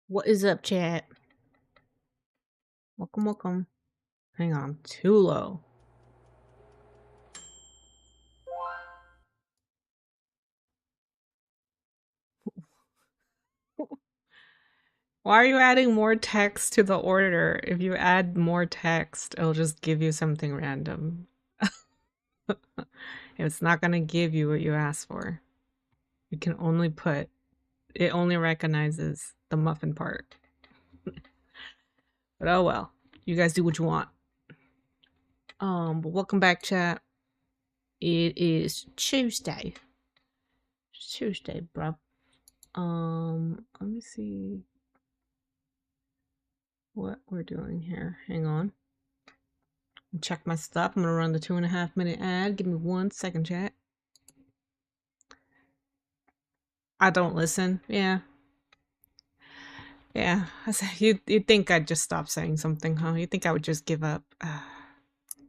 What is up, chat? Welcome, welcome. Hang on, too low. Why are you adding more text to the order? If you add more text, it'll just give you something random. It's not gonna give you what you asked for. You can only put, it only recognizes the muffin part. But oh well, you guys do what you want. But welcome back, chat. It is Tuesday. It's Tuesday, bro. Let me see what we're doing here. Hang on. Check my stuff. I'm gonna run the 2.5 minute ad. Give me 1 second, chat. I don't listen. Yeah. Yeah. You'd think I'd just stop saying something, huh? You'd think I would just give up. I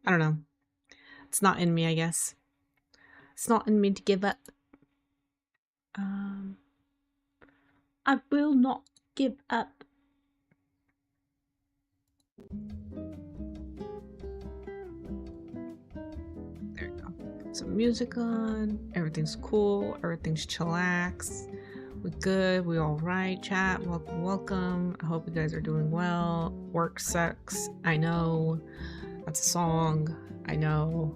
don't know. It's not in me, I guess. It's not in me to give up. I will not give up. There you go. Some music on. Everything's cool. Everything's chillax. We're good. We all right, chat. Welcome, welcome. I hope you guys are doing well. Work sucks. I know. That's a song. I know.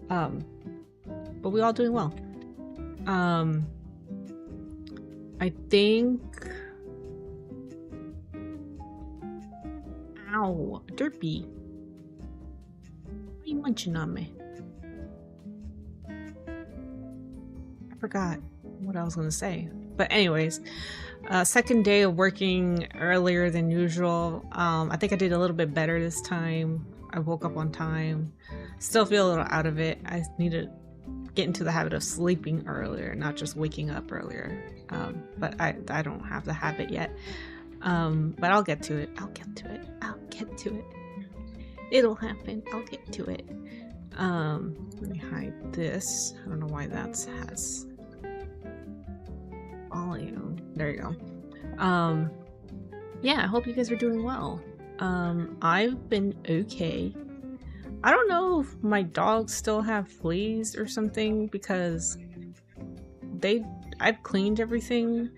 But we all doing well. I think. Ow, Derpy. Why are you munching on me? I forgot what I was gonna say. But anyways, second day of working earlier than usual. I think I did a little bit better this time. I woke up on time. Still feel a little out of it. I need to get into the habit of sleeping earlier, not just waking up earlier. But I don't have the habit yet. But I'll get to it. I'll get to it. I'll get to it. It'll happen. I'll get to it. Let me hide this. I don't know why that has volume. There you go. Yeah, I hope you guys are doing well. I've been okay. I don't know if my dogs still have fleas or something because I've cleaned everything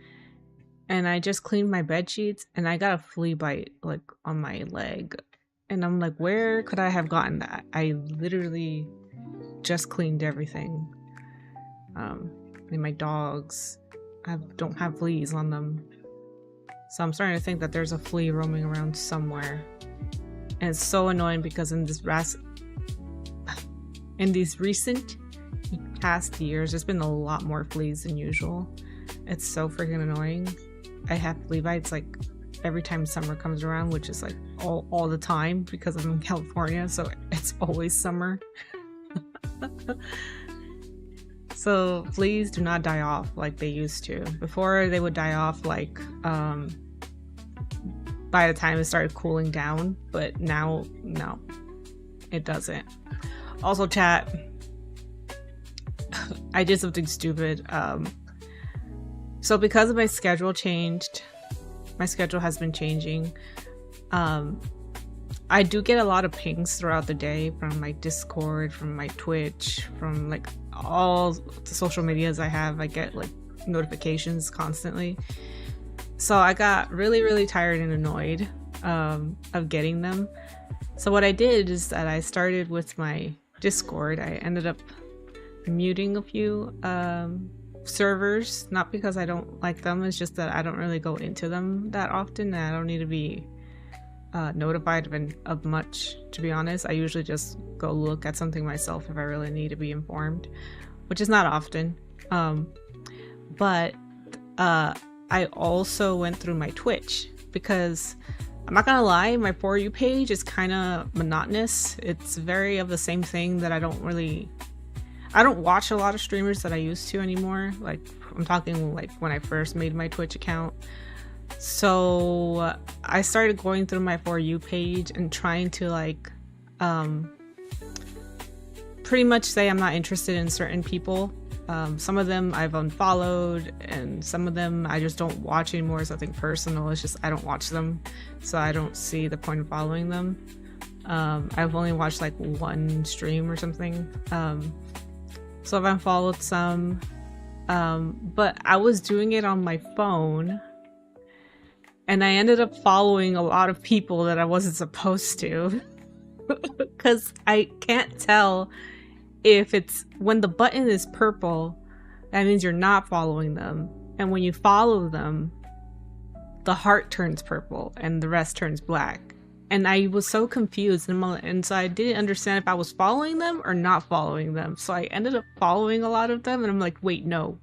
and I just cleaned my bed sheets and I got a flea bite like on my leg. And I'm like, where could I have gotten that? I literally just cleaned everything. And my dogs don't have fleas on them. So I'm starting to think that there's a flea roaming around somewhere. And it's so annoying because in these recent past years, there's been a lot more fleas than usual. It's so freaking annoying. I have flea bites like every time summer comes around, which is like all the time because I'm in California, so it's always summer. So fleas do not die off like they used to. Before they would die off like by the time it started cooling down, but now no, it doesn't. Also, chat, I did something stupid. So because of my schedule changed, my schedule has been changing. I do get a lot of pings throughout the day from my Discord, from my Twitch, from like all the social medias I have. I get like notifications constantly. So I got really tired and annoyed of getting them. So what I did is that I started with my Discord. I ended up muting a few servers, not because I don't like them, it's just that I don't really go into them that often and I don't need to be notified of much, to be honest. I usually just go look at something myself if I really need to be informed, which is not often. But I also went through my Twitch because I'm not gonna lie, my For You page is kind of monotonous. It's very of the same thing that I don't watch a lot of streamers that I used to anymore. Like I'm talking like when I first made my Twitch account. So I started going through my For You page and trying to like pretty much say I'm not interested in certain people Some of them I've unfollowed, and some of them I just don't watch anymore. It's nothing personal. It's just I don't watch them, so I don't see the point of following them. I've only watched like one stream or something. So I've unfollowed some. But I was doing it on my phone, and I ended up following a lot of people that I wasn't supposed to. Because I can't tell if it's when the button is purple, that means you're not following them. And when you follow them, the heart turns purple and the rest turns black. And I was so confused, and so I didn't understand if I was following them or not following them. So I ended up following a lot of them, and I'm like, wait, no.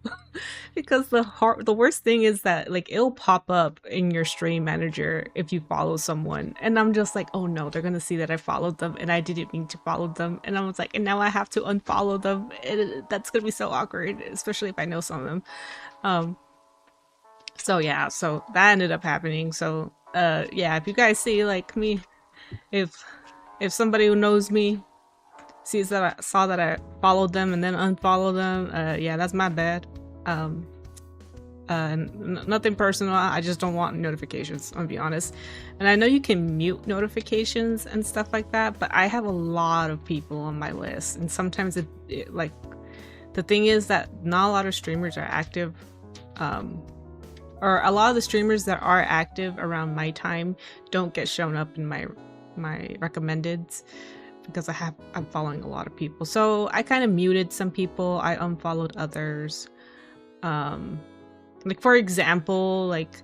Because the worst thing is that like it'll pop up in your stream manager if you follow someone, and I'm just like, oh no, they're gonna see that I followed them and I didn't mean to follow them, and I was like, and now I have to unfollow them, and that's gonna be so awkward, especially if I know some of them. So yeah, so that ended up happening. So yeah, if you guys see like me, if somebody who knows me sees that I saw that I followed them and then unfollowed them, yeah, that's my bad. Nothing personal. I just don't want notifications, I'll be honest. And I know you can mute notifications and stuff like that, but I have a lot of people on my list, and sometimes it like the thing is that not a lot of streamers are active. Or a lot of the streamers that are active around my time don't get shown up in my recommendeds, because I'm following a lot of people. So I kind of muted some people, I unfollowed others. Like for example, like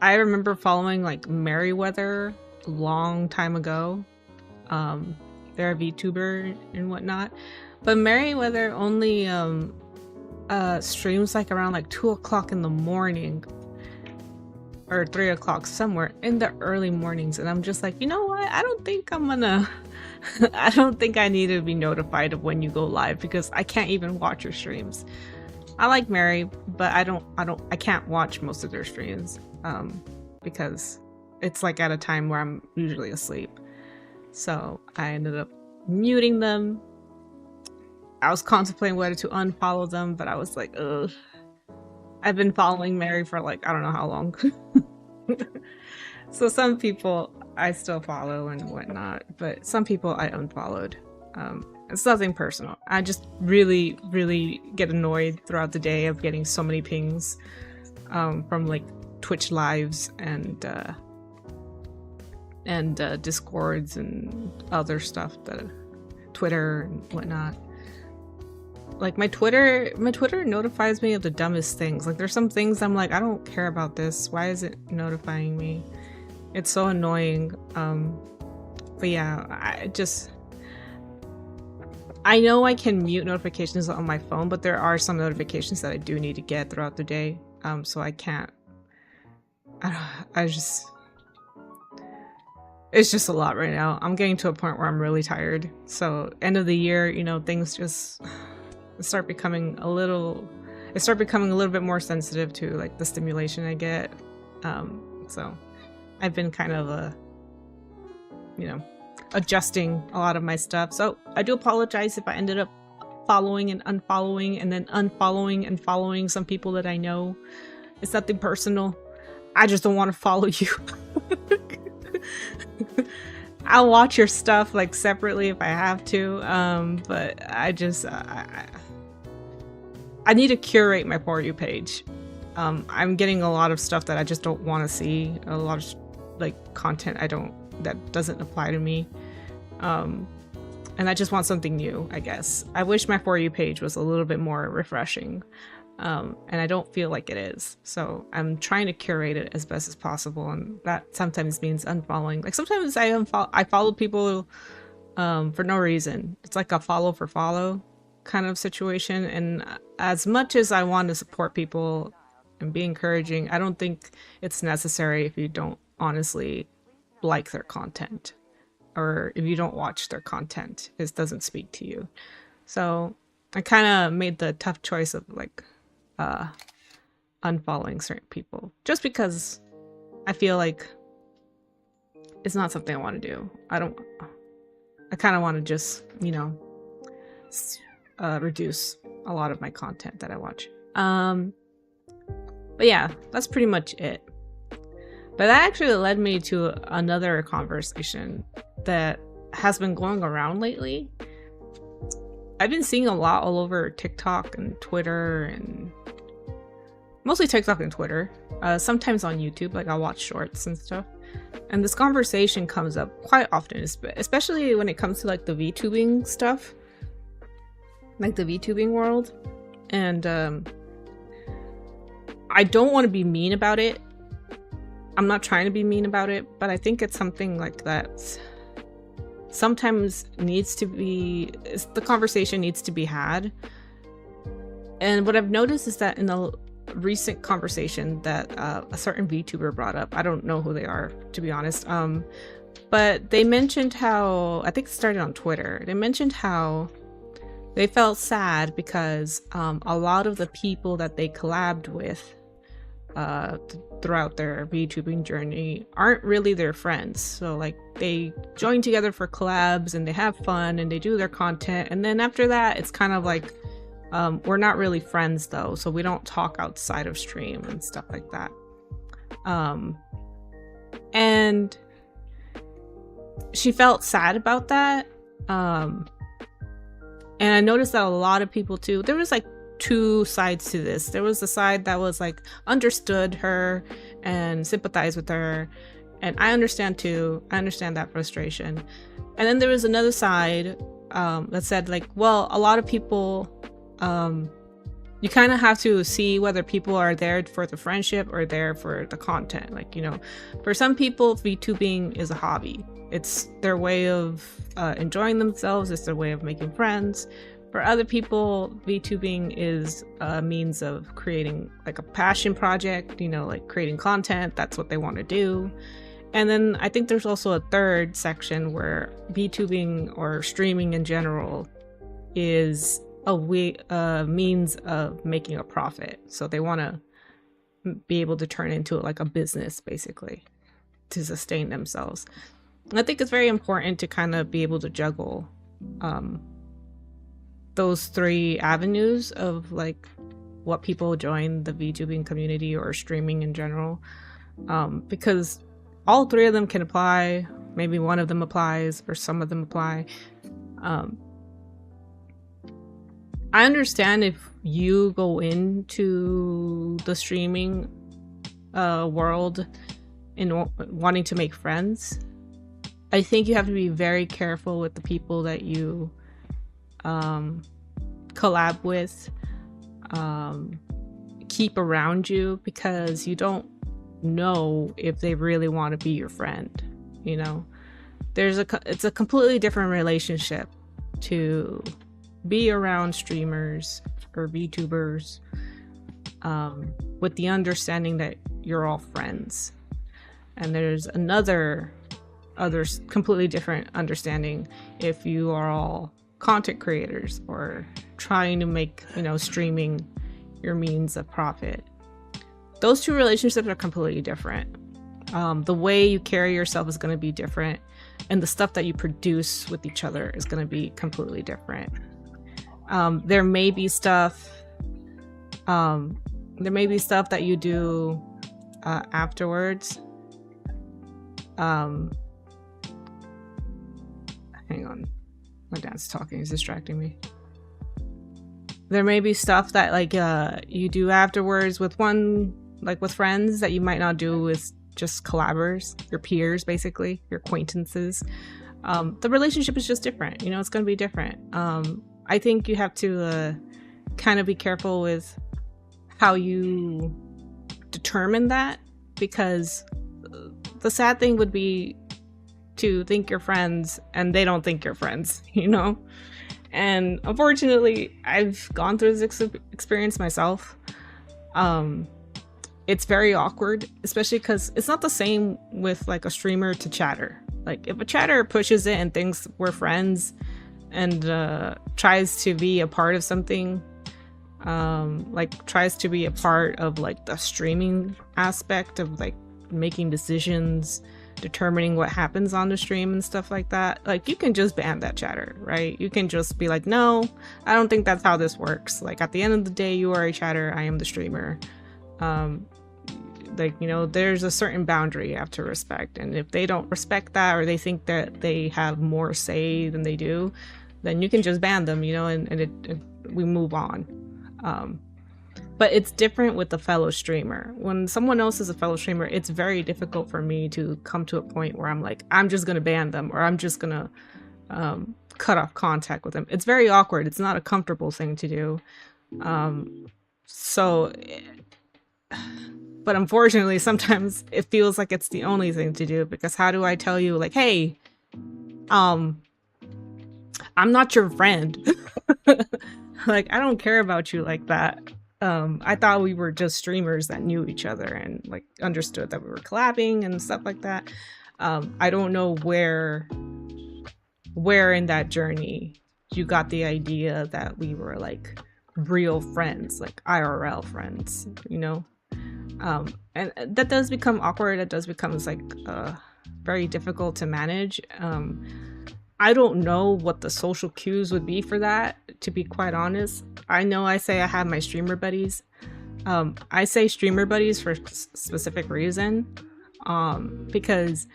I remember following like Merryweather a long time ago. They're a VTuber and whatnot, but Merryweather only streams like around like 2 o'clock in the morning or 3 o'clock, somewhere in the early mornings, and I'm just like, you know what, I don't think I'm gonna I don't think I need to be notified of when you go live, because I can't even watch your streams. I like Mary, but I can't watch most of their streams because it's like at a time where I'm usually asleep. So I ended up muting them. I was contemplating whether to unfollow them, but I was like, ugh. I've been following Mary for like, I don't know how long. So some people I still follow and whatnot, but some people I unfollowed. It's nothing personal. I just really, really get annoyed throughout the day of getting so many pings from like Twitch lives and Discords and other stuff, that Twitter and whatnot. Like my Twitter notifies me of the dumbest things. Like there's some things I'm like, I don't care about this. Why is it notifying me? It's so annoying. But yeah, I know I can mute notifications on my phone, but there are some notifications that I do need to get throughout the day. So I can't. It's just a lot right now. I'm getting to a point where I'm really tired. So end of the year, you know, things just start becoming a little bit more sensitive to like the stimulation I get. So I've been kind of adjusting a lot of my stuff. So I do apologize if I ended up following and unfollowing and then unfollowing and following some people that I know. It's nothing personal. I just don't want to follow you. I'll watch your stuff like separately if I have to, but I need to curate my For You page. I'm getting a lot of stuff that I just don't want to see, a lot of like content that doesn't apply to me, and I just want something new, I guess. I wish my For You page was a little bit more refreshing, and I don't feel like it is, so I'm trying to curate it as best as possible, and that sometimes means unfollowing. Like sometimes I follow people for no reason. It's like a follow for follow kind of situation, and as much as I want to support people and be encouraging, I don't think it's necessary if you don't honestly like their content, or if you don't watch their content. It doesn't speak to you. So I kind of made the tough choice of like unfollowing certain people, just because I feel like it's not something I want to do. I kind of want to just, reduce a lot of my content that I watch. But yeah, that's pretty much it. But that actually led me to another conversation that has been going around lately. I've been seeing a lot all over TikTok and Twitter, and mostly TikTok and Twitter. Sometimes on YouTube, like I'll watch shorts and stuff. And this conversation comes up quite often, especially when it comes to like the VTubing stuff, like the VTubing world. And I don't want to be mean about it. I'm not trying to be mean about it, but I think it's something like that sometimes needs to be, the conversation needs to be had. And what I've noticed is that in the recent conversation that a certain VTuber brought up, I don't know who they are, to be honest, but they mentioned how, I think it started on Twitter, they mentioned how they felt sad because a lot of the people that they collabed with throughout their VTubing journey aren't really their friends. So like they join together for collabs and they have fun and they do their content, and then after that it's kind of like we're not really friends though, so we don't talk outside of stream and stuff like that. And she felt sad about that. And I noticed that a lot of people too, there was like two sides to this. There was the side that was like understood her and sympathized with her, and I understand too. I understand that frustration. And then there was another side that said like, well, a lot of people, you kind of have to see whether people are there for the friendship or there for the content. Like, you know, for some people VTubing is a hobby. It's their way of enjoying themselves. It's their way of making friends. For other people, VTubing is a means of creating like a passion project, you know, like creating content. That's what they want to do. And then I think there's also a third section where VTubing or streaming in general is a means of making a profit. So they want to be able to turn into like a business, basically, to sustain themselves. And I think it's very important to kind of be able to juggle those three avenues of like what people join the VTubing community or streaming in general, because all three of them can apply. Maybe one of them applies or some of them apply. I understand if you go into the streaming world in wanting to make friends. I think you have to be very careful with the people that you collab with, keep around you, because you don't know if they really want to be your friend. You know, it's a completely different relationship to be around streamers or VTubers with the understanding that you're all friends, and there's other completely different understanding if you are all content creators or trying to make, you know, streaming your means of profit. Those two relationships are completely different. The way you carry yourself is going to be different, and the stuff that you produce with each other is going to be completely different. There may be stuff that you do afterwards. Hang on. My dad's talking, he's distracting me. There may be stuff that like you do afterwards with with friends that you might not do with just collabers, your peers, basically, your acquaintances. The relationship is just different, you know, it's going to be different. I think you have to kind of be careful with how you determine that, because the sad thing would be to think you're friends and they don't think you're friends, you know? And unfortunately, I've gone through this experience myself. It's very awkward, especially because it's not the same with like a streamer to chatter. Like if a chatter pushes it and thinks we're friends and tries to be a part of something, like tries to be a part of like the streaming aspect of like making decisions, determining what happens on the stream and stuff like that, like you can just ban that chatter, right? You can just be like, no, I don't think that's how this works. Like at the end of the day, you are a chatter, I am the streamer. Like, you know, there's a certain boundary you have to respect, and if they don't respect that, or they think that they have more say than they do, then you can just ban them, you know, and we move on. But it's different with a fellow streamer. When someone else is a fellow streamer, it's very difficult for me to come to a point where I'm like, I'm just gonna ban them, or I'm just gonna cut off contact with them. It's very awkward. It's not a comfortable thing to do. But unfortunately, sometimes it feels like it's the only thing to do, because how do I tell you, like, hey, I'm not your friend. Like, I don't care about you like that. I thought we were just streamers that knew each other and like understood that we were collabing and stuff like that. I don't know where in that journey you got the idea that we were like real friends, like IRL friends, you know? And that does become awkward. It does become like very difficult to manage. I don't know what the social cues would be for that, to be quite honest. I know I say I have my streamer buddies. I say streamer buddies for a specific reason, because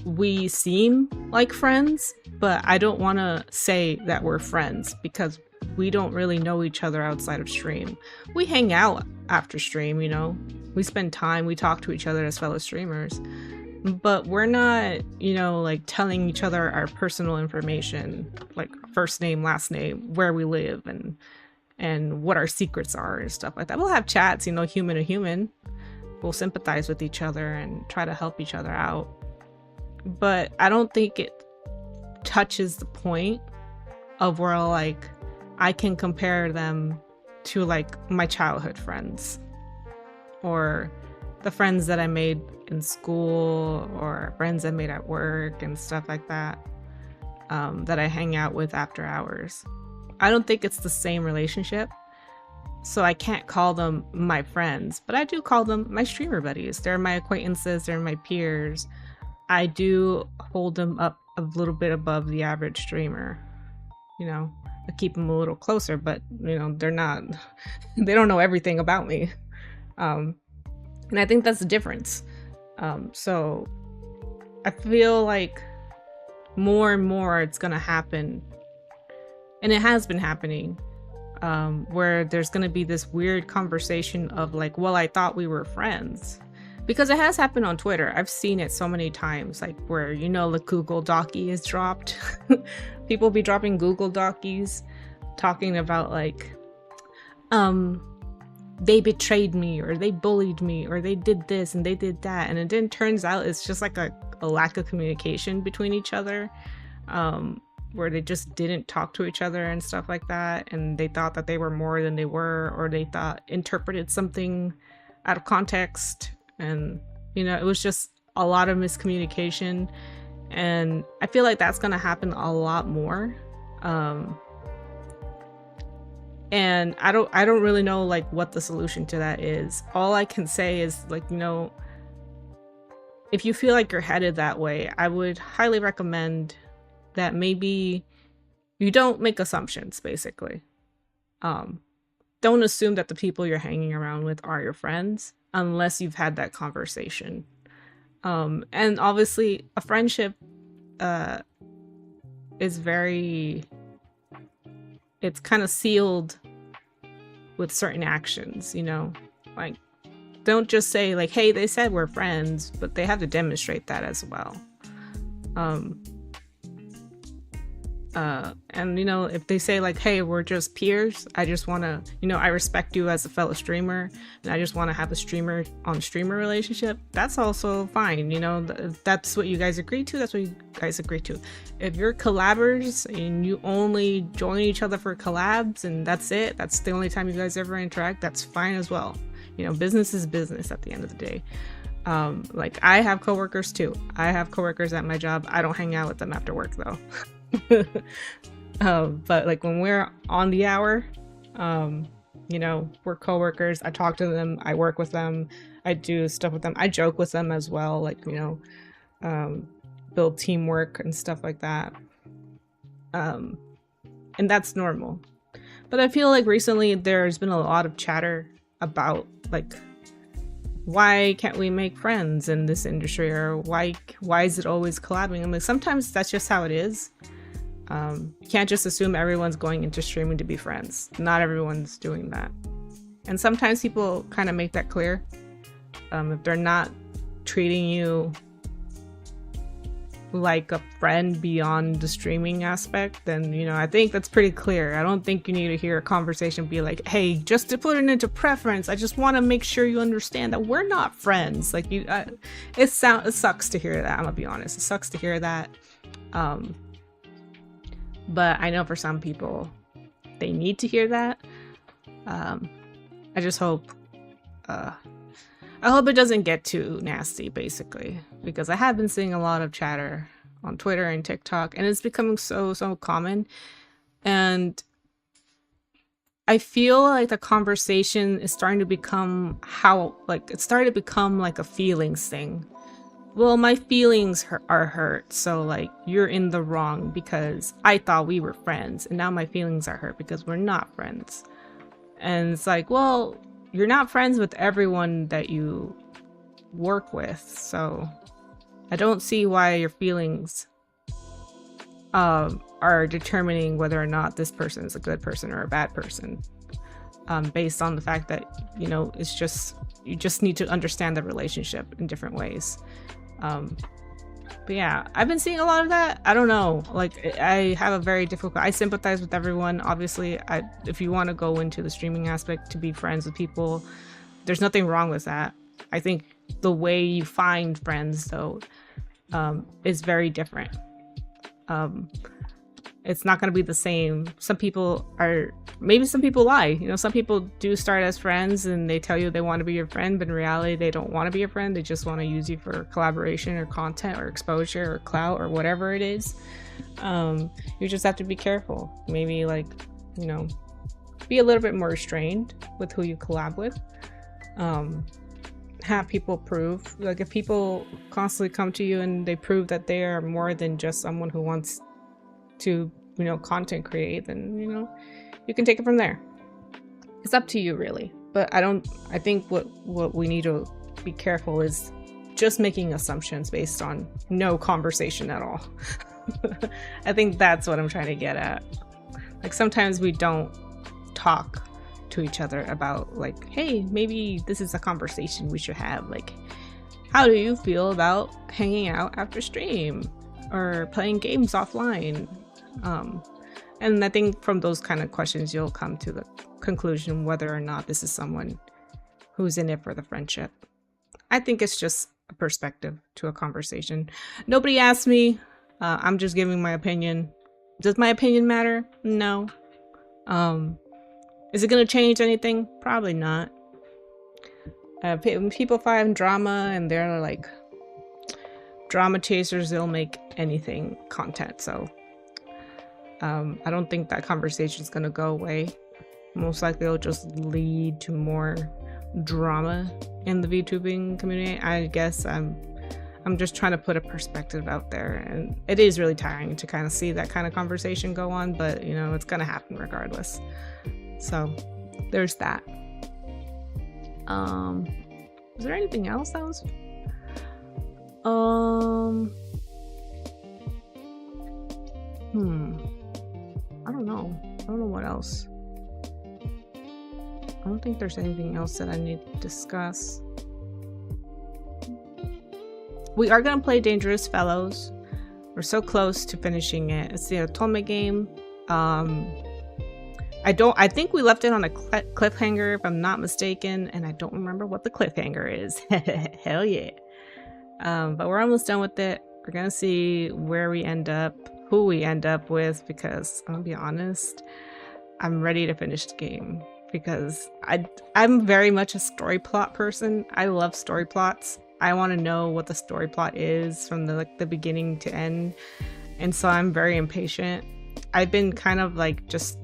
we seem like friends, but I don't want to say that we're friends because we don't really know each other outside of stream. We hang out after stream, you know, we spend time, we talk to each other as fellow streamers, but we're not, you know, like telling each other our personal information, like first name, last name, where we live, and what our secrets are and stuff like that. We'll have chats, you know, human to human. We'll sympathize with each other and try to help each other out. But I don't think it touches the point of where like I can compare them to like my childhood friends, or the friends that I made in school, or friends I made at work and stuff like that, that I hang out with after hours. I don't think it's the same relationship, so I can't call them my friends, but I do call them my streamer buddies. They're my acquaintances, they're my peers. I do hold them up a little bit above the average streamer, you know. I keep them a little closer, but you know, they don't know everything about me. And I think that's the difference. So I feel like more and more it's gonna happen, and it has been happening, where there's gonna be this weird conversation of like, well, I thought we were friends. Because it has happened on Twitter. I've seen it so many times, like where, you know, the Google Docky is dropped. People be dropping Google Docies talking about like, they betrayed me, or they bullied me, or they did this and they did that. And it then turns out it's just like a lack of communication between each other, where they just didn't talk to each other and stuff like that. And they thought that they were more than they were, or they interpreted something out of context. And, you know, it was just a lot of miscommunication. And I feel like that's going to happen a lot more. And I don't really know like what the solution to that is. All I can say is like, you know, if you feel like you're headed that way, I would highly recommend that maybe you don't make assumptions, basically. Don't assume that the people you're hanging around with are your friends unless you've had that conversation. And obviously a friendship is it's kind of sealed with certain actions, you know, like don't just say like, hey, they said we're friends, but they have to demonstrate that as well. And you know, if they say like, hey, we're just peers, I just want to, you know, I respect you as a fellow streamer, and I just want to have a streamer on streamer relationship, that's also fine. You know, that's what you guys agreed to, that's what you guys agreed to. If you're collabers and you only join each other for collabs and that's it, that's the only time you guys ever interact, that's fine as well. You know, business is business at the end of the day. Like I have coworkers too. I have coworkers at my job. I don't hang out with them after work though. But like when we're on the hour, you know, we're coworkers. I talk to them, I work with them, I do stuff with them, I joke with them as well. Like, you know, build teamwork and stuff like that. And that's normal. But I feel like recently there's been a lot of chatter about like, why can't we make friends in this industry, or why is it always collabing? I'm like, sometimes that's just how it is. You can't just assume everyone's going into streaming to be friends. Not everyone's doing that. And sometimes people kind of make that clear. If they're not treating you like a friend beyond the streaming aspect, then, you know, I think that's pretty clear. I don't think you need to hear a conversation be like, hey, just to put it into preference, I just want to make sure you understand that we're not friends. Like, it sucks to hear that. I'm gonna be honest, it sucks to hear that. But I know for some people they need to hear that. I just hope I hope it doesn't get too nasty, basically, because I have been seeing a lot of chatter on Twitter and TikTok, and it's becoming so common. And I feel like the conversation is starting to become it's starting to become like a feelings thing. Well, my feelings are hurt, so like you're in the wrong because I thought we were friends, and now my feelings are hurt because we're not friends. And it's like, well, you're not friends with everyone that you work with, so I don't see why your feelings are determining whether or not this person is a good person or a bad person, based on the fact that, you know, it's just, you just need to understand the relationship in different ways. But yeah, I've been seeing a lot of that. I don't know, like, I have a very difficult, I sympathize with everyone, obviously. If you want to go into the streaming aspect to be friends with people, there's nothing wrong with that. I think the way you find friends, though, is very different. It's not going to be the same. Some people lie, you know, some people do start as friends and they tell you they want to be your friend, but in reality they don't want to be your friend. They just want to use you for collaboration or content or exposure or clout or whatever it is. You just have to be careful. Maybe, like, you know, be a little bit more restrained with who you collab with. Have people prove, like, if people constantly come to you and they prove that they are more than just someone who wants to, you know, content create, then, you know, you can take it from there. It's up to you, really. But I think what we need to be careful is just making assumptions based on no conversation at all. I think that's what I'm trying to get at. Like, sometimes we don't talk to each other about, like, hey, maybe this is a conversation we should have. Like, how do you feel about hanging out after stream or playing games offline? And I think from those kind of questions, you'll come to the conclusion whether or not this is someone who's in it for the friendship. I think it's just a perspective to a conversation. Nobody asked me. I'm just giving my opinion. Does my opinion matter? No. Is it going to change anything? Probably not. When people find drama and they're like drama chasers, they'll make anything content. So I don't think that conversation is going to go away. Most likely it'll just lead to more drama in the VTubing community. I guess I'm just trying to put a perspective out there, and it is really tiring to kind of see that kind of conversation go on, but, you know, it's going to happen regardless. So there's that. Is there anything else that was I don't know what else. I don't think there's anything else that I need to discuss. We are going to play Dangerous Fellows. We're so close to finishing it. It's the Otome game. I think we left it on a cliffhanger, if I'm not mistaken, and I don't remember what the cliffhanger is. Hell yeah. But we're almost done with it. We're gonna see where we end up, who we end up with, because I'm gonna be honest, I'm ready to finish the game, because I'm very much a story plot person. I love story plots. I want to know what the story plot is from the beginning to end, and so I'm very impatient. I've been kind of like just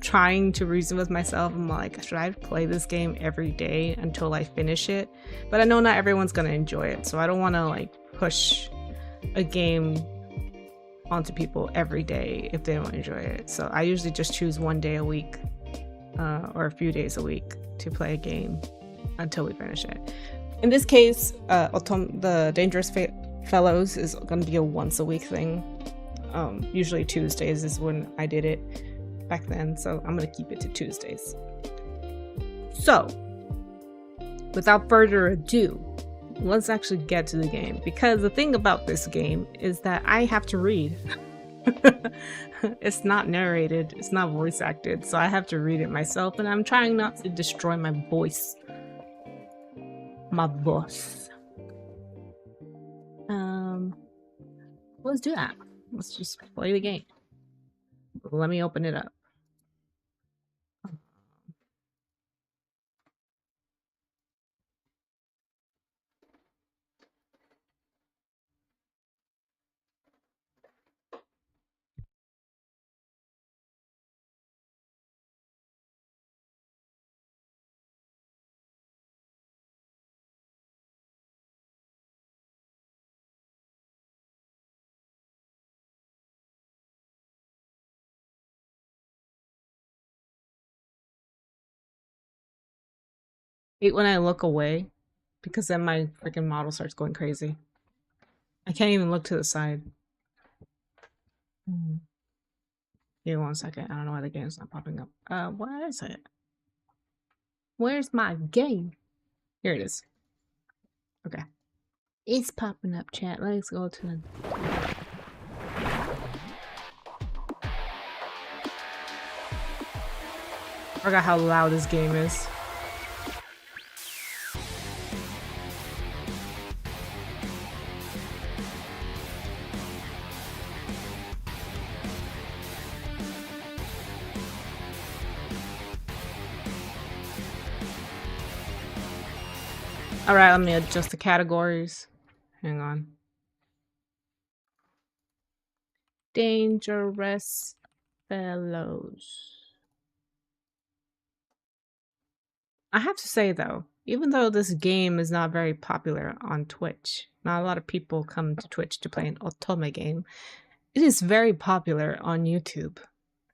trying to reason with myself. I'm like, should I play this game every day until I finish it? But I know not everyone's gonna enjoy it, so I don't want to like push a game onto people every day if they don't enjoy it. So I usually just choose one day a week or a few days a week to play a game until we finish it. In this case, the Dangerous Fellows is going to be a once a week thing. Usually Tuesdays is when I did it back then, so I'm going to keep it to Tuesdays. So, without further ado, let's actually get to the game, because the thing about this game is that I have to read. It's not narrated, it's not voice acted, so I have to read it myself, and I'm trying not to destroy my voice. My voice. Let's do that. Let's just play the game. Let me open it up. Hate when I look away, because then my freaking model starts going crazy. I can't even look to the side. Give me 1 second. I don't know why the game's not popping up. Where is it? Where's my game? Here it is. Okay. It's popping up, chat. Let's go to the... I forgot how loud this game is. Alright, let me adjust the categories. Hang on. Dangerous Fellows. I have to say though, even though this game is not very popular on Twitch, not a lot of people come to Twitch to play an Otome game, it is very popular on YouTube.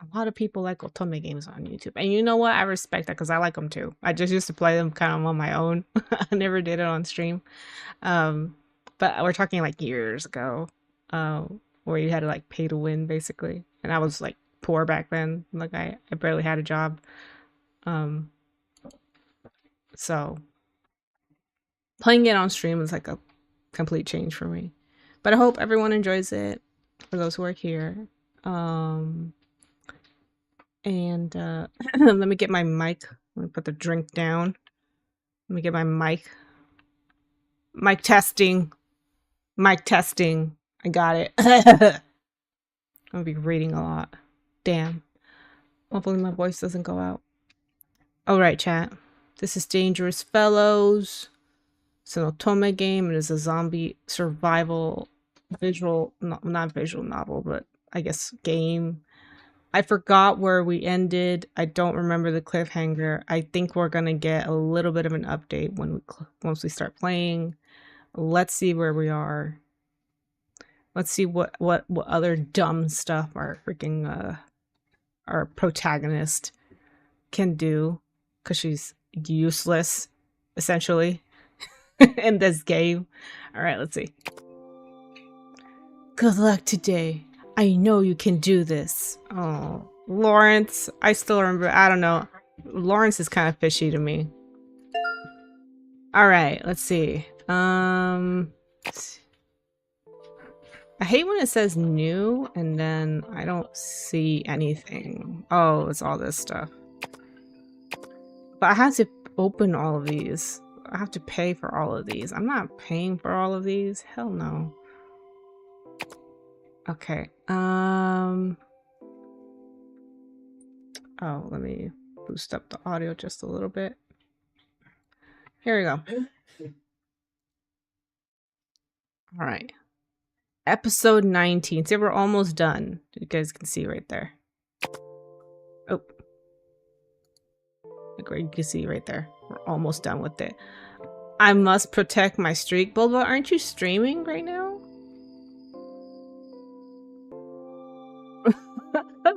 A lot of people like Otome games on YouTube. And you know what? I respect that because I like them too. I just used to play them kind of on my own. I never did it on stream. But we're talking like years ago, where you had to like pay to win basically. And I was like poor back then. Like I barely had a job. So playing it on stream is like a complete change for me. But I hope everyone enjoys it, for those who are here. And let me get my mic. Let me put the drink down. Let me get my mic. Mic testing. Mic testing. I got it. I'm gonna be reading a lot. Damn. Hopefully my voice doesn't go out. Alright, chat. This is Dangerous Fellows. It's an Otome game. It is a zombie survival visual, not visual novel, but I guess game. I forgot where we ended. I don't remember the cliffhanger. I think we're gonna get a little bit of an update when once we start playing. Let's see where we are. Let's see what other dumb stuff our freaking our protagonist can do, because she's useless essentially in this game. All right, let's see. Good luck today. I know you can do this. Oh, Lawrence. I still remember. I don't know. Lawrence is kind of fishy to me. All right, let's see. I hate when it says new and then I don't see anything. Oh, it's all this stuff. But I have to open all of these. I have to pay for all of these. I'm not paying for all of these. Hell no. Okay. Oh, let me boost up the audio just a little bit. Here we go. All right. Episode 19. See, we're almost done. You guys can see right there. Oh, Like where you can see right there. We're almost done with it. I must protect my streak. Bulba, aren't you streaming right now?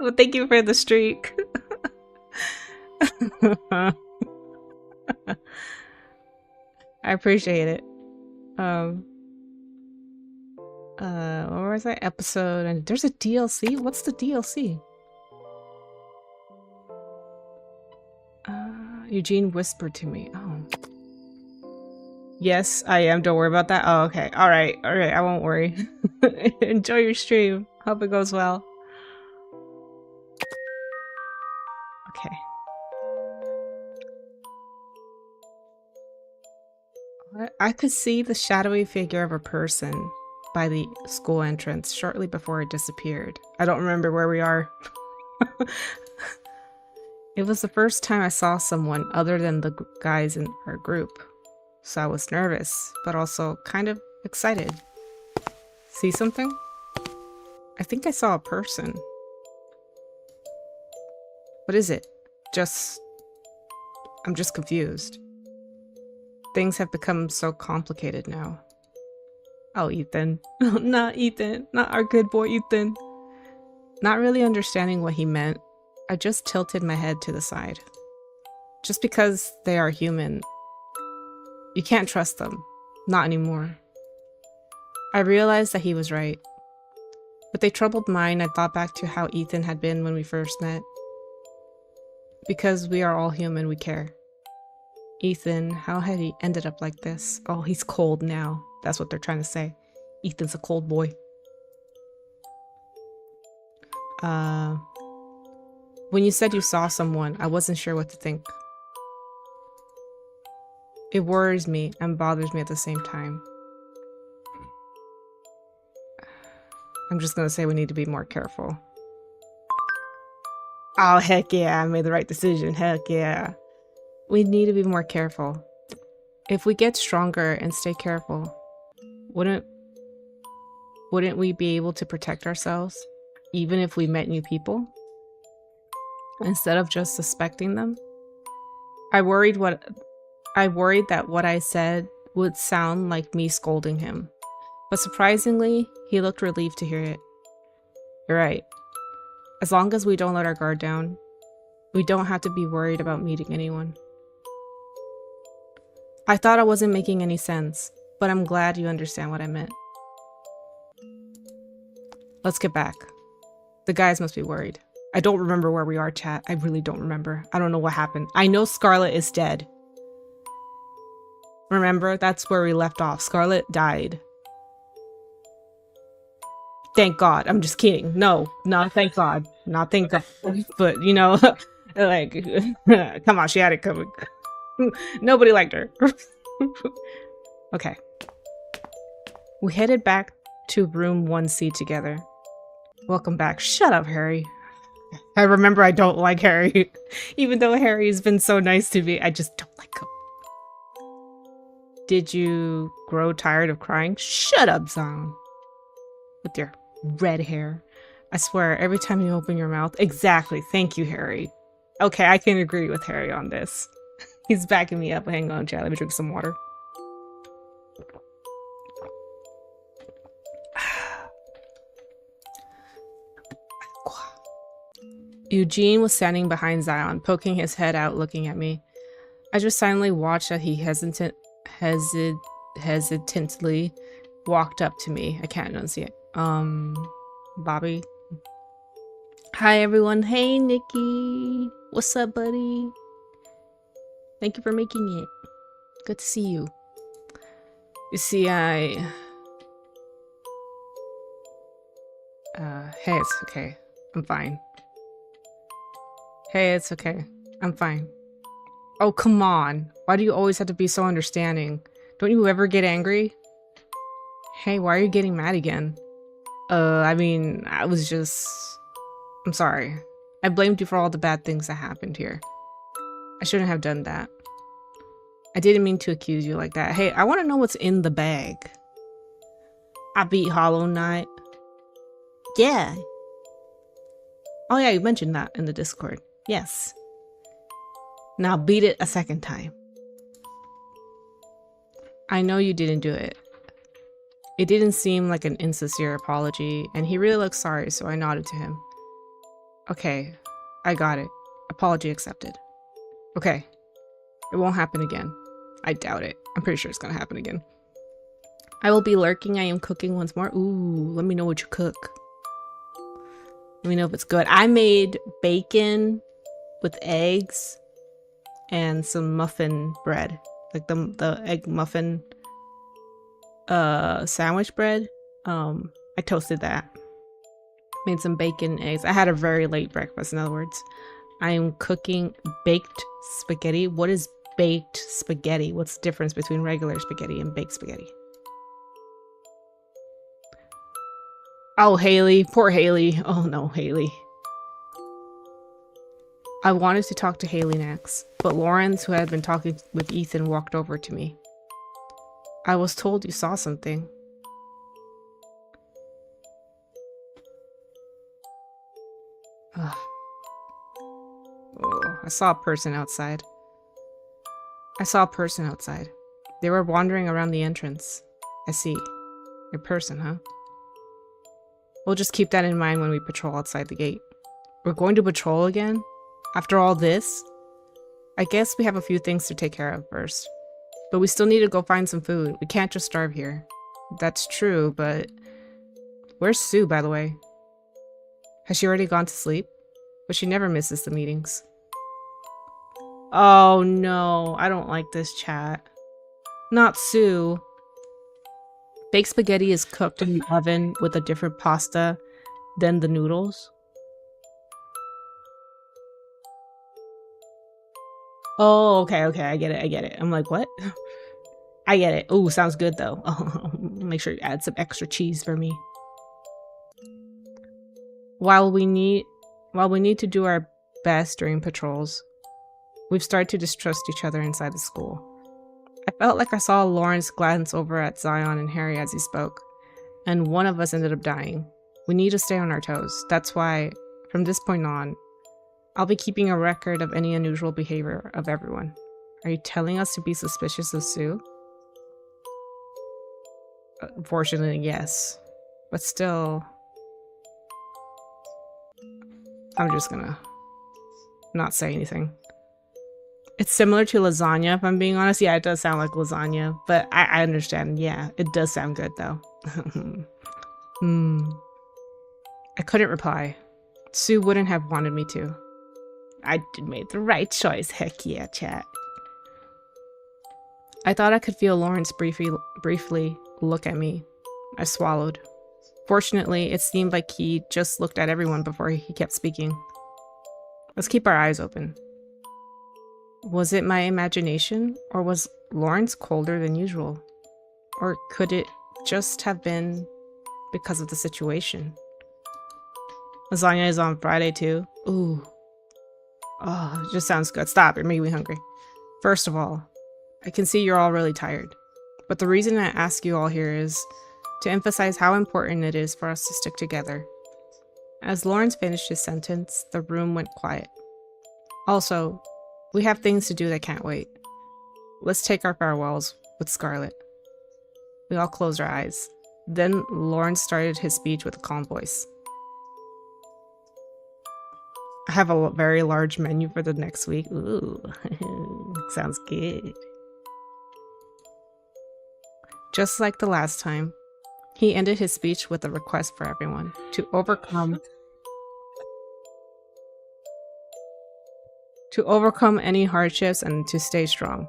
Well, thank you for the streak. I appreciate it. What was that episode? And there's a DLC? What's the DLC? Eugene whispered to me. Oh. Yes, I am. Don't worry about that. Oh, okay. Alright. Alright, I won't worry. Enjoy your stream. Hope it goes well. Okay. I could see the shadowy figure of a person by the school entrance shortly before it disappeared. I don't remember where we are. It was the first time I saw someone other than the guys in our group, so I was nervous, but also kind of excited. See something? I think I saw a person. What is it? I'm just confused. Things have become so complicated now. Oh, Ethan. Not Ethan. Not our good boy Ethan. Not really understanding what he meant, I just tilted my head to the side. Just because they are human, you can't trust them. Not anymore. I realized that he was right. With a troubled mind, I thought back to how Ethan had been when we first met. Because we are all human, we care. Ethan, how had he ended up like this? Oh, he's cold now. That's what they're trying to say. Ethan's a cold boy. When you said you saw someone, I wasn't sure what to think. It worries me and bothers me at the same time. I'm just gonna say we need to be more careful. Oh, heck yeah, I made the right decision. Heck yeah. We need to be more careful. If we get stronger and stay careful, wouldn't we be able to protect ourselves, even if we met new people? Instead of just suspecting them? I worried that what I said would sound like me scolding him. But surprisingly, he looked relieved to hear it. You're right. As long as we don't let our guard down, we don't have to be worried about meeting anyone. I thought I wasn't making any sense, but I'm glad you understand what I meant. Let's get back. The guys must be worried. I don't remember where we are, chat. I really don't remember. I don't know what happened. I know Scarlet is dead. Remember? That's where we left off. Scarlet died. Thank God. I'm just kidding. No, not thank God. Not thank God. But, you know, like, come on, she had it coming. Nobody liked her. Okay. We headed back to room 1C together. Welcome back. Shut up, Harry. I remember I don't like Harry. Even though Harry's been so nice to me, I just don't like him. Did you grow tired of crying? Shut up, Zong. With your red hair. I swear, every time you open your mouth. Exactly. Thank you, Harry. Okay, I can agree with Harry on this. He's backing me up. Hang on, chat. Let me drink some water. Eugene was standing behind Zion, poking his head out, looking at me. I just silently watched as he hesitantly walked up to me. I can't enunciate. Bobby. Hi, everyone. Hey, Nikki. What's up, buddy? Thank you for making it. Good to see you. You see, hey, it's okay. I'm fine. Hey, it's okay. I'm fine. Oh, come on. Why do you always have to be so understanding? Don't you ever get angry? Hey, why are you getting mad again? I mean, I'm sorry. I blamed you for all the bad things that happened here. I shouldn't have done that. I didn't mean to accuse you like that. Hey, I want to know what's in the bag. I beat Hollow Knight. Yeah. Oh yeah, you mentioned that in the Discord. Yes. Now beat it a second time. I know you didn't do it. It didn't seem like an insincere apology, and he really looked sorry, so I nodded to him. Okay, I got it. Apology accepted. Okay, it won't happen again. I doubt it. I'm pretty sure it's gonna happen again. I will be lurking. I am cooking once more. Ooh, let me know what you cook. Let me know if it's good. I made bacon with eggs and some muffin bread. Like the egg muffin sandwich bread. I toasted that. Made some bacon, eggs. I had a very late breakfast, in other words. I am cooking baked spaghetti. What is baked spaghetti? What's the difference between regular spaghetti and baked spaghetti? Oh, Haley. Poor Haley. Oh no, Haley. I wanted to talk to Haley next, but Lawrence, who had been talking with Ethan, walked over to me. I was told you saw something. Ugh. Oh, I saw a person outside. They were wandering around the entrance. I see. A person, huh? We'll just keep that in mind when we patrol outside the gate. We're going to patrol again? After all this? I guess we have a few things to take care of first. But we still need to go find some food. We can't just starve here. That's true, but... Where's Sue, by the way? Has she already gone to sleep? But she never misses the meetings. Oh no, I don't like this chat. Not Sue. Baked spaghetti is cooked in the oven with a different pasta than the noodles. Oh, okay, I get it. I'm like, what? I get it. Oh, sounds good though. Oh, make sure you add some extra cheese for me. While we need to do our best during patrols, we've started to distrust each other inside the school. I felt like I saw Lawrence glance over at Zion and Harry as he spoke, and one of us ended up dying. We need to stay on our toes. That's why, from this point on, I'll be keeping a record of any unusual behavior of everyone. Are you telling us to be suspicious of Sue? Unfortunately, yes. But still... I'm just gonna not say anything. It's similar to lasagna, if I'm being honest. Yeah, it does sound like lasagna, but I understand. Yeah, it does sound good, though. I couldn't reply. Sue wouldn't have wanted me to. I made the right choice. Heck yeah, chat. I thought I could feel Lawrence briefly look at me. I swallowed. Fortunately, it seemed like he just looked at everyone before he kept speaking. Let's keep our eyes open. Was it my imagination, or was Lawrence colder than usual? Or could it just have been because of the situation? Lasagna is on Friday too. Ooh. Oh, it just sounds good. Stop, you're making me hungry. First of all, I can see you're all really tired. But the reason I ask you all here is to emphasize how important it is for us to stick together. As Lawrence finished his sentence, the room went quiet. Also, we have things to do that can't wait. Let's take our farewells with Scarlet. We all closed our eyes. Then Lawrence started his speech with a calm voice. I have a very large menu for the next week. Ooh, sounds good. Just like the last time, he ended his speech with a request for everyone to overcome any hardships and to stay strong.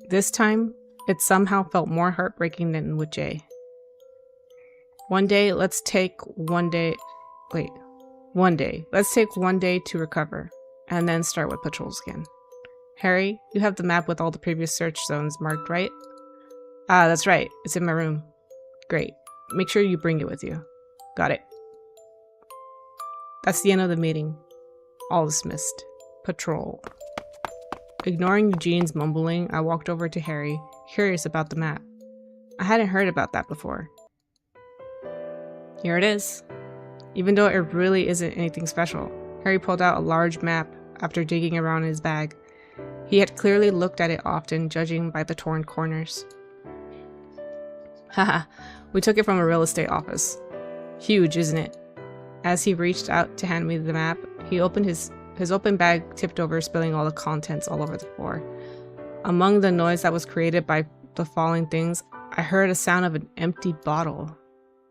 This time, it somehow felt more heartbreaking than with Jay. Let's take one day to recover, and then start with patrols again. Harry, you have the map with all the previous search zones marked, right? Ah, that's right. It's in my room. Great. Make sure you bring it with you. Got it. That's the end of the meeting. All dismissed. Patrol. Ignoring Eugene's mumbling, I walked over to Harry, curious about the map. I hadn't heard about that before. Here it is. Even though it really isn't anything special, Harry pulled out a large map after digging around in his bag. He had clearly looked at it often, judging by the torn corners. Haha, we took it from a real estate office. Huge, isn't it? As he reached out to hand me the map, he opened his open bag, tipped over, spilling all the contents all over the floor. Among the noise that was created by the falling things, I heard a sound of an empty bottle.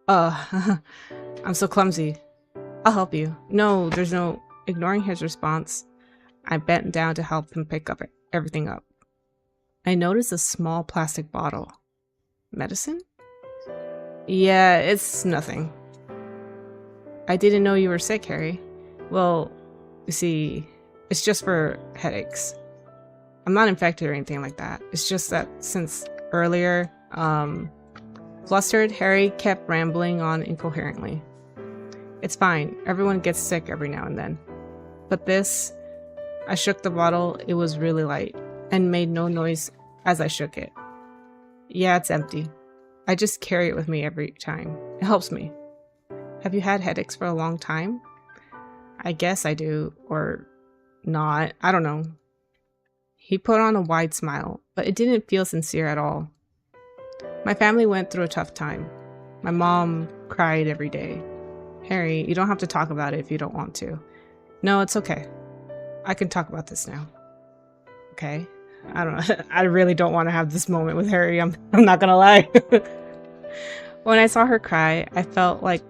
I'm so clumsy. I'll help you. No, there's no... Ignoring his response, I bent down to help him pick up everything up. I noticed a small plastic bottle. Medicine? Yeah, it's nothing. I didn't know you were sick, Harry. Well, you see, it's just for headaches. I'm not infected or anything like that. It's just that since earlier, flustered, Harry kept rambling on incoherently. It's fine. Everyone gets sick every now and then. But this... I shook the bottle. It was really light and made no noise as I shook it. Yeah, it's empty. I just carry it with me every time. It helps me. Have you had headaches for a long time? I guess I do, or not. I don't know. He put on a wide smile, but it didn't feel sincere at all. My family went through a tough time. My mom cried every day. Harry, you don't have to talk about it if you don't want to. No, it's okay. I can talk about this now. Okay? I don't know. I really don't want to have this moment with Harry. I'm not gonna lie. When I saw her cry, I felt like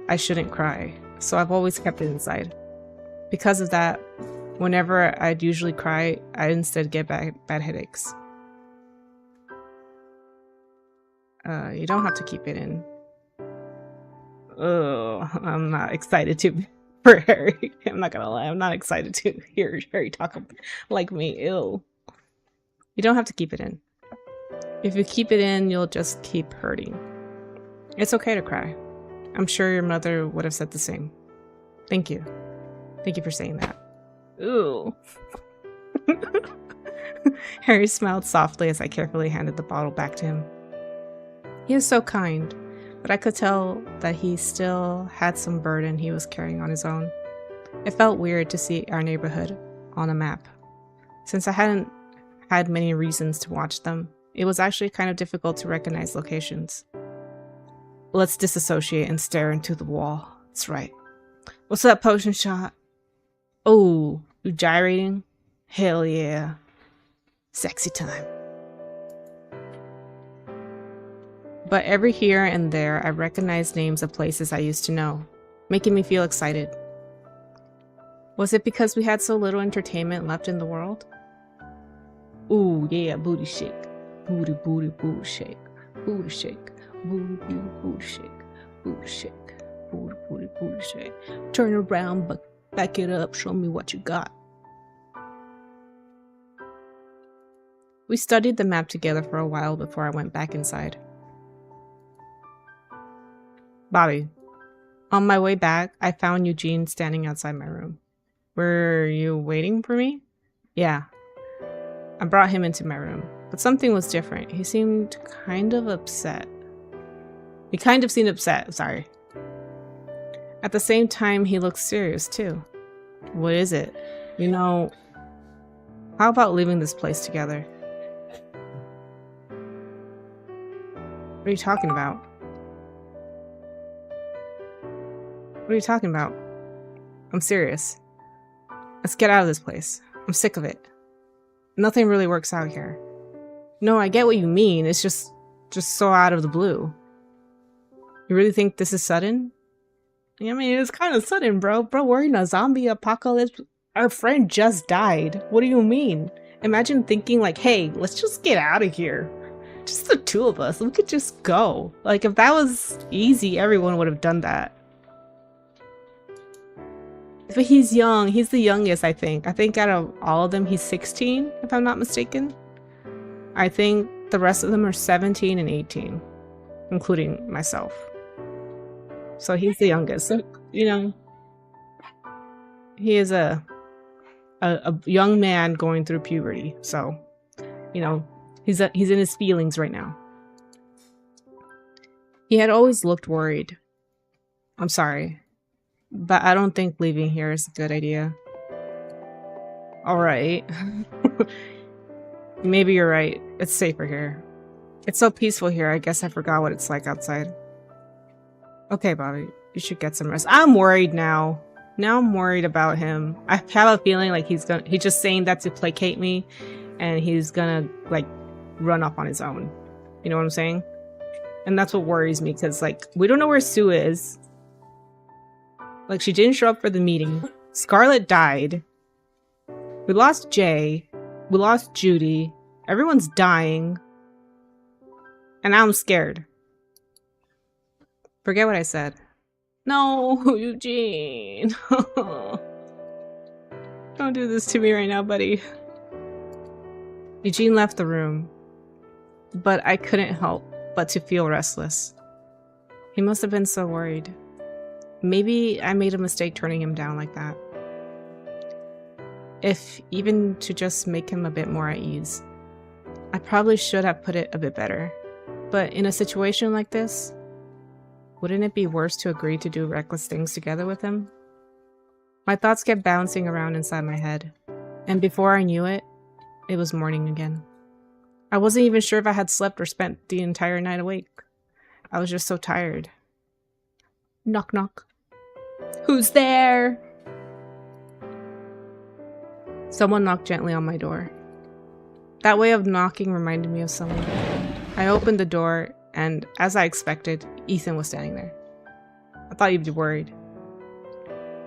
I shouldn't cry, so I've always kept it inside. Because of that, whenever I'd usually cry, I'd instead get bad headaches. You don't have to keep it in. Oh, I'm not excited for Harry. I'm not gonna lie, I'm not excited to hear Harry talk like me. Ew. You don't have to keep it in. If you keep it in, you'll just keep hurting. It's okay to cry. I'm sure your mother would have said the same. Thank you. Thank you for saying that. Ooh. Harry smiled softly as I carefully handed the bottle back to him. He was so kind, but I could tell that he still had some burden he was carrying on his own. It felt weird to see our neighborhood on a map. Since I hadn't had many reasons to watch them, it was actually kind of difficult to recognize locations. Let's disassociate and stare into the wall. That's right. What's up, potion shot? Oh, you gyrating? Hell yeah. Sexy time. But every here and there, I recognized names of places I used to know, making me feel excited. Was it because we had so little entertainment left in the world? Ooh, yeah, booty shake. Booty, booty, booty shake. Booty shake. Booty, booty, booty shake. Booty shake. Booty, booty, booty shake. Turn around, but back it up. Show me what you got. We studied the map together for a while before I went back inside. Bobby, on my way back, I found Eugene standing outside my room. Were you waiting for me? Yeah. I brought him into my room, but something was different. He seemed kind of upset. He kind of seemed upset, sorry. At the same time, he looked serious too. What is it? You know, how about leaving this place together? What are you talking about? What are you talking about? I'm serious. Let's get out of this place. I'm sick of it. Nothing really works out here. No, I get what you mean. It's just so out of the blue. You really think this is sudden? I mean, it's kind of sudden, bro. Bro, we're in a zombie apocalypse. Our friend just died. What do you mean? Imagine thinking like, hey, let's just get out of here. Just the two of us. We could just go. Like, if that was easy, everyone would have done that. But he's young. He's the youngest, I think. I think out of all of them, he's 16, if I'm not mistaken. I think the rest of them are 17 and 18, including myself. So he's the youngest. So, you know, he is a young man going through puberty. So, you know, he's in his feelings right now. He had always looked worried. I'm sorry, but I don't think leaving here is a good idea. All right. Maybe you're right. It's safer here. It's so peaceful here, I guess I forgot what it's like outside. Okay, Bobby, you should get some rest. I'm worried now. Now I'm worried about him. I have a feeling like he's just saying that to placate me, and he's gonna, like, run off on his own. You know what I'm saying? And that's what worries me, because, like, we don't know where Sue is. Like, she didn't show up for the meeting. Scarlett died. We lost Jay. We lost Judy. Everyone's dying. And now I'm scared. Forget what I said. No, Eugene. Don't do this to me right now, buddy. Eugene left the room, but I couldn't help but to feel restless. He must have been so worried. Maybe I made a mistake turning him down like that. If even to just make him a bit more at ease. I probably should have put it a bit better. But in a situation like this, wouldn't it be worse to agree to do reckless things together with him? My thoughts kept bouncing around inside my head, and before I knew it, it was morning again. I wasn't even sure if I had slept or spent the entire night awake. I was just so tired. Knock knock. Who's there? Someone knocked gently on my door. That way of knocking reminded me of someone. I opened the door, and as I expected, Ethan was standing there. I thought you'd be worried.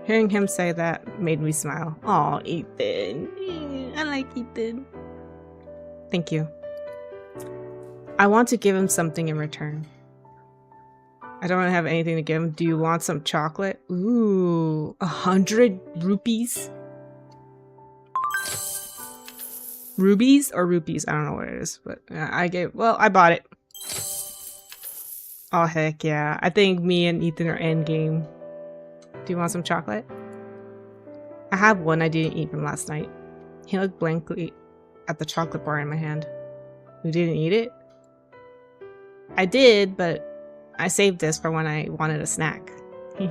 Hearing him say that made me smile. Aw, Ethan. I like Ethan. Thank you. I want to give him something in return. I don't have anything to give him. Do you want some chocolate? Ooh, 100 rupees? Rubies or rupees? I don't know what it is, but I bought it. Oh, heck yeah. I think me and Ethan are endgame. Do you want some chocolate? I have one I didn't eat from last night. He looked blankly at the chocolate bar in my hand. You didn't eat it? I did, but I saved this for when I wanted a snack. I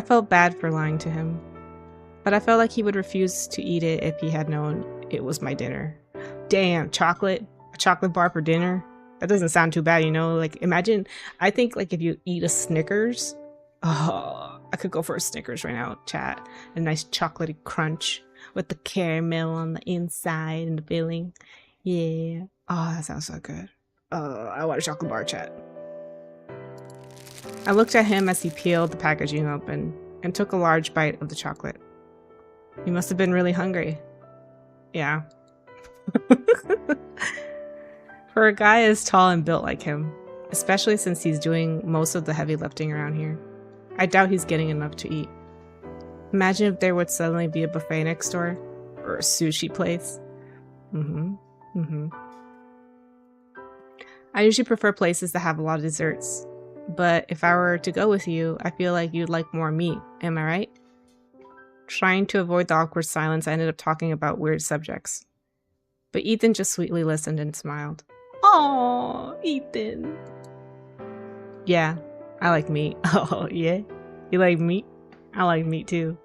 felt bad for lying to him, but I felt like he would refuse to eat it if he had known it was my dinner. Damn, chocolate? A chocolate bar for dinner? That doesn't sound too bad, you know? Like, imagine, I think, like, if you eat a Snickers, oh, I could go for a Snickers right now, chat. A nice chocolatey crunch with the caramel on the inside and the filling. Yeah. Oh, that sounds so good. I want a chocolate bar, chat. I looked at him as he peeled the packaging open and took a large bite of the chocolate. He must have been really hungry. Yeah. For a guy as tall and built like him, especially since he's doing most of the heavy lifting around here, I doubt he's getting enough to eat. Imagine if there would suddenly be a buffet next door, or a sushi place. I usually prefer places that have a lot of desserts, but if I were to go with you, I feel like you'd like more meat, am I right? Trying to avoid the awkward silence, I ended up talking about weird subjects. But Ethan just sweetly listened and smiled. Aww, Ethan. Yeah, I like meat. Oh, yeah? You like meat? I like meat too.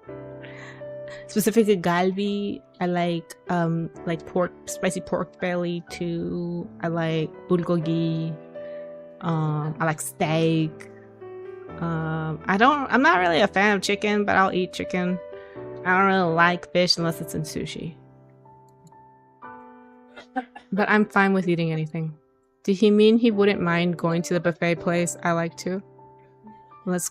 Specifically galbi. I like pork, spicy pork belly too. I like bulgogi. I like steak. I'm not really a fan of chicken, but I'll eat chicken. I don't really like fish unless it's in sushi. But I'm fine with eating anything. Did he mean he wouldn't mind going to the buffet place I like to? Let's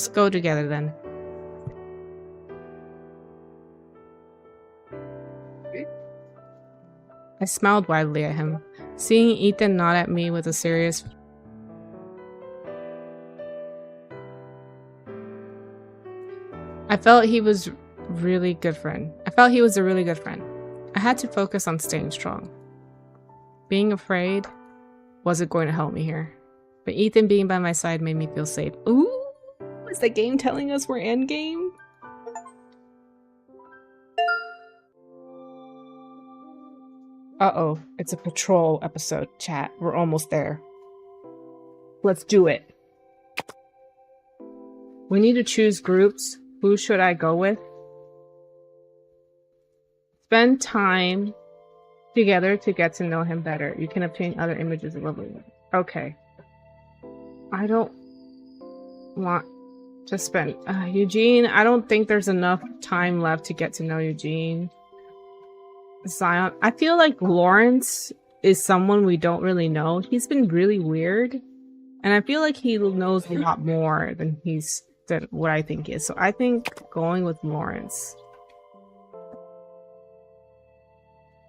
go together then. I smiled widely at him, seeing Ethan nod at me with a serious... I felt he was a really good friend. I had to focus on staying strong. Being afraid wasn't going to help me here. But Ethan being by my side made me feel safe. Ooh! Is the game telling us we're endgame? Uh-oh, it's a patrol episode, chat. We're almost there. Let's do it. We need to choose groups. Who should I go with? Spend time together to get to know him better. You can obtain other images of lovely. Okay. I don't want to spend... Eugene, I don't think there's enough time left to get to know Eugene. Zion. I feel like Lawrence is someone we don't really know. He's been really weird. And I feel like he knows a lot more than what I think is. So I think going with Lawrence.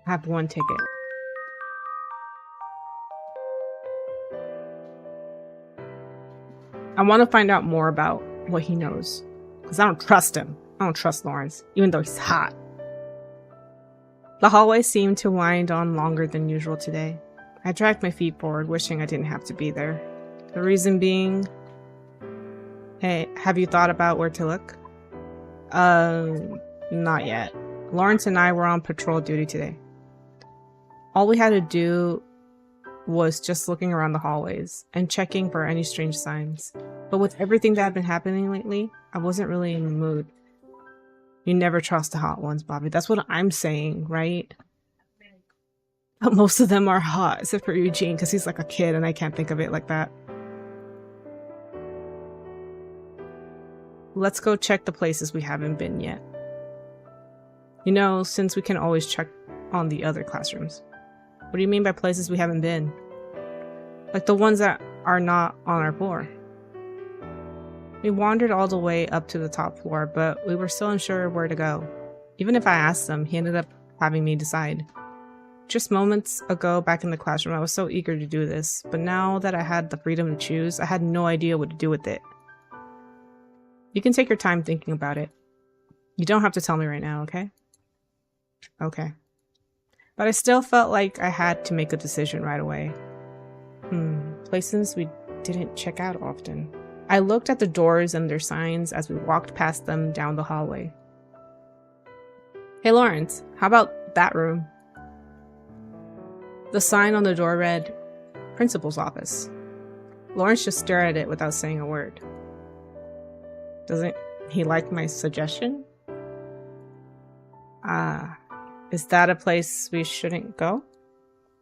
I have one ticket. I want to find out more about what he knows. Because I don't trust him. I don't trust Lawrence, even though he's hot. The hallway seemed to wind on longer than usual today. I dragged my feet forward, wishing I didn't have to be there. The reason being... Hey, have you thought about where to look? Not yet. Lawrence and I were on patrol duty today. All we had to do was just looking around the hallways and checking for any strange signs. But with everything that had been happening lately, I wasn't really in the mood. You never trust the hot ones, Bobby. That's what I'm saying, right? But most of them are hot, except for Eugene, because he's like a kid and I can't think of it like that. Let's go check the places we haven't been yet. You know, since we can always check on the other classrooms. What do you mean by places we haven't been? Like the ones that are not on our floor. We wandered all the way up to the top floor, but we were still unsure where to go. Even if I asked them, he ended up having me decide. Just moments ago back in the classroom, I was so eager to do this, but now that I had the freedom to choose, I had no idea what to do with it. You can take your time thinking about it. You don't have to tell me right now, okay? Okay. But I still felt like I had to make a decision right away. Places we didn't check out often. I looked at the doors and their signs as we walked past them down the hallway. Hey Lawrence, how about that room? The sign on the door read, Principal's Office. Lawrence just stared at it without saying a word. Doesn't he like my suggestion? Is that a place we shouldn't go?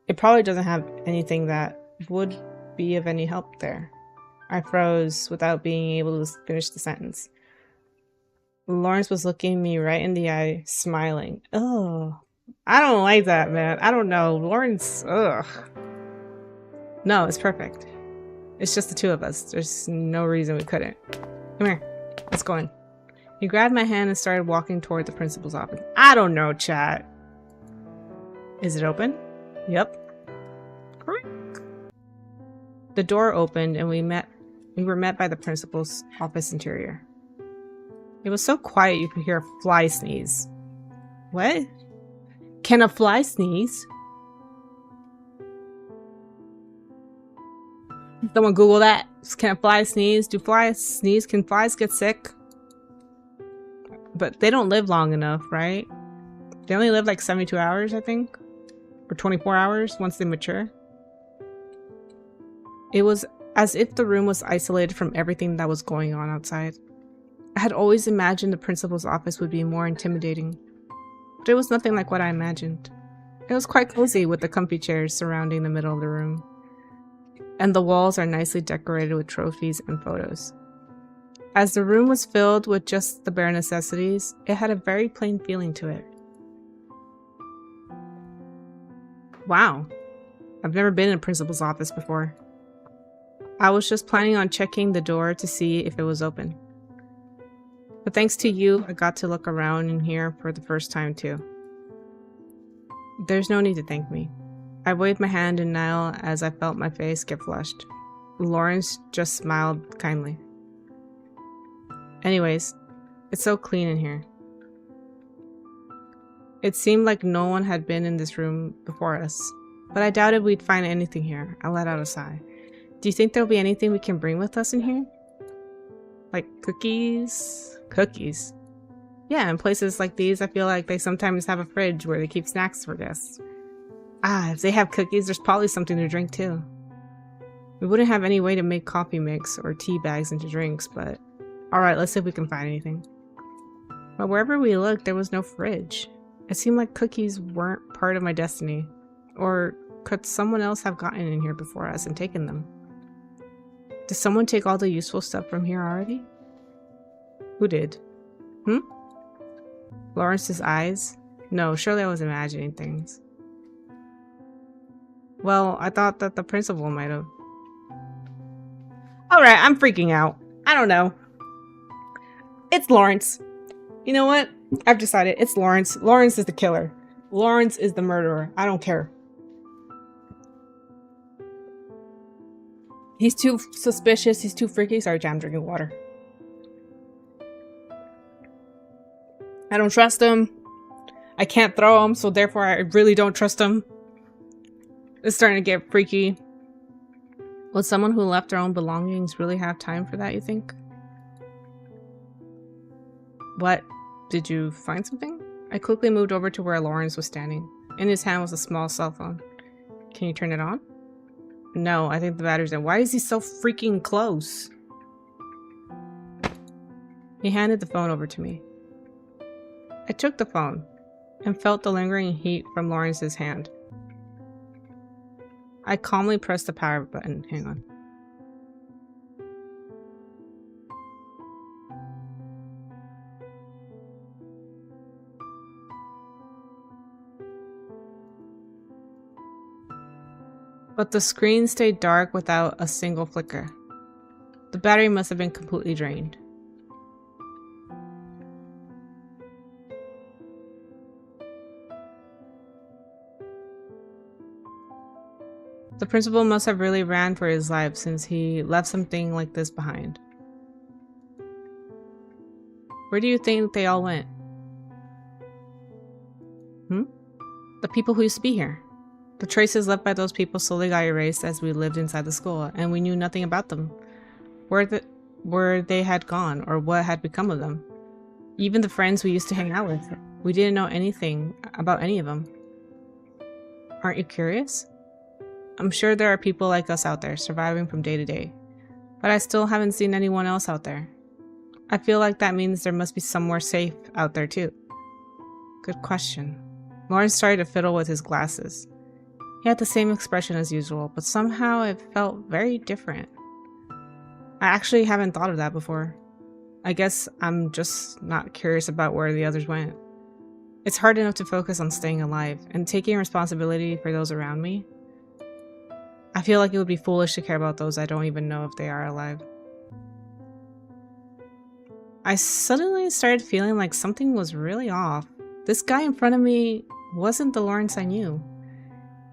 It probably doesn't have anything that would be of any help there. I froze without being able to finish the sentence. Lawrence was looking me right in the eye, smiling. Oh, I don't like that, man. I don't know. Lawrence, ugh. No, it's perfect. It's just the two of us. There's no reason we couldn't. Come here. Let's go in. He grabbed my hand and started walking toward the principal's office. I don't know, chat. Is it open? Yep. The door opened and we were met by the principal's office interior. It was so quiet you could hear a fly sneeze. What? Can a fly sneeze? Someone Google that. Can a fly sneeze? Do flies sneeze? Can flies get sick? But they don't live long enough, right? They only live like 72 hours, I think. Or 24 hours once they mature. It was as if the room was isolated from everything that was going on outside. I had always imagined the principal's office would be more intimidating. But it was nothing like what I imagined. It was quite cozy with the comfy chairs surrounding the middle of the room. And the walls are nicely decorated with trophies and photos. As the room was filled with just the bare necessities, it had a very plain feeling to it. Wow. I've never been in a principal's office before. I was just planning on checking the door to see if it was open. But thanks to you, I got to look around in here for the first time too. There's no need to thank me. I waved my hand in denial as I felt my face get flushed. Lawrence just smiled kindly. Anyways, it's so clean in here. It seemed like no one had been in this room before us, but I doubted we'd find anything here. I let out a sigh. Do you think there'll be anything we can bring with us in here? Like cookies? Cookies? Yeah, in places like these, I feel like they sometimes have a fridge where they keep snacks for guests. Ah, if they have cookies, there's probably something to drink too. We wouldn't have any way to make coffee mix or tea bags into drinks, but... Alright, let's see if we can find anything. But wherever we looked, there was no fridge. It seemed like cookies weren't part of my destiny. Or could someone else have gotten in here before us and taken them? Did someone take all the useful stuff from here already? Who did? Lawrence's eyes? No, surely I was imagining things. Well, I thought that the principal might have. Alright, I'm freaking out. I don't know. It's Lawrence. You know what? I've decided it's Lawrence. Lawrence is the killer. Lawrence is the murderer. I don't care. He's too suspicious. He's too freaky. Sorry, I'm drinking water. I don't trust him. I can't throw him, so therefore I really don't trust him. It's starting to get freaky. Would someone who left their own belongings really have time for that, you think? What? Did you find something? I quickly moved over to where Lawrence was standing. In his hand was a small cell phone. Can you turn it on? No, I think the battery's in. Why is he so freaking close? He handed the phone over to me. I took the phone and felt the lingering heat from Lawrence's hand. I calmly pressed the power button. Hang on. But the screen stayed dark without a single flicker. The battery must have been completely drained. The principal must have really ran for his life since he left something like this behind. Where do you think they all went? The people who used to be here. The traces left by those people slowly got erased as we lived inside the school, and we knew nothing about them. Where they had gone, or what had become of them. Even the friends we used to hang out with. We didn't know anything about any of them. Aren't you curious? I'm sure there are people like us out there, surviving from day to day. But I still haven't seen anyone else out there. I feel like that means there must be somewhere safe out there too. Good question. Lawrence started to fiddle with his glasses. He had the same expression as usual, but somehow it felt very different. I actually haven't thought of that before. I guess I'm just not curious about where the others went. It's hard enough to focus on staying alive and taking responsibility for those around me. I feel like it would be foolish to care about those I don't even know if they are alive. I suddenly started feeling like something was really off. This guy in front of me wasn't the Lawrence I knew.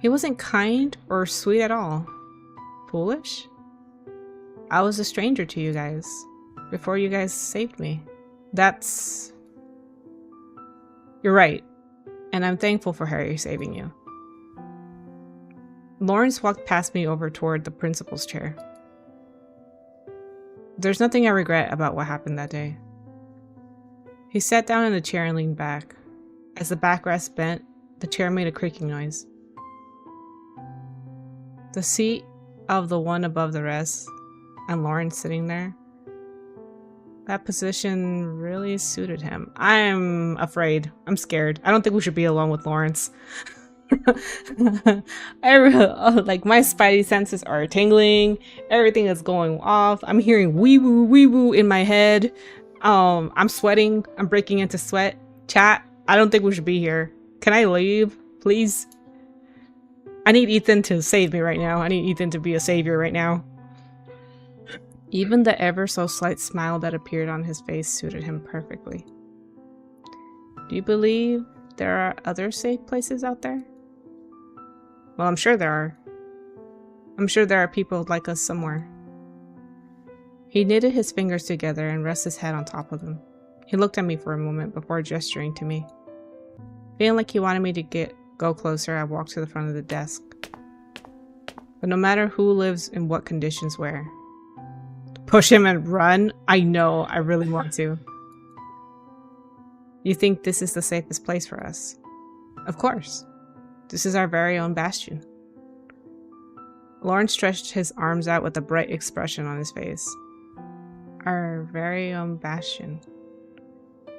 He wasn't kind or sweet at all. Foolish? I was a stranger to you guys before you guys saved me. You're right, and I'm thankful for Harry saving you. Lawrence walked past me over toward the principal's chair. There's nothing I regret about what happened that day. He sat down in the chair and leaned back. As the backrest bent, the chair made a creaking noise. The seat of the one above the rest, and Lawrence sitting there, that position really suited him. I'm afraid. I'm scared. I don't think we should be alone with Lawrence. Like my spidey senses are tingling. Everything is going off. I'm hearing wee woo in my head. I'm sweating. I'm breaking into sweat. Chat, I don't think we should be here. Can I leave, please? I need Ethan to save me right now. I need Ethan to be a savior right now. Even the ever so slight smile that appeared on his face suited him perfectly. Do you believe there are other safe places out there? Well, I'm sure there are. I'm sure there are people like us somewhere. He knitted his fingers together and rested his head on top of them. He looked at me for a moment before gesturing to me. Feeling like he wanted me to go closer, I walked to the front of the desk. But no matter who lives in what conditions where. Push him and run? I know, I really want to. You think this is the safest place for us? Of course. This is our very own Bastion. Lawrence stretched his arms out with a bright expression on his face. Our very own Bastion.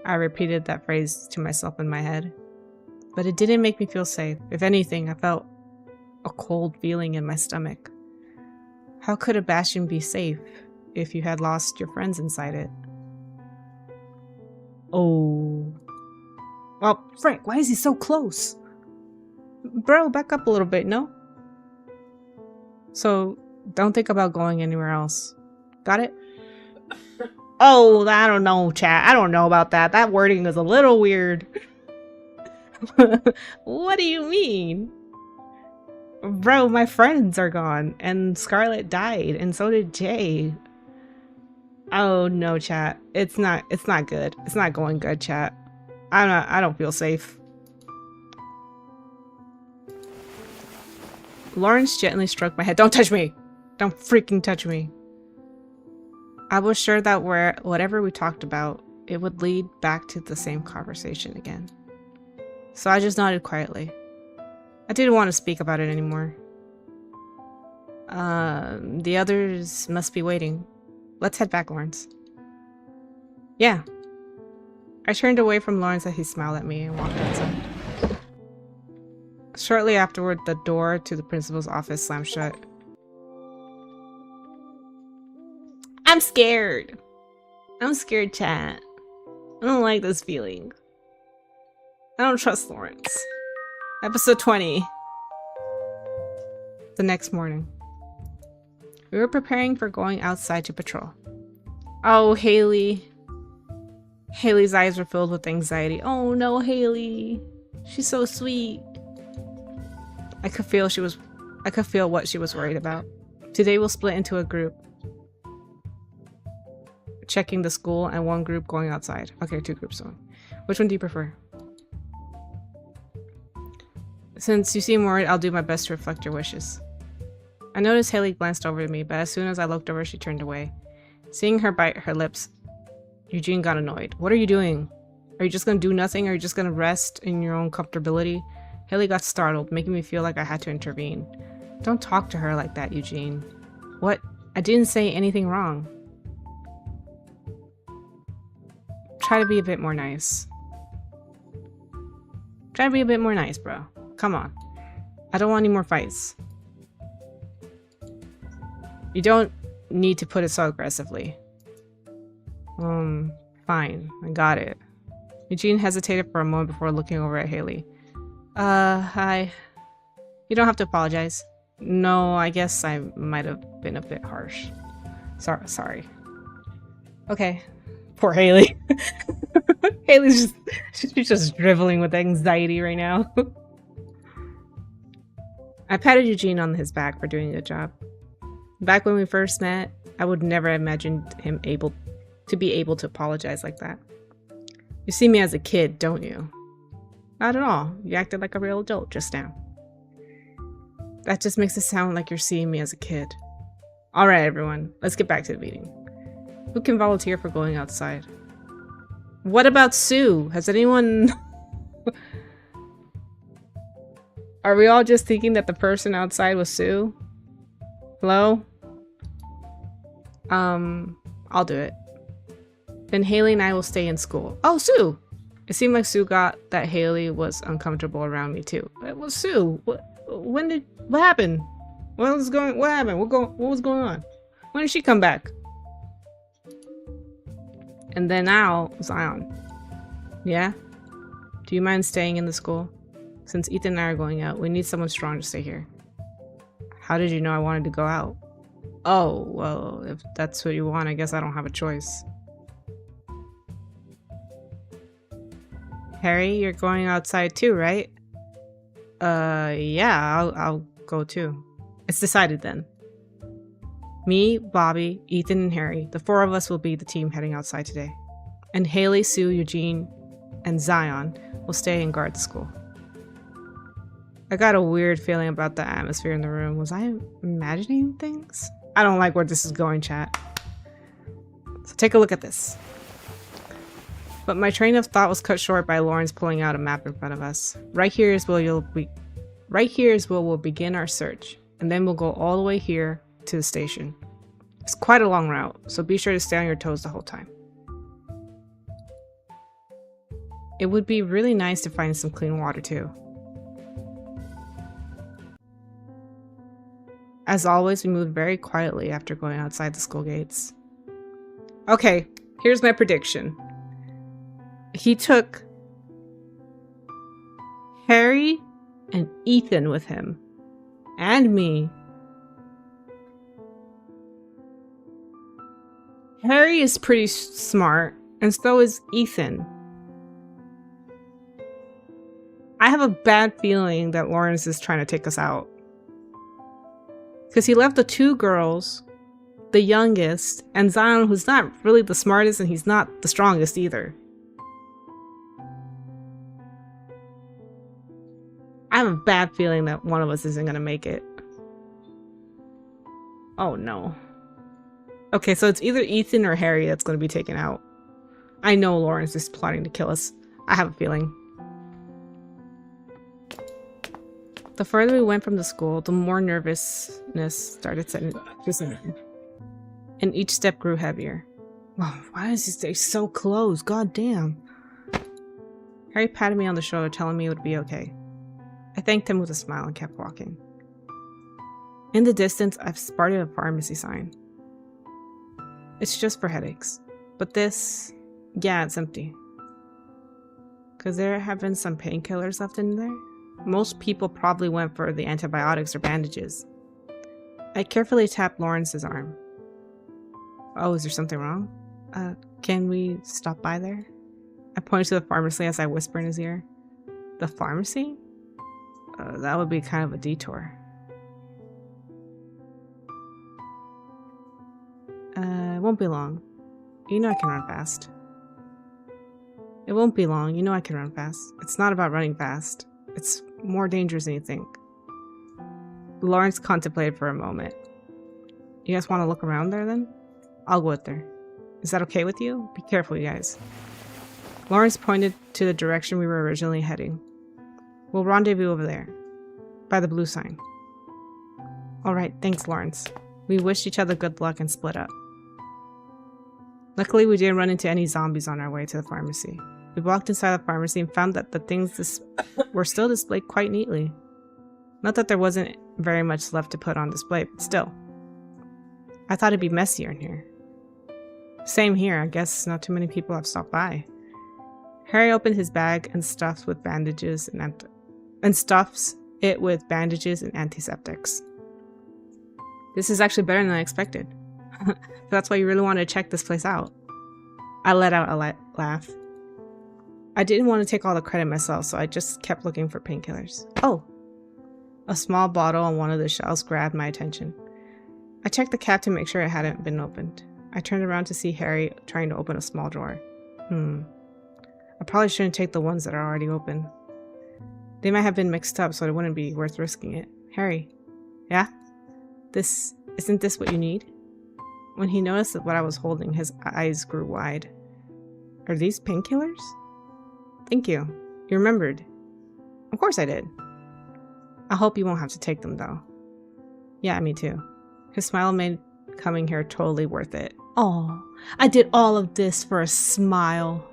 I repeated that phrase to myself in my head. But it didn't make me feel safe. If anything, I felt a cold feeling in my stomach. How could a Bastion be safe if you had lost your friends inside it? Oh. Well, Frank, why is he so close? Bro, back up a little bit, no? So, don't think about going anywhere else. Got it? Oh, I don't know, chat. I don't know about that. That wording is a little weird. What do you mean? Bro, my friends are gone, and Scarlett died, and so did Jay. Oh no, chat. It's not good. It's not going good, chat. I don't feel safe. Lawrence gently stroked my head. Don't touch me! Don't freaking touch me. I was sure that whatever we talked about, it would lead back to the same conversation again. So I just nodded quietly. I didn't want to speak about it anymore. The others must be waiting. Let's head back, Lawrence. Yeah. I turned away from Lawrence as he smiled at me and walked outside. Shortly afterward, the door to the principal's office slammed shut. I'm scared. I'm scared, chat. I don't like this feeling. I don't trust Lawrence. Episode 20. The next morning. We were preparing for going outside to patrol. Oh, Haley. Haley's eyes were filled with anxiety. Oh no, Haley. She's so sweet. I could feel what she was worried about. Today we'll split into a group. Checking the school and one group going outside. Okay, 2 groups on. Which one do you prefer? Since you seem worried, I'll do my best to reflect your wishes. I noticed Haley glanced over at me, but as soon as I looked over, she turned away. Seeing her bite her lips, Eugene got annoyed. What are you doing? Are you just gonna do nothing? Are you just gonna rest in your own comfortability? Haley got startled, making me feel like I had to intervene. Don't talk to her like that, Eugene. What? I didn't say anything wrong. Try to be a bit more nice. Try to be a bit more nice, bro. Come on. I don't want any more fights. You don't need to put it so aggressively. Fine. I got it. Eugene hesitated for a moment before looking over at Haley. Hi. You don't have to apologize. No, I guess I might have been a bit harsh. Sorry. Okay. Poor Haley. Haley's she's just dribbling with anxiety right now. I patted Eugene on his back for doing a good job. Back when we first met, I would never have imagined him to be able to apologize like that. You see me as a kid, don't you? Not at all. You acted like a real adult just now. That just makes it sound like you're seeing me as a kid. Alright everyone, let's get back to the meeting. Who can volunteer for going outside? What about Sue? Has anyone... Are we all just thinking that the person outside was Sue? Hello? I'll do it. Then Haley and I will stay in school. Oh, Sue! It seemed like Sue got that Haley was uncomfortable around me too. It was Sue. What happened? What happened? What was going on? When did she come back? And then now, Zion. Yeah? Do you mind staying in the school? Since Ethan and I are going out, we need someone strong to stay here. How did you know I wanted to go out? Oh, well, if that's what you want, I guess I don't have a choice. Harry, you're going outside too, right? Yeah, I'll go too. It's decided then. Me, Bobby, Ethan, and Harry, the 4 of us will be the team heading outside today. And Haley, Sue, Eugene, and Zion will stay and guard the school. I got a weird feeling about the atmosphere in the room. Was I imagining things? I don't like where this is going, chat. So take a look at this. But my train of thought was cut short by Lawrence pulling out a map in front of us. Right here is where Right here is where we'll begin our search, and then we'll go all the way here to the station. It's quite a long route, so be sure to stay on your toes the whole time. It would be really nice to find some clean water too. As always, we moved very quietly after going outside the school gates. Okay, here's my prediction. He took Harry and Ethan with him. And me. Harry is pretty smart, and so is Ethan. I have a bad feeling that Lawrence is trying to take us out. Because he left the two girls, the youngest, and Zion, who's not really the smartest and he's not the strongest either. I have a bad feeling that one of us isn't going to make it. Oh no. Okay, so it's either Ethan or Harry that's going to be taken out. I know Lawrence is plotting to kill us. I have a feeling. The further we went from the school, the more nervousness started setting in. And each step grew heavier. Wow, why does he stay so close? God damn. Harry patted me on the shoulder, telling me it would be okay. I thanked him with a smile and kept walking. In the distance, I've spotted a pharmacy sign. It's just for headaches. But this, yeah, it's empty. Could there have been some painkillers left in there? Most people probably went for the antibiotics or bandages. I carefully tapped Lawrence's arm. Oh, is there something wrong? Can we stop by there? I pointed to the pharmacy as I whispered in his ear. The pharmacy? That would be kind of a detour. It won't be long. You know I can run fast. It won't be long. You know I can run fast. It's not about running fast. It's more dangerous than you think. Lawrence contemplated for a moment. You guys want to look around there then? I'll go with there. Is that okay with you? Be careful, you guys. Lawrence pointed to the direction we were originally heading. We'll rendezvous over there, by the blue sign. Alright, thanks, Lawrence. We wished each other good luck and split up. Luckily, we didn't run into any zombies on our way to the pharmacy. We walked inside the pharmacy and found that the things were still displayed quite neatly. Not that there wasn't very much left to put on display, but still. I thought it'd be messier in here. Same here, I guess not too many people have stopped by. Harry opened his bag and stuffs with bandages and stuffs it with bandages and antiseptics. This is actually better than I expected. That's why you really want to check this place out. I let out a laugh. I didn't want to take all the credit myself, so I just kept looking for painkillers. Oh! A small bottle on one of the shelves grabbed my attention. I checked the cap to make sure it hadn't been opened. I turned around to see Harry trying to open a small drawer. I probably shouldn't take the ones that are already open. They might have been mixed up, so it wouldn't be worth risking it. Harry. Yeah? Isn't this what you need? When he noticed what I was holding, his eyes grew wide. Are these painkillers? Thank you. You remembered. Of course I did. I hope you won't have to take them, though. Yeah, me too. His smile made coming here totally worth it. Oh, I did all of this for a smile.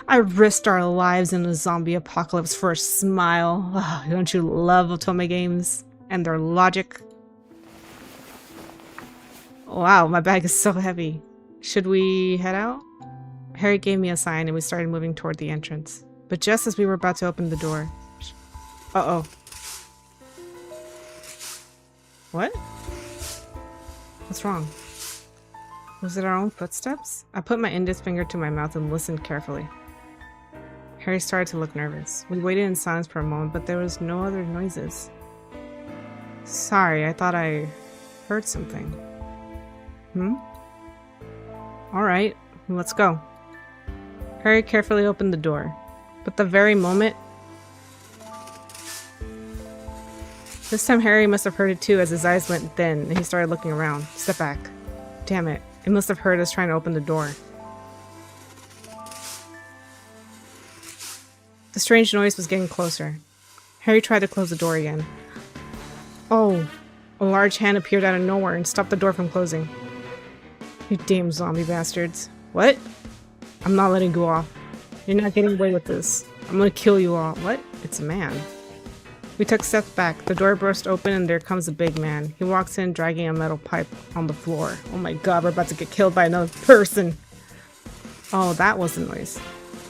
I risked our lives in a zombie apocalypse for a smile. Oh, don't you love Otome games and their logic? Wow, my bag is so heavy. Should we head out? Harry gave me a sign and we started moving toward the entrance. But just as we were about to open the door... Uh-oh. What? What's wrong? Was it our own footsteps? I put my index finger to my mouth and listened carefully. Harry started to look nervous. We waited in silence for a moment, but there was no other noises. Sorry, I thought I heard something. Alright, let's go. Harry carefully opened the door. But the very moment... This time Harry must have heard it too as his eyes went thin and he started looking around. Step back. Damn it. It must have heard us trying to open the door. The strange noise was getting closer. Harry tried to close the door again. Oh, a large hand appeared out of nowhere and stopped the door from closing. You damn zombie bastards. What? I'm not letting you off. You're not getting away with this. I'm gonna kill you all. What? It's a man. We took steps back. The door burst open and there comes a big man. He walks in dragging a metal pipe on the floor. Oh my god, we're about to get killed by another person. Oh, that was the noise.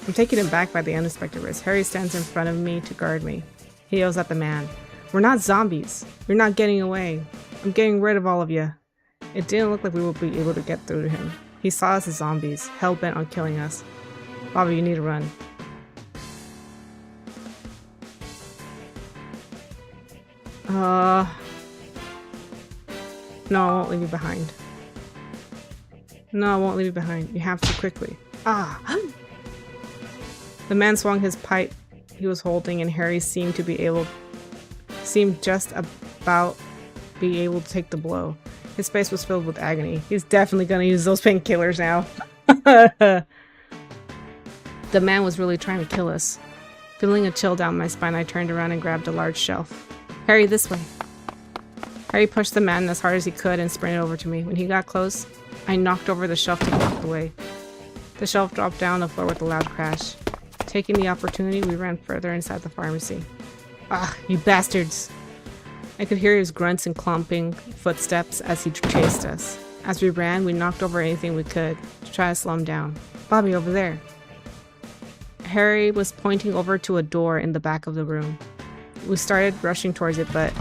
I'm taken aback by the unexpected risk. Harry stands in front of me to guard me. He yells at the man. We're not zombies. You're not getting away. I'm getting rid of all of you. It didn't look like we would be able to get through to him. He saw us as zombies, hell-bent on killing us. Bobby, you need to run. No, I won't leave you behind. No, I won't leave you behind. You have to quickly. Ah! The man swung his pipe he was holding and Harry seemed just about be able to take the blow. His face was filled with agony. He's definitely gonna use those painkillers now. The man was really trying to kill us. Feeling a chill down my spine, I turned around and grabbed a large shelf. Harry, this way. Harry pushed the man as hard as he could and sprinted over to me. When he got close, I knocked over the shelf to block the way. The shelf dropped down the floor with a loud crash. Taking the opportunity, we ran further inside the pharmacy. Ah, you bastards! I could hear his grunts and clomping footsteps as he chased us. As we ran, we knocked over anything we could to try to slow him down. Bobby, over there. Harry was pointing over to a door in the back of the room. We started rushing towards it, but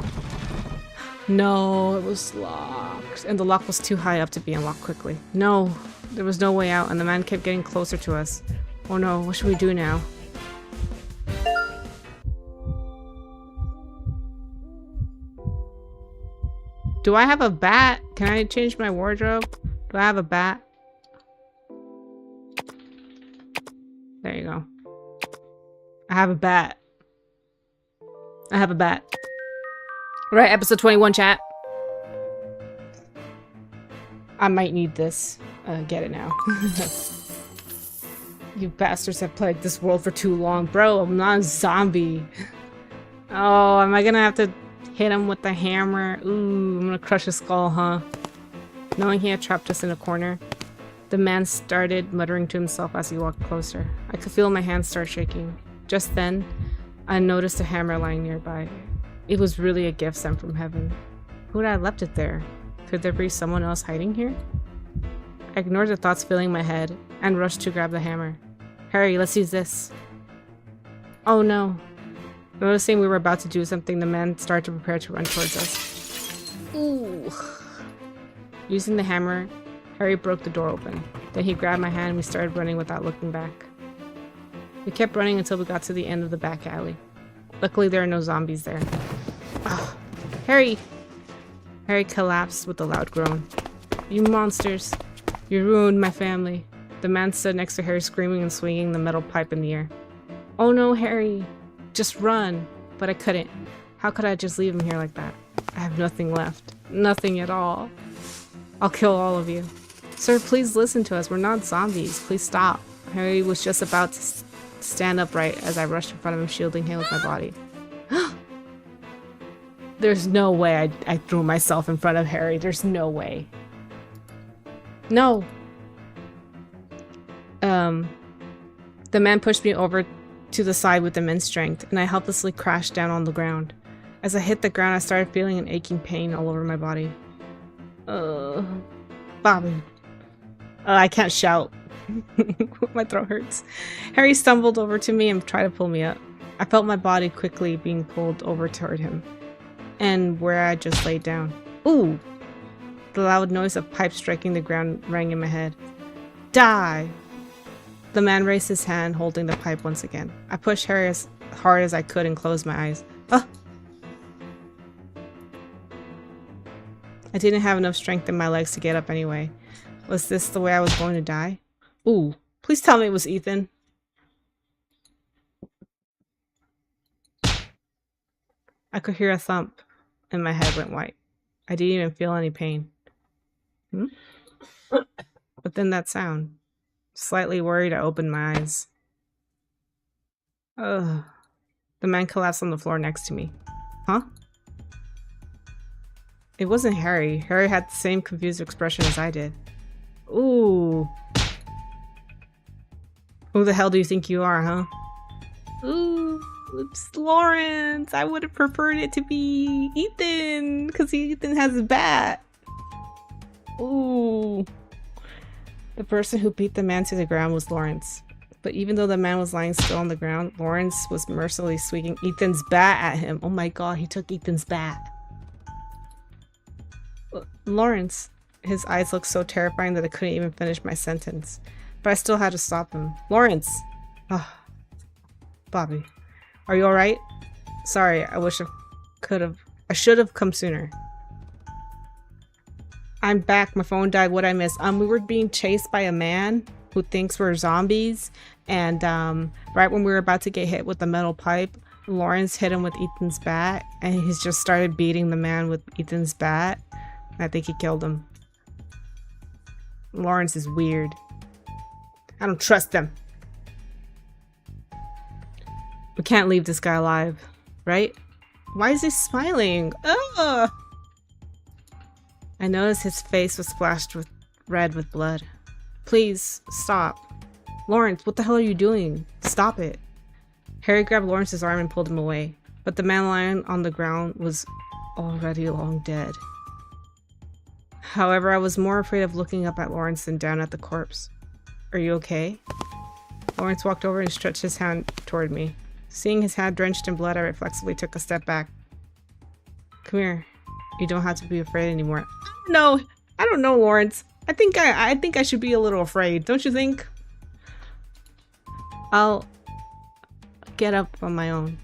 no, it was locked. And the lock was too high up to be unlocked quickly. No, there was no way out, and the man kept getting closer to us. Oh no, what should we do now? Do I have a bat? Can I change my wardrobe? Do I have a bat? There you go. I have a bat. I have a bat. Right, episode 21, chat. I might need this. Get it now. You bastards have plagued this world for too long. Bro, I'm not a zombie. Oh, am I gonna have to hit him with the hammer? Ooh, I'm gonna crush his skull, huh? Knowing he had trapped us in a corner, the man started muttering to himself as he walked closer. I could feel my hands start shaking. Just then, I noticed a hammer lying nearby. It was really a gift sent from heaven. Who had I left it there? Could there be someone else hiding here? I ignored the thoughts filling my head and rushed to grab the hammer. Harry, let's use this. Oh no. Noticing we were about to do something, the man started to prepare to run towards us. Ooh. Using the hammer, Harry broke the door open. Then he grabbed my hand and we started running without looking back. We kept running until we got to the end of the back alley. Luckily, there are no zombies there. Oh, Harry! Harry collapsed with a loud groan. You monsters! You ruined my family. The man stood next to Harry screaming and swinging the metal pipe in the air. Oh no, Harry! Just run! But I couldn't. How could I just leave him here like that? I have nothing left. Nothing at all. I'll kill all of you. Sir, please listen to us. We're not zombies. Please stop. Harry was just about to stand upright as I rushed in front of him, shielding him with my body. There's no way I threw myself in front of Harry. There's no way. No! The man pushed me over to the side with immense strength, and I helplessly crashed down on the ground. As I hit the ground, I started feeling an aching pain all over my body. Bobby. I can't shout. My throat hurts. Harry stumbled over to me and tried to pull me up. I felt my body quickly being pulled over toward him, and where I just laid down. Ooh! The loud noise of pipes striking the ground rang in my head. Die! The man raised his hand, holding the pipe once again. I pushed Harry as hard as I could and closed my eyes. Ah! I didn't have enough strength in my legs to get up anyway. Was this the way I was going to die? Ooh, please tell me it was Ethan. I could hear a thump, and my head went white. I didn't even feel any pain. But then that sound. Slightly worried, I opened my eyes. Ugh. The man collapsed on the floor next to me. Huh? It wasn't Harry. Harry had the same confused expression as I did. Ooh. Who the hell do you think you are, huh? Ooh, it's Lawrence. I would have preferred it to be Ethan, because Ethan has a bat. Ooh. The person who beat the man to the ground was Lawrence. But even though the man was lying still on the ground, Lawrence was mercilessly swinging Ethan's bat at him. Oh my god, he took Ethan's bat. Lawrence. His eyes looked so terrifying that I couldn't even finish my sentence. But I still had to stop him. Lawrence! Oh. Bobby. Are you alright? Sorry, I should have come sooner. I'm back. My phone died. What'd I miss? We were being chased by a man who thinks we're zombies. And right when we were about to get hit with the metal pipe, Lawrence hit him with Ethan's bat. And he's just started beating the man with Ethan's bat. I think he killed him. Lawrence is weird. I don't trust them. We can't leave this guy alive, right? Why is he smiling? Ugh! I noticed his face was splashed with red with blood. Please, stop. Lawrence, what the hell are you doing? Stop it. Harry grabbed Lawrence's arm and pulled him away, but the man lying on the ground was already long dead. However, I was more afraid of looking up at Lawrence than down at the corpse. Are you okay? Lawrence walked over and stretched his hand toward me. Seeing his hand drenched in blood, I reflexively took a step back. Come here. You don't have to be afraid anymore. No, I don't know, Lawrence. I think I should be a little afraid. Don't you think? I'll get up on my own.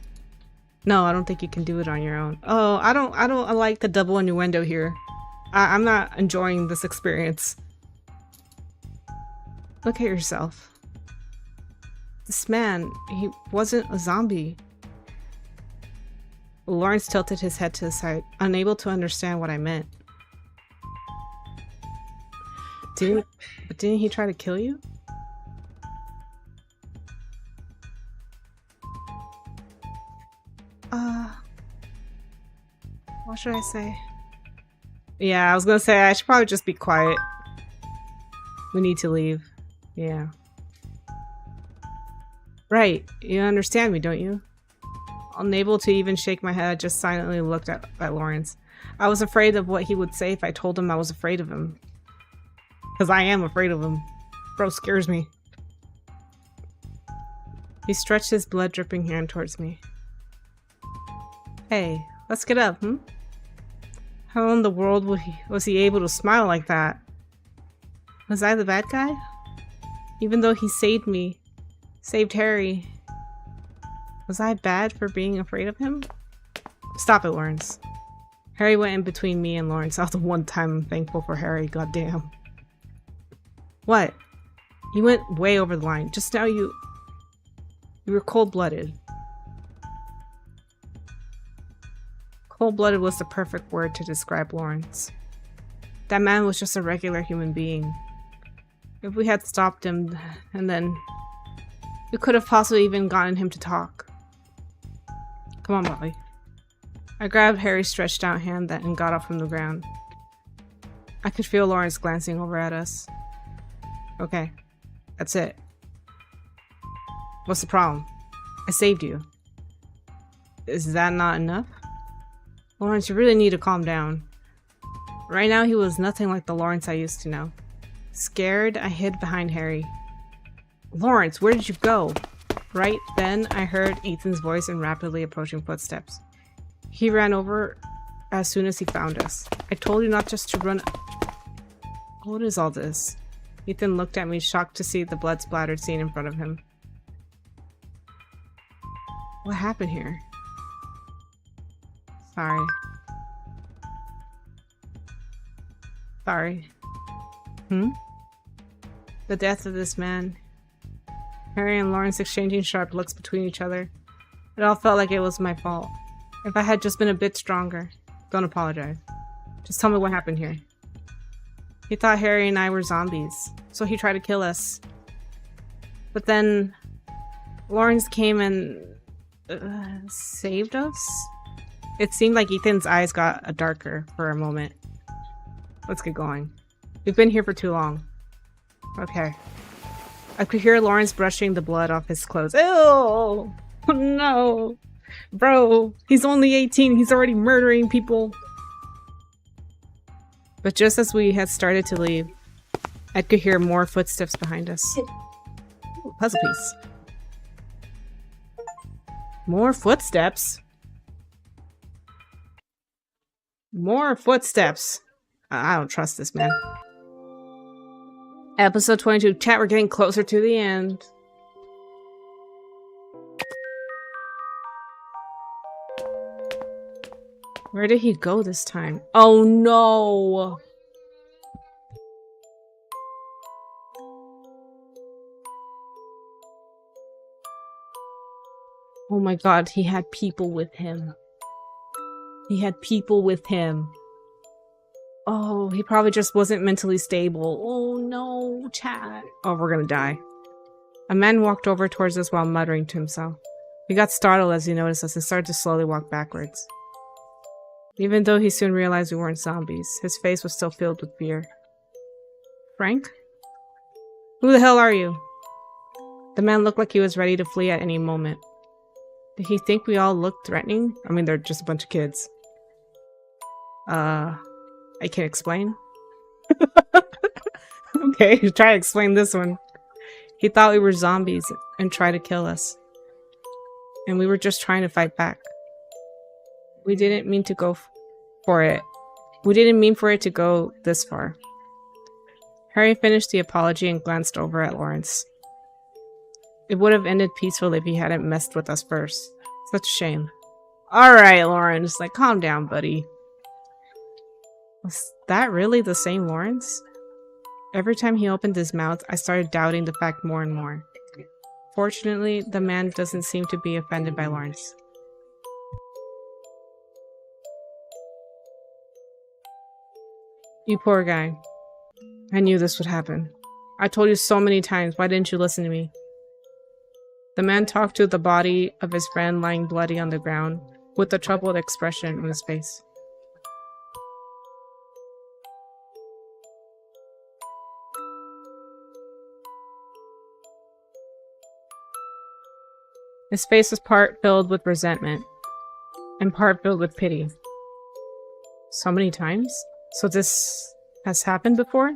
No, I don't think you can do it on your own. Oh, I don't like the double innuendo here. I'm not enjoying this experience. Look at yourself. This man, he wasn't a zombie. Lawrence tilted his head to the side, unable to understand what I meant. Didn't he try to kill you? What should I say? Yeah, I was gonna say I should probably just be quiet. We need to leave. Yeah. Right, you understand me, don't you? Unable to even shake my head, I just silently looked at Lawrence. I was afraid of what he would say if I told him I was afraid of him. Because I am afraid of him. Bro scares me. He stretched his blood-dripping hand towards me. Hey, let's get up, hmm? How in the world was he able to smile like that? Was I the bad guy? Even though he saved me, saved Harry, was I bad for being afraid of him? Stop it, Lawrence. Harry went in between me and Lawrence. That was the one time I'm thankful for Harry, goddamn. What? You went way over the line. Just now you were cold-blooded. Cold-blooded was the perfect word to describe Lawrence. That man was just a regular human being. If we had stopped him, and then we could have possibly even gotten him to talk. Come on, Bobby. I grabbed Harry's stretched out hand and got up from the ground. I could feel Lawrence glancing over at us. Okay, that's it. What's the problem? I saved you. Is that not enough? Lawrence, you really need to calm down. Right now, he was nothing like the Lawrence I used to know. Scared, I hid behind Harry. Lawrence, where did you go? Right then, I heard Ethan's voice in rapidly approaching footsteps. He ran over as soon as he found us. I told you not just to run. What is all this? Ethan looked at me, shocked to see the blood-splattered scene in front of him. What happened here? Sorry. Sorry. The death of this man. Harry and Lawrence exchanging sharp looks between each other. It all felt like it was my fault. If I had just been a bit stronger. Don't apologize. Just tell me what happened here. He thought Harry and I were zombies, so he tried to kill us. But then Lawrence came and saved us? It seemed like Ethan's eyes got darker for a moment. Let's get going. We've been here for too long. Okay. I could hear Lawrence brushing the blood off his clothes. Ew! Oh, no! Bro, he's only 18. He's already murdering people. But just as we had started to leave, I could hear more footsteps behind us. Ooh, puzzle piece. More footsteps? More footsteps. I don't trust this, man. Episode 22. Chat, we're getting closer to the end. Where did he go this time? Oh no! Oh my god, he had people with him. He had people with him. Oh, he probably just wasn't mentally stable. Oh no, chat. Oh, we're gonna die. A man walked over towards us while muttering to himself. He got startled as he noticed us and started to slowly walk backwards. Even though he soon realized we weren't zombies, his face was still filled with fear. Frank? Who the hell are you? The man looked like he was ready to flee at any moment. Did he think we all looked threatening? I mean, they're just a bunch of kids. I can't explain. Okay, try to explain this one. He thought we were zombies and tried to kill us. And we were just trying to fight back. We didn't mean to go for it. We didn't mean for it to go this far. Harry finished the apology and glanced over at Lawrence. It would have ended peacefully if he hadn't messed with us first. Such a shame. Alright, Lawrence. Like, calm down, buddy. Was that really the same Lawrence? Every time he opened his mouth, I started doubting the fact more and more. Fortunately, the man doesn't seem to be offended by Lawrence. You poor guy. I knew this would happen. I told you so many times, why didn't you listen to me? The man talked to the body of his friend lying bloody on the ground, with a troubled expression on his face. His face was part filled with resentment, and part filled with pity. So many times? So this has happened before?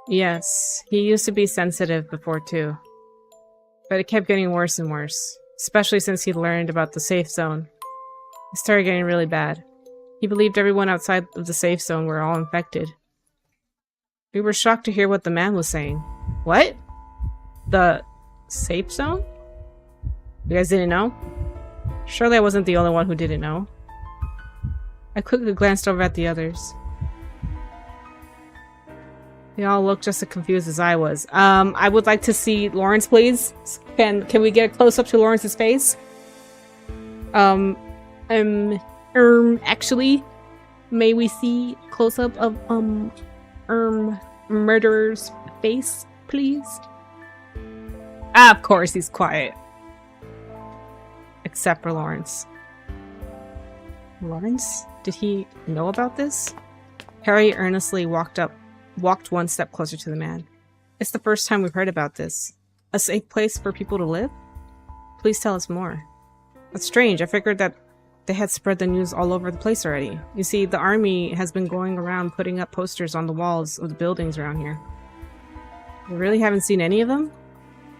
Yes, he used to be sensitive before too. But it kept getting worse and worse, especially since he learned about the safe zone. It started getting really bad. He believed everyone outside of the safe zone were all infected. We were shocked to hear what the man was saying. What? The safe zone? You guys didn't know? Surely I wasn't the only one who didn't know. I quickly glanced over at the others. They all looked just as confused as I was. I would like to see Lawrence, please. Can we get a close-up to Lawrence's face? Actually, may we see close-up of, murderer's face, please? Ah, of course, he's quiet. Except for Lawrence. Lawrence? Did he know about this? Harry earnestly walked one step closer to the man. It's the first time we've heard about this. A safe place for people to live? Please tell us more. That's strange. I figured that they had spread the news all over the place already. You see, the army has been going around putting up posters on the walls of the buildings around here. You really haven't seen any of them?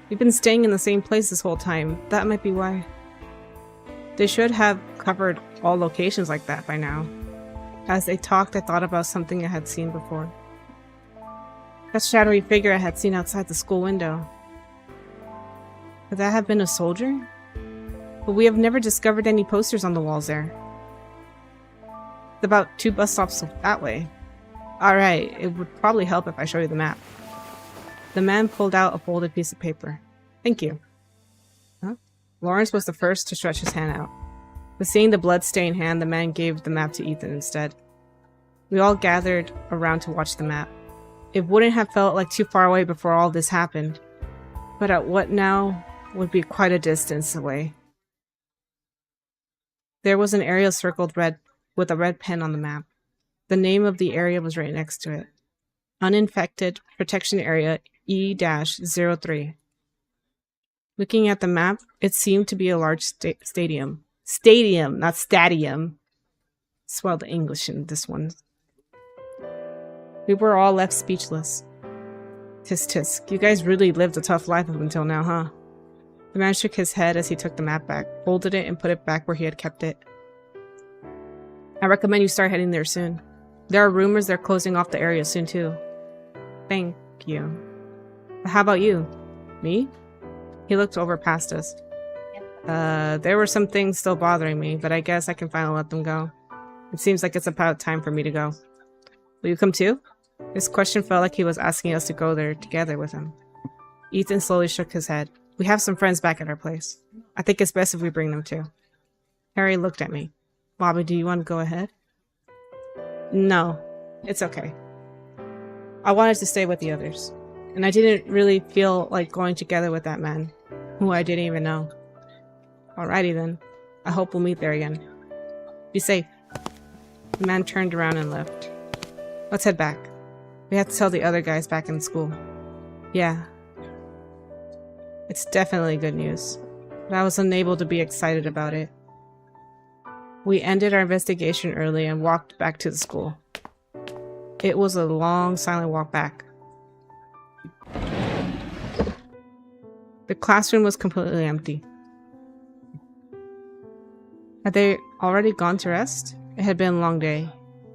We've been staying in the same place this whole time. That might be why. They should have covered all locations like that by now. As they talked, I thought about something I had seen before. That shadowy figure I had seen outside the school window. Could that have been a soldier? But we have never discovered any posters on the walls there. It's about 2 bus stops that way. Alright, it would probably help if I show you the map. The man pulled out a folded piece of paper. Thank you. Huh? Lawrence was the first to stretch his hand out. But seeing the blood-stained hand, the man gave the map to Ethan instead. We all gathered around to watch the map. It wouldn't have felt like too far away before all this happened. But at what now would be quite a distance away. There was an area circled red with a red pen on the map. The name of the area was right next to it. Uninfected Protection Area E-03. Looking at the map, it seemed to be a large stadium. Stadium, not stadium. Swell the English in this one. We were all left speechless. Tisk tisk, you guys really lived a tough life up until now, huh? The man shook his head as he took the map back, folded it, and put it back where he had kept it. I recommend you start heading there soon. There are rumors they're closing off the area soon too. Thank you. But how about you? Me? He looked over past us. There were some things still bothering me, but I guess I can finally let them go. It seems like it's about time for me to go. Will you come too? His question felt like he was asking us to go there together with him. Ethan slowly shook his head. We have some friends back at our place. I think it's best if we bring them too. Harry looked at me. Bobby, do you want to go ahead? No, it's okay. I wanted to stay with the others, and I didn't really feel like going together with that man, who I didn't even know. Alrighty then. I hope we'll meet there again. Be safe. The man turned around and left. Let's head back. We have to tell the other guys back in school. Yeah. It's definitely good news, but I was unable to be excited about it. We ended our investigation early and walked back to the school. It was a long, silent walk back. The classroom was completely empty. Had they already gone to rest? It had been a long day.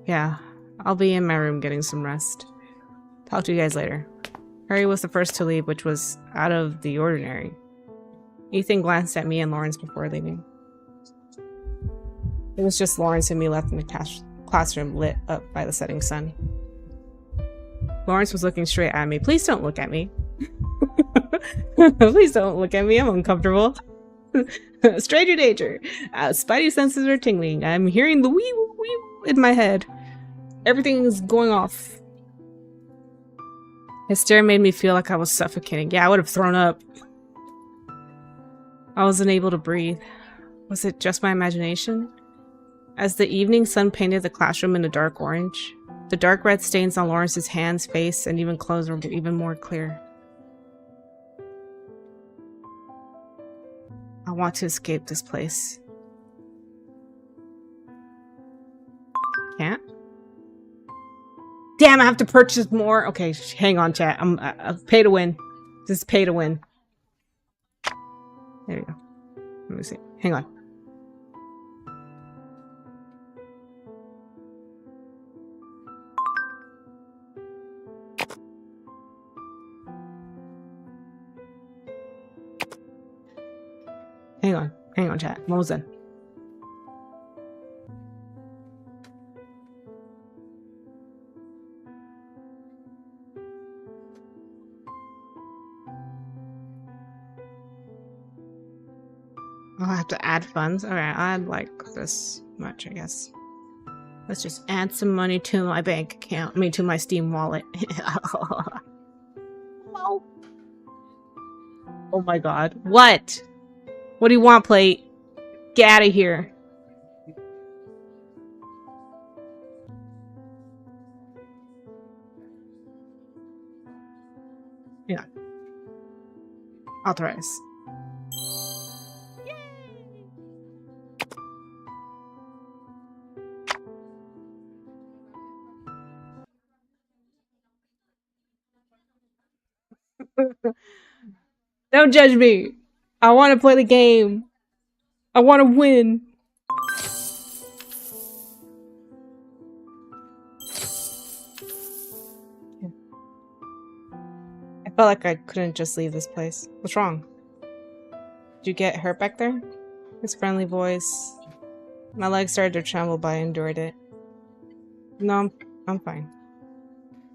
Yeah, I'll be in my room getting some rest. Talk to you guys later. Harry was the first to leave, which was out of the ordinary. Ethan glanced at me and Lawrence before leaving. It was just Lawrence and me left in the classroom, lit up by the setting sun. Lawrence was looking straight at me. Please don't look at me. Please don't look at me. I'm uncomfortable. Stranger danger. Spidey senses are tingling. I'm hearing the wee woo wee woo in my head. Everything is going off. His stare made me feel like I was suffocating. Yeah, I would have thrown up. I was unable to breathe. Was it just my imagination? As the evening sun painted the classroom in a dark orange, the dark red stains on Lawrence's hands, face, and even clothes were even more clear. I want to escape this place. Can't? Damn, I have to purchase more. Okay, hang on, chat. I'm pay to win. This is pay to win. There we go. Let me see. Hang on. Hang on, chat. I'm almost done. I'll have to add funds. Alright, I'll add like this much, I guess. Let's just add some money to my bank account. I mean, to my Steam wallet. Oh. Oh my god. What? What do you want, plate? Get out of here. Yeah. Authorize. Don't judge me. I want to play the game. I want to win. I felt like I couldn't just leave this place. What's wrong? Did you get hurt back there? His friendly voice. My legs started to tremble, but I endured it. No, I'm fine.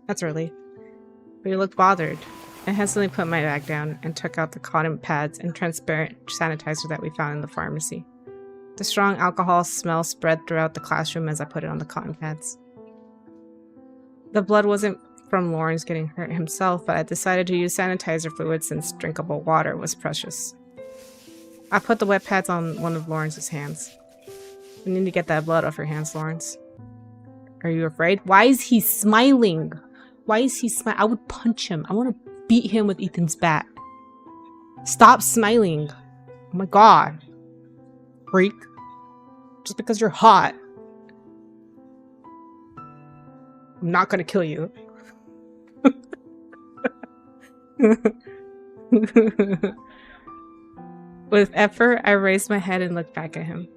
That's a relief. But you look bothered. I hastily put my bag down and took out the cotton pads and transparent sanitizer that we found in the pharmacy. The strong alcohol smell spread throughout the classroom as I put it on the cotton pads. The blood wasn't from Lawrence getting hurt himself, but I decided to use sanitizer fluid since drinkable water was precious. I put the wet pads on one of Lawrence's hands. You need to get that blood off your hands, Lawrence. Are you afraid? Why is he smiling? Why is he smiling? I would punch him. I want to beat him with Ethan's bat. Stop smiling. Oh my god. Freak. Just because you're hot. I'm not gonna kill you. With effort, I raised my head and looked back at him.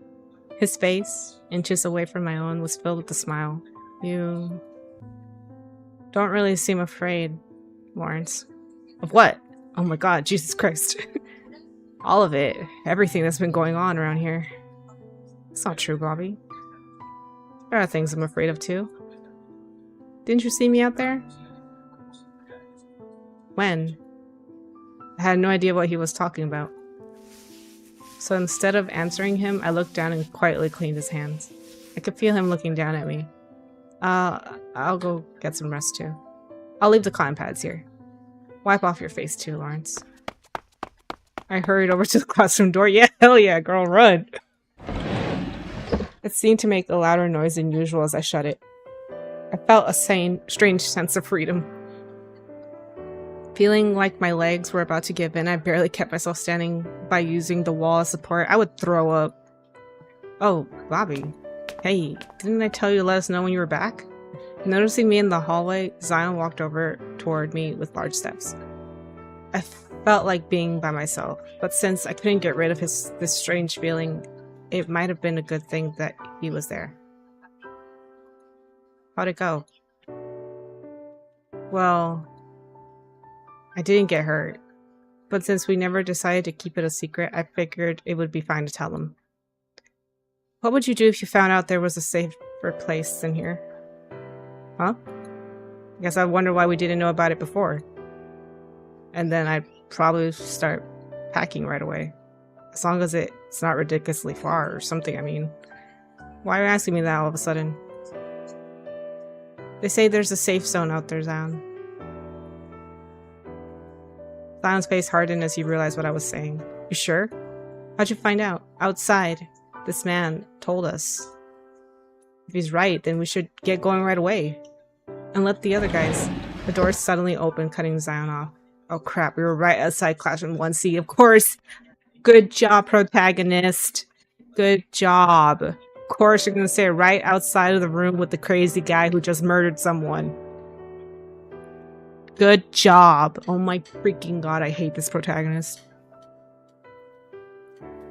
His face, inches away from my own, was filled with a smile. You don't really seem afraid, Lawrence. Of what? Oh my god, Jesus Christ. All of it. Everything that's been going on around here. It's not true, Bobby. There are things I'm afraid of too. Didn't you see me out there? When? I had no idea what he was talking about. So instead of answering him, I looked down and quietly cleaned his hands. I could feel him looking down at me. I'll go get some rest too. I'll leave the cotton pads here. Wipe off your face too, Lawrence. I hurried over to the classroom door. Yeah, hell yeah, girl, run! It seemed to make a louder noise than usual as I shut it. I felt a strange sense of freedom. Feeling like my legs were about to give in, I barely kept myself standing by using the wall as support. I would throw up. Oh, Bobby. Hey, didn't I tell you to let us know when you were back? Noticing me in the hallway, Zion walked over toward me with large steps. I felt like being by myself, but since I couldn't get rid of this strange feeling, it might have been a good thing that he was there. How'd it go? Well, I didn't get hurt, but since we never decided to keep it a secret, I figured it would be fine to tell him. What would you do if you found out there was a safer place in here? Huh? I guess I wonder why we didn't know about it before. And then I'd probably start packing right away. As long as it's not ridiculously far or something, I mean. Why are you asking me that all of a sudden? They say there's a safe zone out there, Zion. Zion's face hardened as he realized what I was saying. You sure? How'd you find out? Outside. This man told us. If he's right, then we should get going right away. And let the other guys. The door suddenly opened, cutting Zion off. Oh crap, we were right outside classroom 1C, of course. Good job, protagonist. Good job. Of course you're gonna say right outside of the room with the crazy guy who just murdered someone. Good job. Oh my freaking god, I hate this protagonist.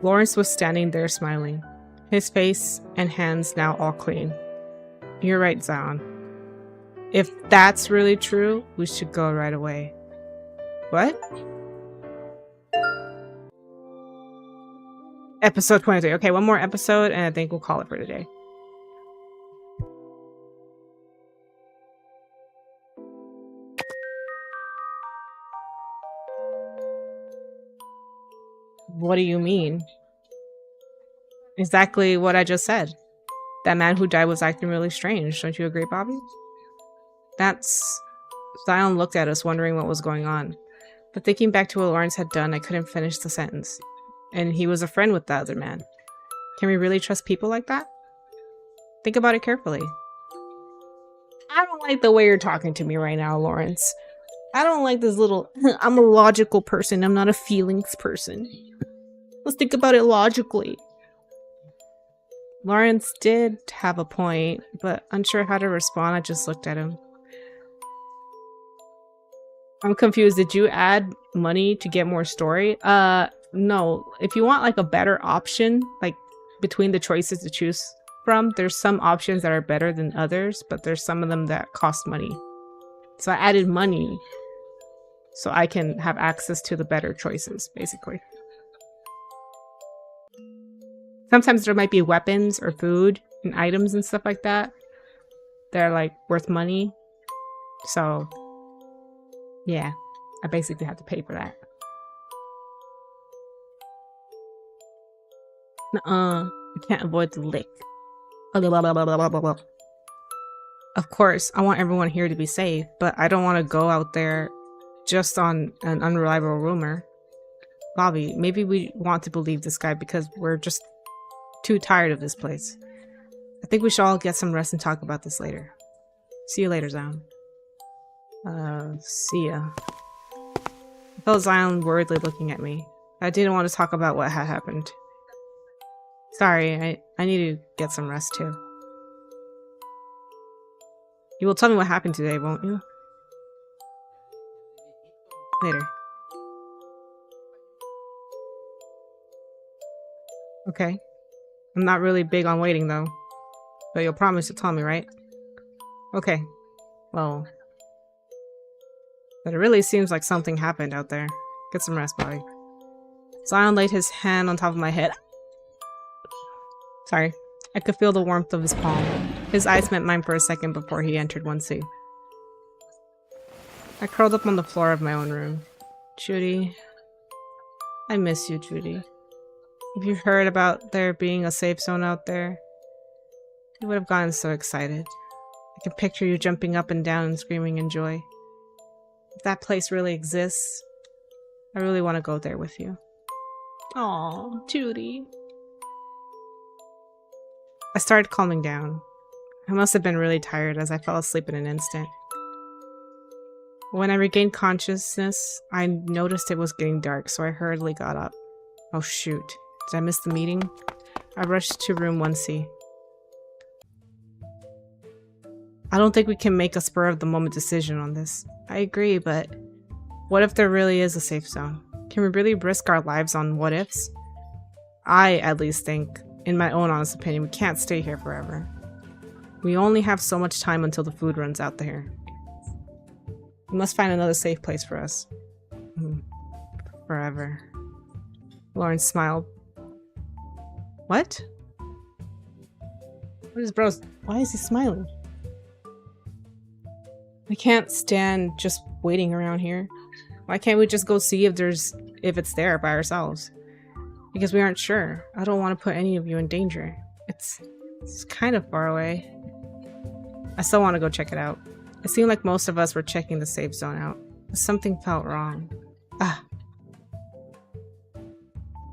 Lawrence was standing there smiling, his face and hands now all clean. You're right, Zion. If that's really true, we should go right away. What? Episode 23. Okay, one more episode and I think we'll call it for today. What do you mean? Exactly what I just said. That man who died was acting really strange. Don't you agree, Bobby? Zion looked at us, wondering what was going on. But thinking back to what Lawrence had done, I couldn't finish the sentence. And he was a friend with the other man. Can we really trust people like that? Think about it carefully. I don't like the way you're talking to me right now, Lawrence. I don't like this little... I'm a logical person. I'm not a feelings person. Let's think about it logically. Lawrence did have a point, but unsure how to respond, I just looked at him. I'm confused. Did you add money to get more story? No. If you want like a better option, like between the choices to choose from, there's some options that are better than others, but there's some of them that cost money. So I added money so I can have access to the better choices, basically. Sometimes there might be weapons or food and items and stuff like that. They're like worth money. So yeah, I basically have to pay for that. I can't avoid the lick. Of course, I want everyone here to be safe, but I don't want to go out there just on an unreliable rumor. Bobby, maybe we want to believe this guy because we're just too tired of this place. I think we should all get some rest and talk about this later. See you later, Zion. See ya. I felt Zion worriedly looking at me. I didn't want to talk about what had happened. Sorry, I need to get some rest too. You will tell me what happened today, won't you? Later. Okay. I'm not really big on waiting though. But you'll promise to tell me, right? Okay. Well. But it really seems like something happened out there. Get some rest, buddy. Zion laid his hand on top of my head. Sorry. I could feel the warmth of his palm. His eyes met mine for a second before he entered 1C. I curled up on the floor of my own room. Judy. I miss you, Judy. If you heard about there being a safe zone out there, you would have gotten so excited. I can picture you jumping up and down and screaming in joy. If that place really exists, I really want to go there with you. Aw, Judy. I started calming down. I must have been really tired as I fell asleep in an instant. When I regained consciousness, I noticed it was getting dark, so I hurriedly got up. Oh shoot, did I miss the meeting? I rushed to room 1C. I don't think we can make a spur-of-the-moment decision on this. I agree, but what if there really is a safe zone? Can we really risk our lives on what-ifs? I, at least, think, in my own honest opinion, we can't stay here forever. We only have so much time until the food runs out there. We must find another safe place for us. Forever. Lawrence smiled. What? What is bro? Why is he smiling? We can't stand just waiting around here. Why can't we just go see if it's there by ourselves? Because we aren't sure. I don't want to put any of you in danger. It's kind of far away. I still want to go check it out. It seemed like most of us were checking the safe zone out, but something felt wrong.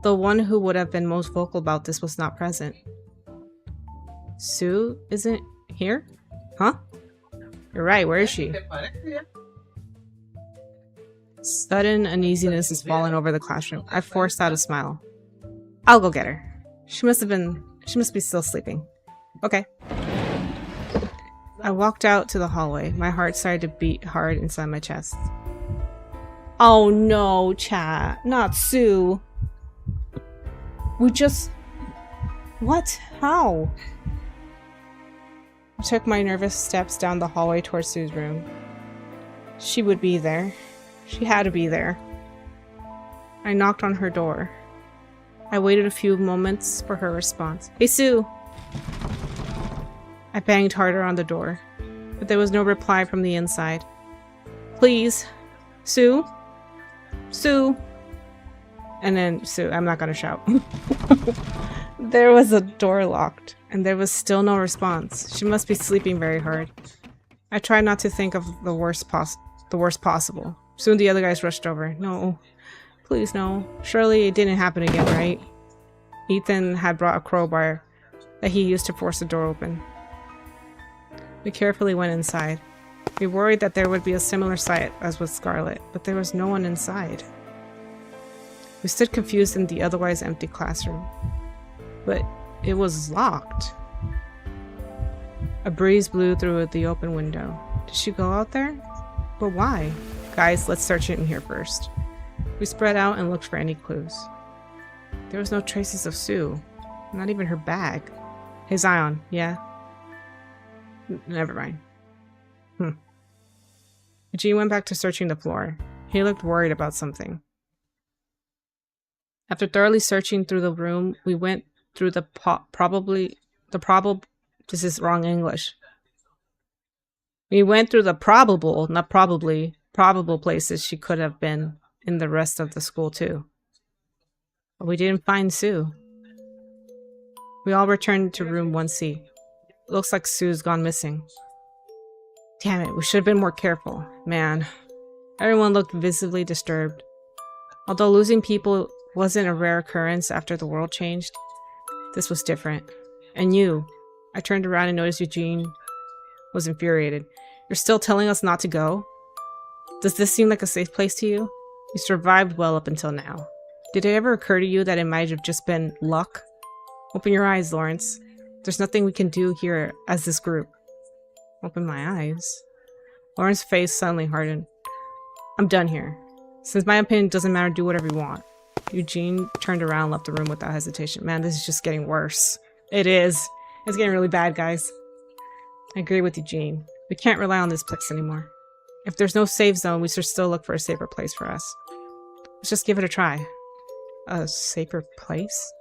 The one who would have been most vocal about this was not present. Sue isn't here? Huh? You're right, where is she? Sudden uneasiness is falling over the classroom. I forced out a smile. I'll go get her. She must be still sleeping. Okay. I walked out to the hallway. My heart started to beat hard inside my chest. Oh no, chat. Not Sue. What? How? I took my nervous steps down the hallway towards Sue's room. She would be there. She had to be there. I knocked on her door. I waited a few moments for her response. Hey, Sue! I banged harder on the door, but there was no reply from the inside. Please? Sue? Sue? And then, Sue, I'm not gonna shout. There was a door locked, and there was still no response. She must be sleeping very hard. I tried not to think of the worst possible. Soon the other guys rushed over. No. Please, no. Surely it didn't happen again, right? Ethan had brought a crowbar that he used to force the door open. We carefully went inside. We worried that there would be a similar sight as with Scarlet, but there was no one inside. We stood confused in the otherwise empty classroom. But it was locked. A breeze blew through the open window. Did she go out there? But why? Guys, let's search in here first. We spread out and looked for any clues. There was no traces of Sue. Not even her bag. Hey, Zion, yeah? Never mind. G went back to searching the floor. He looked worried about something. After thoroughly searching through the room, we went through this is wrong English. We went through the probable, not probably, probable places she could have been in the rest of the school too. But we didn't find Sue. We all returned to room 1C. It looks like Sue's gone missing. Damn it, we should have been more careful. Man, everyone looked visibly disturbed. Although losing people wasn't a rare occurrence after the world changed, this was different. And you, I turned around and noticed Eugene was infuriated. You're still telling us not to go? Does this seem like a safe place to you? You survived well up until now. Did it ever occur to you that it might have just been luck? Open your eyes, Lawrence. There's nothing we can do here as this group. Open my eyes? Lawrence's face suddenly hardened. I'm done here. Since my opinion doesn't matter, do whatever you want. Eugene turned around and left the room without hesitation. Man, this is just getting worse. It is. It's getting really bad, guys. I agree with Eugene. We can't rely on this place anymore. If there's no safe zone, we should still look for a safer place for us. Let's just give it a try. A safer place?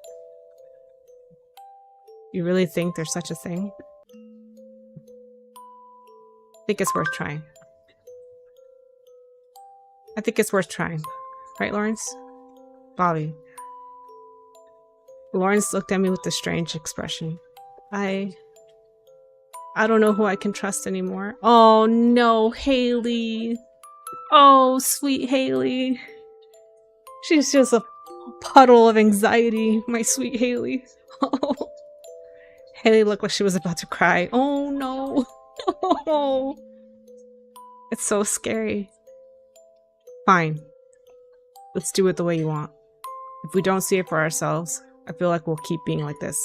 You really think there's such a thing? I think it's worth trying. I think it's worth trying. Right, Lawrence? Bobby. Lawrence looked at me with a strange expression. I don't know who I can trust anymore. Oh no, Haley. Oh, sweet Haley. She's just a puddle of anxiety, my sweet Haley. Oh. Haley looked like she was about to cry. Oh no. Oh. It's so scary. Fine. Let's do it the way you want. If we don't see it for ourselves, I feel like we'll keep being like this.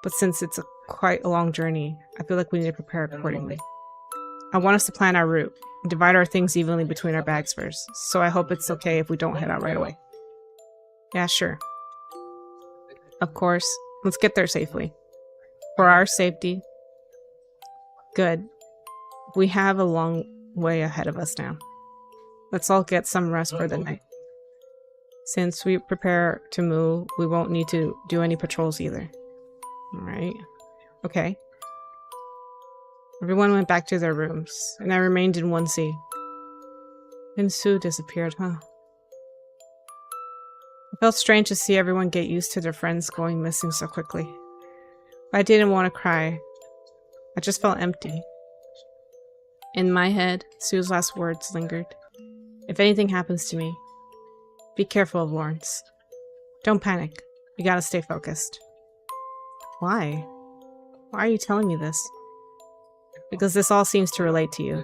But since it's quite a long journey, I feel like we need to prepare accordingly. I want us to plan our route and divide our things evenly between our bags first, so I hope it's okay if we don't head out right away. Yeah, sure. Of course. Let's get there safely. For our safety. Good. We have a long way ahead of us now. Let's all get some rest for the night. Since we prepare to move, we won't need to do any patrols either. Alright. Okay. Everyone went back to their rooms, and I remained in 1C. And Sue disappeared, huh? It felt strange to see everyone get used to their friends going missing so quickly. But I didn't want to cry. I just felt empty. In my head, Sue's last words lingered. If anything happens to me, be careful of Lawrence. Don't panic. You gotta stay focused. Why? Why are you telling me this? Because this all seems to relate to you.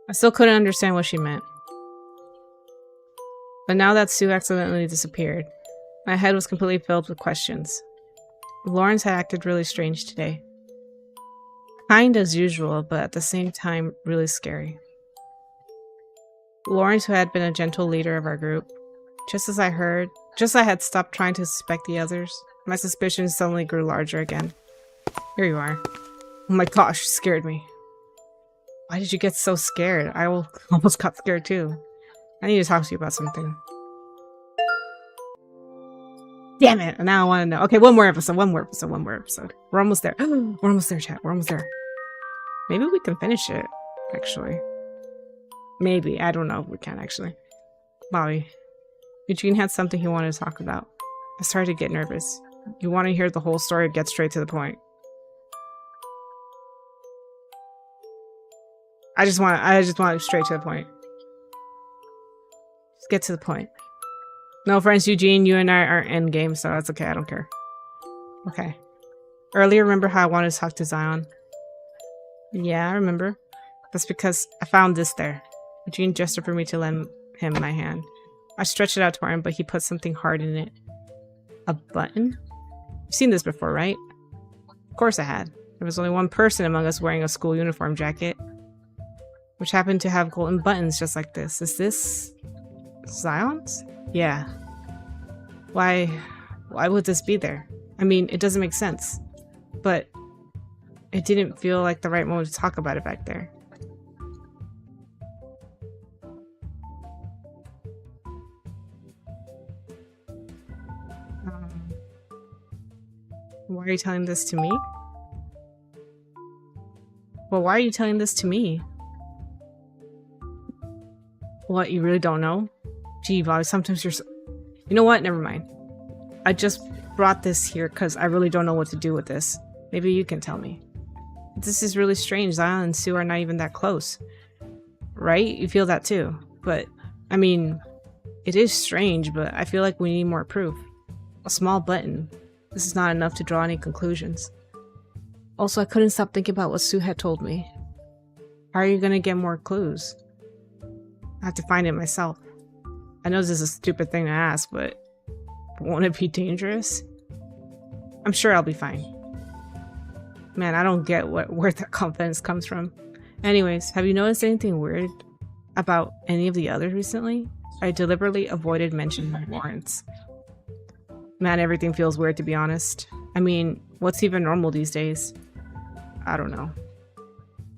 I still couldn't understand what she meant. But now that Sue accidentally disappeared, my head was completely filled with questions. Lawrence had acted really strange today. Kind as usual, but at the same time, really scary. Lawrence, who had been a gentle leader of our group, just as I had stopped trying to suspect the others, my suspicions suddenly grew larger again. Here you are. Oh my gosh, you scared me. Why did you get so scared? I almost got scared too. I need to talk to you about something. Damn it! Now I want to know. Okay, one more episode. We're almost there. We're almost there, chat. We're almost there. Maybe we can finish it, actually. Maybe. I don't know if we can, actually. Bobby. Eugene had something he wanted to talk about. I started to get nervous. You want to hear the whole story or get straight to the point? I just want straight to the point. Just get to the point. No offense, Eugene, you and I are endgame, so that's okay, I don't care. Okay. Earlier, remember how I wanted to talk to Zion? Yeah, I remember. That's because I found this there. Eugene gestured for me to lend him my hand. I stretched it out toward him, but he put something hard in it. A button? You've seen this before, right? Of course I had. There was only one person among us wearing a school uniform jacket, which happened to have golden buttons just like this. Is this Zion's? Yeah. Why would this be there? I mean, it doesn't make sense. But it didn't feel like the right moment to talk about it back there. Why are you telling this to me? Well, why are you telling this to me? What, you really don't know? Gee, Bobby, sometimes you're so... You know what? Never mind. I just brought this here because I really don't know what to do with this. Maybe you can tell me. This is really strange. Zion and Sue are not even that close. Right? You feel that too. But, I mean, it is strange, but I feel like we need more proof. A small button. This is not enough to draw any conclusions. Also, I couldn't stop thinking about what Sue had told me. How are you gonna get more clues? I have to find it myself. I know this is a stupid thing to ask, but won't it be dangerous? I'm sure I'll be fine. Man, I don't get where that confidence comes from. Anyways, have you noticed anything weird about any of the others recently? I deliberately avoided mentioning Lawrence. Man, everything feels weird, to be honest. I mean, what's even normal these days? I don't know.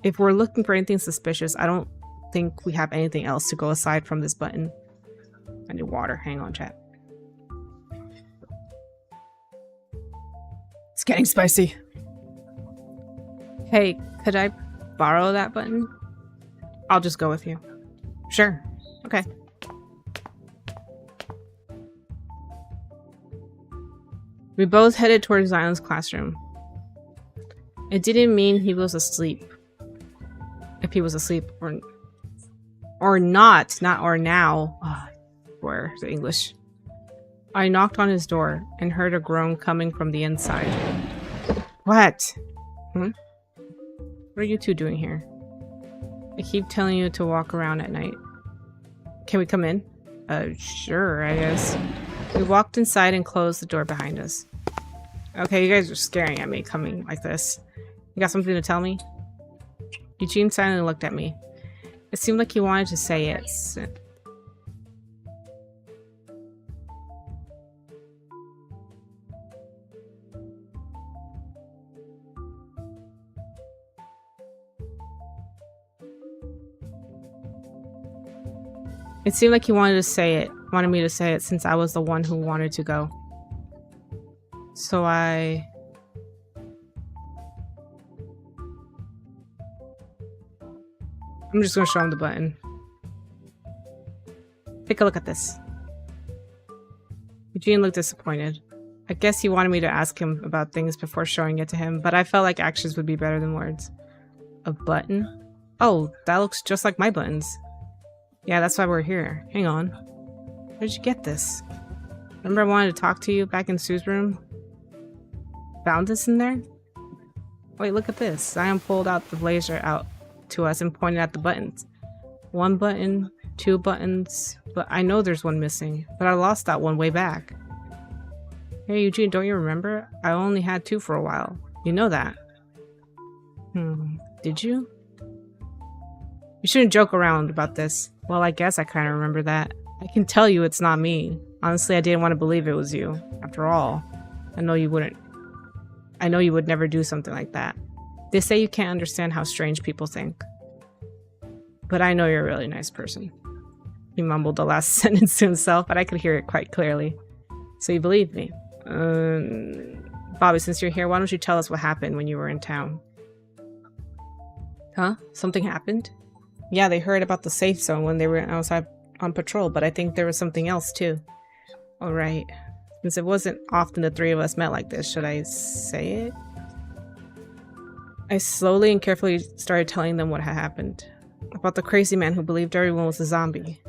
If we're looking for anything suspicious, I don't think we have anything else to go aside from this button. I need water. Hang on, chat. It's getting spicy. Hey, could I borrow that button? I'll just go with you. Sure. Okay. We both headed towards Zion's classroom. It didn't mean he was asleep. If he was asleep or not or now. Where the English. I knocked on his door and heard a groan coming from the inside. What? What are you two doing here? I keep telling you to walk around at night. Can we come in? Sure, I guess. We walked inside and closed the door behind us. Okay, you guys are staring at me coming like this. You got something to tell me? Eugene silently looked at me. It seemed like he wanted to say it. It seemed like he wanted me to say it since I was the one who wanted to go. So I'm just gonna show him the button. Take a look at this. Eugene looked disappointed. I guess he wanted me to ask him about things before showing it to him, but I felt like actions would be better than words. A button? Oh, that looks just like my buttons. Yeah, that's why we're here. Hang on. Where'd you get this? Remember I wanted to talk to you back in Sue's room? Found this in there? Wait, look at this. Zion pulled out the blazer out to us and pointed at the buttons. 1 button, 2 buttons, but I know there's one missing, but I lost that one way back. Hey Eugene, don't you remember? I only had 2 for a while. You know that. Did you? You shouldn't joke around about this. Well, I guess I kind of remember that. I can tell you it's not me. Honestly, I didn't want to believe it was you. After all, I know you wouldn't. I know you would never do something like that. They say you can't understand how strange people think. But I know you're a really nice person. He mumbled the last sentence to himself, but I could hear it quite clearly. So you believe me? Bobby, since you're here, why don't you tell us what happened when you were in town? Huh? Something happened? Yeah, they heard about the safe zone when they were outside on patrol, but I think there was something else too. Alright. Since it wasn't often the 3 of us met like this, should I say it? I slowly and carefully started telling them what had happened. About the crazy man who believed everyone was a zombie.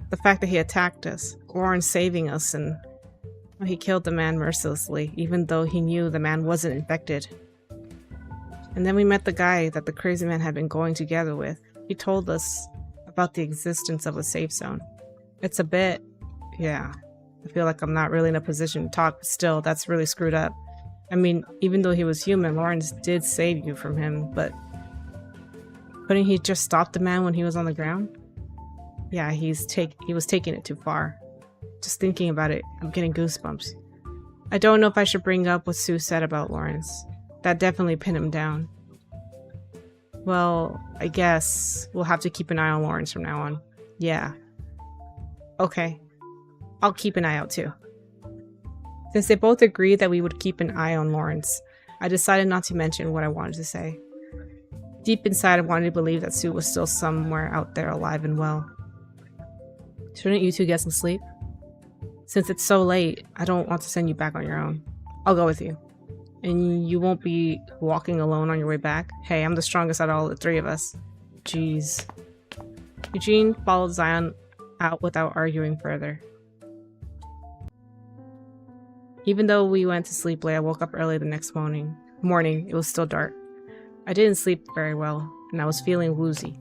The fact that he attacked us, Lauren saving us, and he killed the man mercilessly, even though he knew the man wasn't infected. And then we met the guy that the crazy man had been going together with. He told us about the existence of a safe zone. It's a bit... yeah. I feel like I'm not really in a position to talk, but still, that's really screwed up. I mean, even though he was human, Lawrence did save you from him, but... couldn't he just stop the man when he was on the ground? Yeah, he was taking it too far. Just thinking about it, I'm getting goosebumps. I don't know if I should bring up what Sue said about Lawrence. That definitely pinned him down. Well, I guess we'll have to keep an eye on Lawrence from now on. Yeah. Okay. I'll keep an eye out too. Since they both agreed that we would keep an eye on Lawrence, I decided not to mention what I wanted to say. Deep inside, I wanted to believe that Sue was still somewhere out there alive and well. Shouldn't you two get some sleep? Since it's so late, I don't want to send you back on your own. I'll go with you. And you won't be walking alone on your way back? Hey, I'm the strongest out of all the 3 of us. Jeez. Eugene followed Zion out without arguing further. Even though we went to sleep late, I woke up early the next morning. It was still dark. I didn't sleep very well, and I was feeling woozy.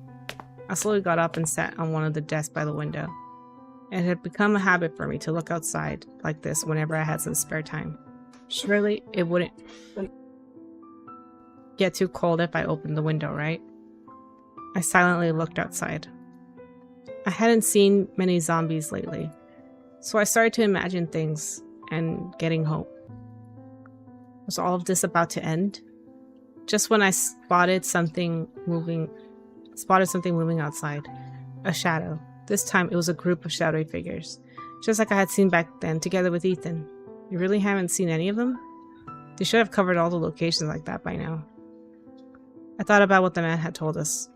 I slowly got up and sat on one of the desks by the window. It had become a habit for me to look outside like this whenever I had some spare time. Surely it wouldn't get too cold if I opened the window, right? I silently looked outside. I hadn't seen many zombies lately, so I started to imagine things and getting hope. Was all of this about to end? Just when I spotted something moving outside. A shadow. This time it was a group of shadowy figures, just like I had seen back then, together with Ethan. You really haven't seen any of them? They should have covered all the locations like that by now. I thought about what the man had told us.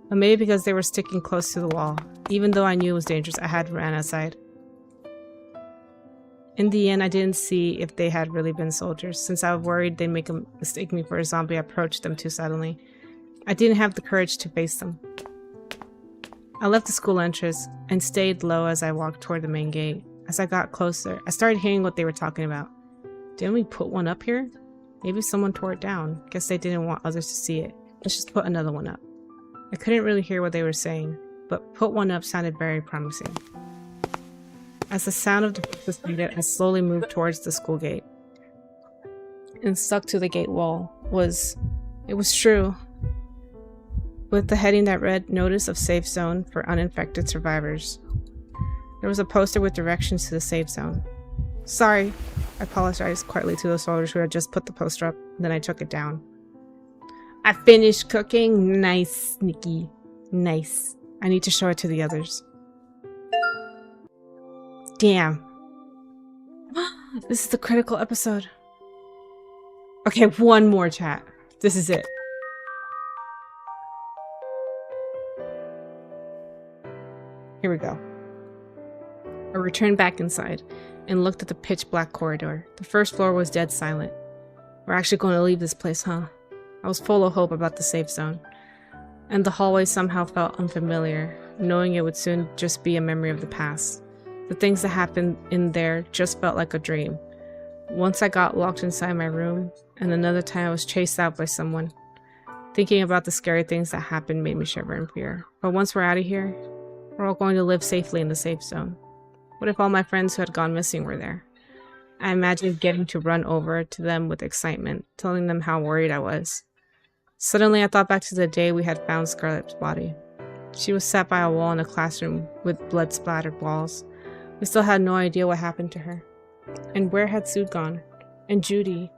But maybe because they were sticking close to the wall. Even though I knew it was dangerous, I had ran outside. In the end, I didn't see if they had really been soldiers. Since I was worried they'd mistake me for a zombie, I approached them too suddenly. I didn't have the courage to face them. I left the school entrance and stayed low as I walked toward the main gate. As I got closer, I started hearing what they were talking about. Didn't we put one up here? Maybe someone tore it down. Guess they didn't want others to see it. Let's just put another one up. I couldn't really hear what they were saying, but put one up sounded very promising. As the sound of the footsteps faded, I slowly moved towards the school gate. And stuck to the gate wall it was true. With the heading that read, "Notice of Safe Zone for Uninfected Survivors." There was a poster with directions to the safe zone. Sorry, I apologized quietly to the soldiers who had just put the poster up, and then I took it down. I finished cooking. Nice, Nikki. Nice. I need to show it to the others. Damn. This is the critical episode. Okay, one more chat. This is it. Here we go. I returned back inside and looked at the pitch black corridor. The first floor was dead silent. We're actually going to leave this place, huh? I was full of hope about the safe zone. And the hallway somehow felt unfamiliar, knowing it would soon just be a memory of the past. The things that happened in there just felt like a dream. Once I got locked inside my room, and another time I was chased out by someone. Thinking about the scary things that happened made me shiver in fear. But once we're out of here, we're all going to live safely in the safe zone. What if all my friends who had gone missing were there? I imagined getting to run over to them with excitement, telling them how worried I was. Suddenly, I thought back to the day we had found Scarlett's body. She was sat by a wall in a classroom with blood-splattered walls. We still had no idea what happened to her. And where had Sue gone? And Judy?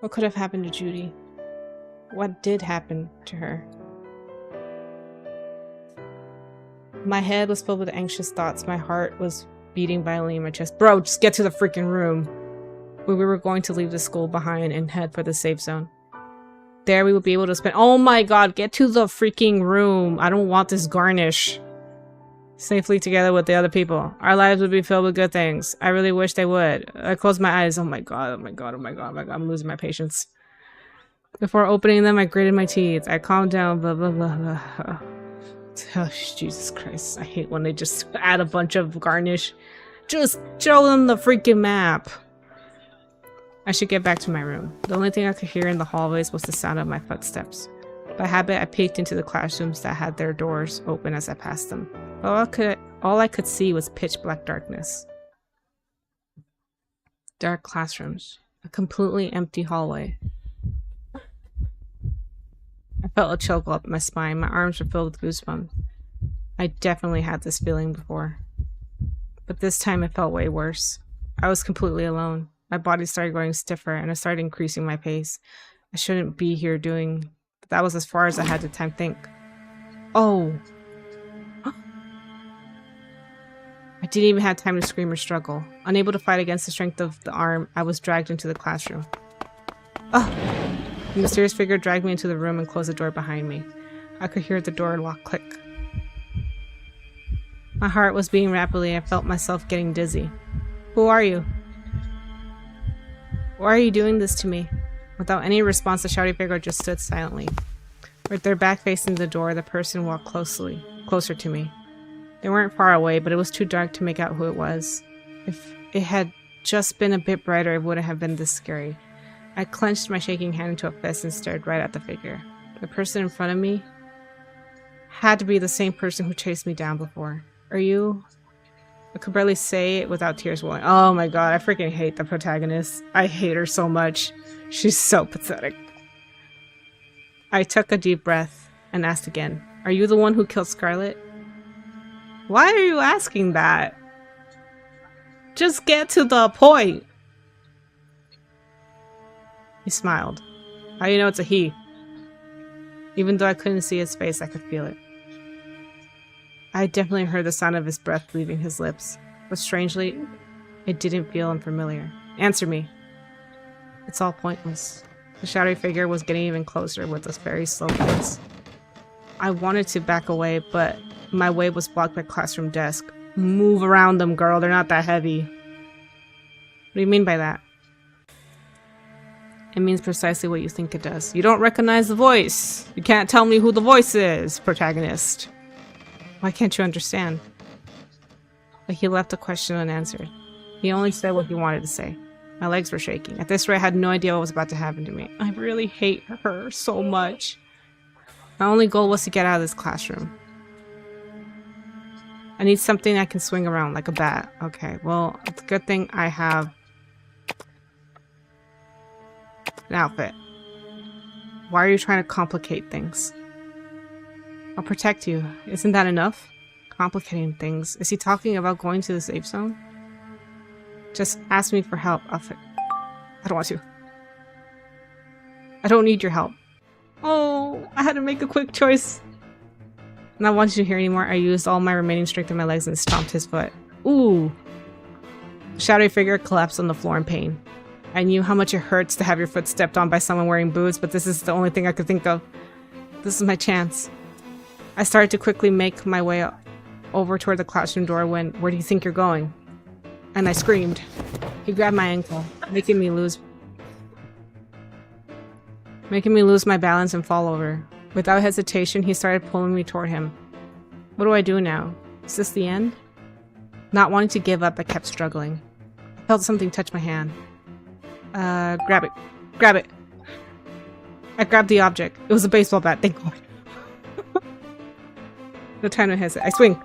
What could have happened to Judy? What did happen to her? My head was filled with anxious thoughts. My heart was beating violently in my chest. Bro, just get to the freaking room. Where we were going to leave the school behind and head for the safe zone. There we would be able to spend— oh my god, get to the freaking room. I don't want this garnish. Safely together with the other people. Our lives would be filled with good things. I really wish they would. I closed my eyes. Oh my god, oh my god, oh my god, oh my god. I'm losing my patience. Before opening them, I gritted my teeth. I calmed down, blah blah blah blah. Oh, Jesus Christ. I hate when they just add a bunch of garnish. Just show them the freaking map. I should get back to my room. The only thing I could hear in the hallways was the sound of my footsteps. By habit, I peeked into the classrooms that had their doors open as I passed them. But all I could see was pitch black darkness. Dark classrooms. A completely empty hallway. I felt a chill go up my spine. My arms were filled with goosebumps. I definitely had this feeling before. But this time it felt way worse. I was completely alone. My body started growing stiffer and I started increasing my pace. I shouldn't be here doing... But that was as far as I had the time to think. Oh! I didn't even have time to scream or struggle. Unable to fight against the strength of the arm, I was dragged into the classroom. Oh! The mysterious figure dragged me into the room and closed the door behind me. I could hear the door lock click. My heart was beating rapidly and I felt myself getting dizzy. Who are you? Why are you doing this to me? Without any response, the shouty figure just stood silently. With their back facing the door, the person walked closer to me. They weren't far away, but it was too dark to make out who it was. If it had just been a bit brighter, it wouldn't have been this scary. I clenched my shaking hand into a fist and stared right at the figure. The person in front of me had to be the same person who chased me down before. Are you? I could barely say it without tears welling. Oh my god, I freaking hate the protagonist. I hate her so much. She's so pathetic. I took a deep breath and asked again, are you the one who killed Scarlet? Why are you asking that? Just get to the point. He smiled. How do you know it's a he? Even though I couldn't see his face, I could feel it. I definitely heard the sound of his breath leaving his lips, but strangely, it didn't feel unfamiliar. Answer me. It's all pointless. The shadowy figure was getting even closer with a very slow pace. I wanted to back away, but my way was blocked by classroom desk. Move around them, girl. They're not that heavy. What do you mean by that? It means precisely what you think it does. You don't recognize the voice. You can't tell me who the voice is, protagonist. Why can't you understand? But he left the question unanswered. He only said what he wanted to say. My legs were shaking. At this rate, I had no idea what was about to happen to me. I really hate her so much. My only goal was to get out of this classroom. I need something I can swing around, like a bat. Okay, well, it's a good thing I have an outfit. Why are you trying to complicate things? I'll protect you. Isn't that enough? Complicating things. Is he talking about going to the safe zone? Just ask me for help. I don't want to. I don't need your help. Oh, I had to make a quick choice. Not wanting to hear anymore, I used all my remaining strength in my legs and stomped his foot. Ooh. The shadowy figure collapsed on the floor in pain. I knew how much it hurts to have your foot stepped on by someone wearing boots, but this is the only thing I could think of. This is my chance. I started to quickly make my way over toward the classroom door when, where do you think you're going? And I screamed. He grabbed my ankle, making me lose my balance and fall over. Without hesitation, he started pulling me toward him. What do I do now? Is this the end? Not wanting to give up, I kept struggling. I felt something touch my hand. Grab it. Grab it. I grabbed the object. It was a baseball bat, thank God. No time to hesitate. I swing.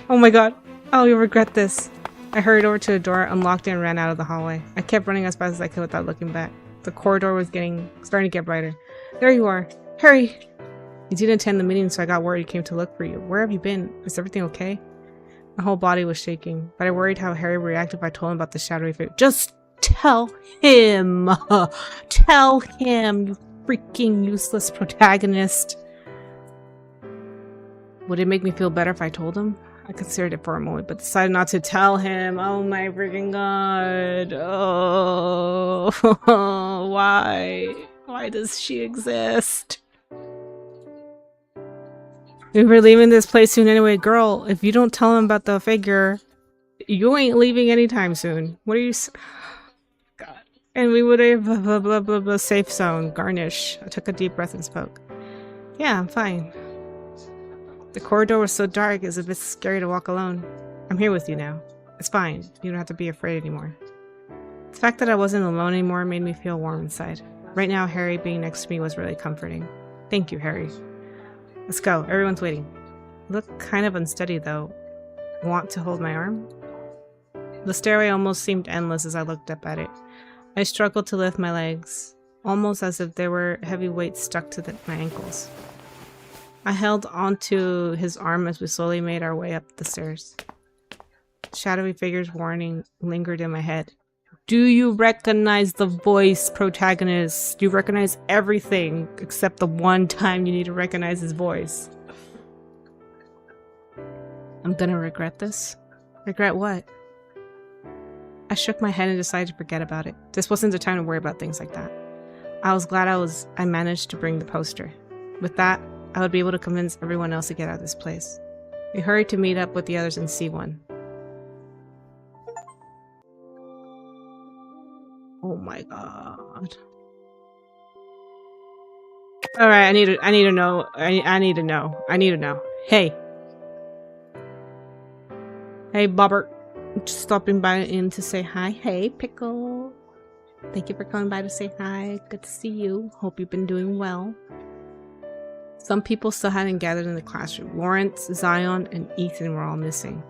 Oh my god. Oh, you'll regret this. I hurried over to the door, unlocked it, and ran out of the hallway. I kept running as fast as I could without looking back. The corridor was starting to get brighter. There you are. Hurry! You didn't attend the meeting, so I got worried came to look for you. Where have you been? Is everything okay? My whole body was shaking, but I worried how Harry would react if I told him about the shadowy figure. Just tell him! Tell him, you freaking useless protagonist! Would it make me feel better if I told him? I considered it for a moment, but decided not to tell him. Oh my freaking god. Oh, why? Why does she exist? We're leaving this place soon anyway. Girl, if you don't tell him about the figure, you ain't leaving anytime soon. What are you... God. And we would have blah blah blah blah safe zone. Garnish. I took a deep breath and spoke. Yeah, I'm fine. The corridor was so dark, it's a bit scary to walk alone. I'm here with you now. It's fine. You don't have to be afraid anymore. The fact that I wasn't alone anymore made me feel warm inside. Right now, Harry being next to me was really comforting. Thank you, Harry. Let's go. Everyone's waiting. You look kind of unsteady, though. Want to hold my arm? The stairway almost seemed endless as I looked up at it. I struggled to lift my legs, almost as if there were heavy weights stuck to my ankles. I held onto his arm as we slowly made our way up the stairs. Shadowy figure's warning lingered in my head. Do you recognize the voice, protagonist? You recognize everything except the one time you need to recognize his voice. I'm gonna regret this. Regret what? I shook my head and decided to forget about it. This wasn't the time to worry about things like that. I was glad I managed to bring the poster. With that, I would be able to convince everyone else to get out of this place. We hurried to meet up with the others in C1. Oh my god. All right, I need to know. I need to know. I need to know. Hey. Hey, Bobbert. Just stopping by in to say hi. Hey, Pickle. Thank you for coming by to say hi. Good to see you. Hope you've been doing well. Some people still hadn't gathered in the classroom. Lawrence, Zion, and Ethan were all missing.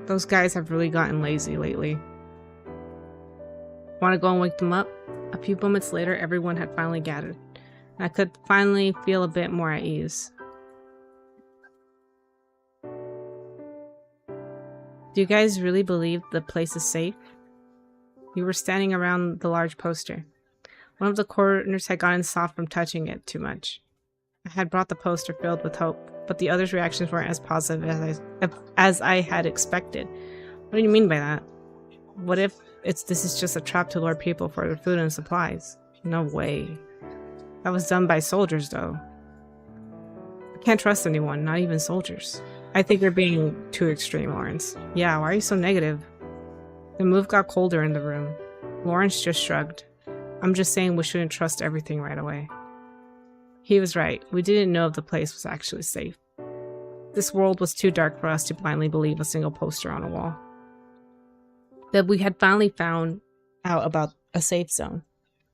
Those guys have really gotten lazy lately. Want to go and wake them up? A few moments later, everyone had finally gathered. I could finally feel a bit more at ease. Do you guys really believe the place is safe? We were standing around the large poster. One of the corners had gotten soft from touching it too much. I had brought the poster filled with hope, but the others' reactions weren't as positive as I had expected. What do you mean by that? What if this is just a trap to lure people for their food and supplies? No way. That was done by soldiers, though. I can't trust anyone, not even soldiers. I think you're being too extreme, Lawrence. Yeah, why are you so negative? The move got colder in the room. Lawrence just shrugged. I'm just saying we shouldn't trust everything right away. He was right. We didn't know if the place was actually safe. This world was too dark for us to blindly believe a single poster on a wall. That we had finally found out about a safe zone.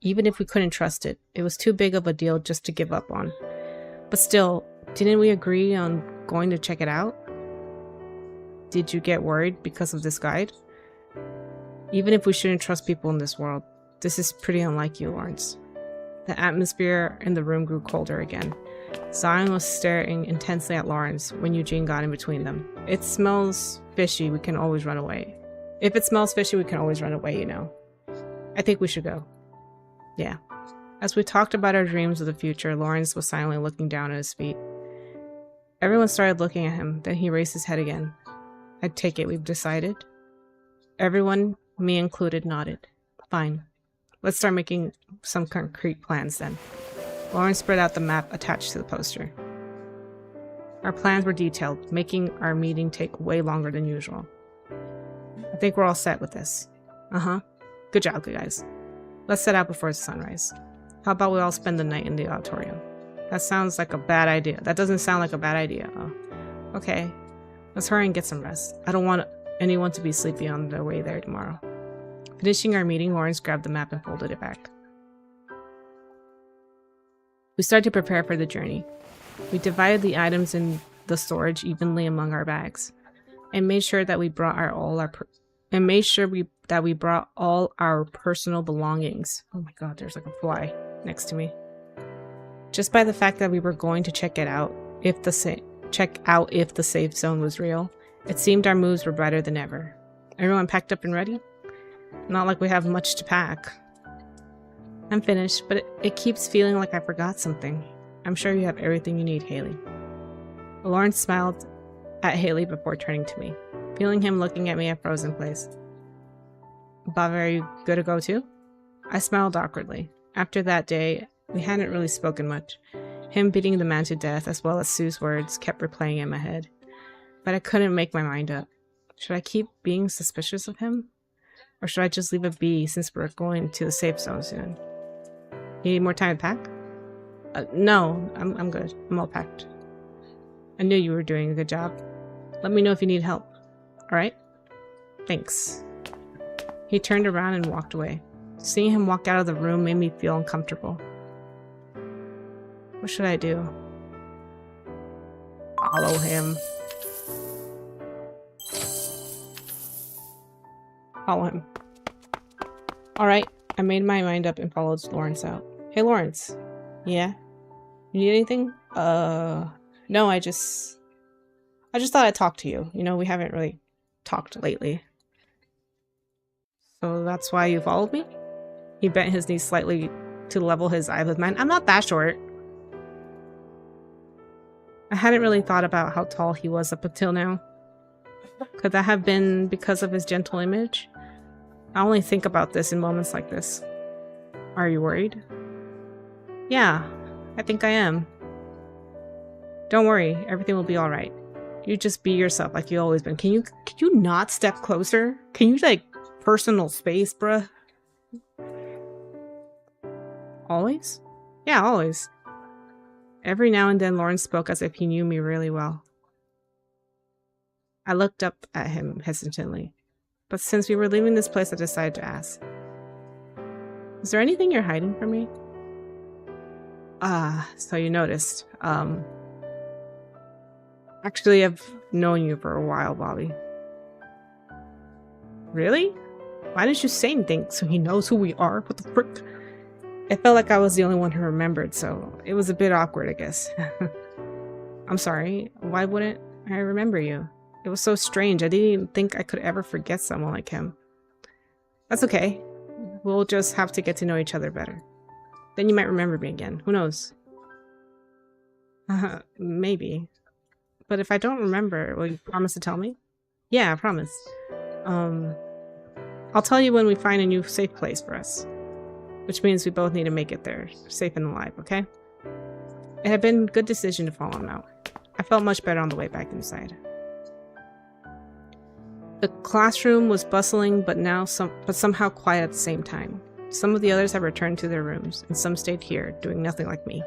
Even if we couldn't trust it, it was too big of a deal just to give up on. But still, didn't we agree on going to check it out? Did you get worried because of this guide? Even if we shouldn't trust people in this world, this is pretty unlike you, Lawrence. The atmosphere in the room grew colder again. Zion was staring intensely at Lawrence when Eugene got in between them. It smells fishy, we can always run away. If it smells fishy, we can always run away, you know. I think we should go. Yeah. As we talked about our dreams of the future, Lawrence was silently looking down at his feet. Everyone started looking at him, then he raised his head again. I take it we've decided? Everyone, me included, nodded. Fine. Let's start making some concrete plans then. Lawrence spread out the map attached to the poster. Our plans were detailed, making our meeting take way longer than usual. I think we're all set with this. Uh-huh. Good job, good guys. Let's set out before sunrise. How about we all spend the night in the auditorium? That sounds like a bad idea. That doesn't sound like a bad idea. Oh. Okay. Let's hurry and get some rest. I don't want anyone to be sleepy on their way there tomorrow. Finishing our meeting, Lawrence grabbed the map and folded it back. We started to prepare for the journey. We divided the items in the storage evenly among our bags, and made sure that we brought all our personal belongings. Oh my god, there's like a fly next to me. Just by the fact that we were going to check out if the safe zone was real, it seemed our moves were better than ever. Everyone packed up and ready? Not like we have much to pack. I'm finished, but it keeps feeling like I forgot something. I'm sure you have everything you need, Haley. Lawrence smiled at Haley before turning to me. Feeling him looking at me, I froze in place. Bava, are you good to go too? I smiled awkwardly. After that day, we hadn't really spoken much. Him beating the man to death, as well as Sue's words, kept replaying in my head. But I couldn't make my mind up. Should I keep being suspicious of him? Or should I just leave it be since we're going to the safe zone soon? You need more time to pack? No, I'm good. I'm all packed. I knew you were doing a good job. Let me know if you need help. Alright? Thanks. He turned around and walked away. Seeing him walk out of the room made me feel uncomfortable. What should I do? Follow him. Follow him. Alright, I made my mind up and followed Lawrence out. Hey Lawrence. Yeah? You need anything? No, I just thought I'd talk to you. You know, we haven't really talked lately. So that's why you followed me? He bent his knees slightly to level his eyes with mine. I'm not that short. I hadn't really thought about how tall he was up until now. Could that have been because of his gentle image? I only think about this in moments like this. Are you worried? Yeah, I think I am. Don't worry, everything will be alright. You just be yourself like you always been. Can you not step closer? Can you, like, personal space, bruh? Always? Yeah, always. Every now and then Lawrence spoke as if he knew me really well. I looked up at him hesitantly, but since we were leaving this place I decided to ask. Is there anything you're hiding from me? So you noticed. Actually, I've known you for a while, Bobby. Really? Why didn't you say anything so he knows who we are? What the frick? It felt like I was the only one who remembered, so it was a bit awkward, I guess. I'm sorry. Why wouldn't I remember you? It was so strange. I didn't even think I could ever forget someone like him. That's okay. We'll just have to get to know each other better. Then you might remember me again. Who knows? Maybe. But if I don't remember, will you promise to tell me? Yeah, I promise. I'll tell you when we find a new safe place for us. Which means we both need to make it there, safe and alive, okay? It had been a good decision to follow him out. I felt much better on the way back inside. The classroom was bustling, but somehow quiet at the same time. Some of the others had returned to their rooms, and some stayed here, doing nothing like me.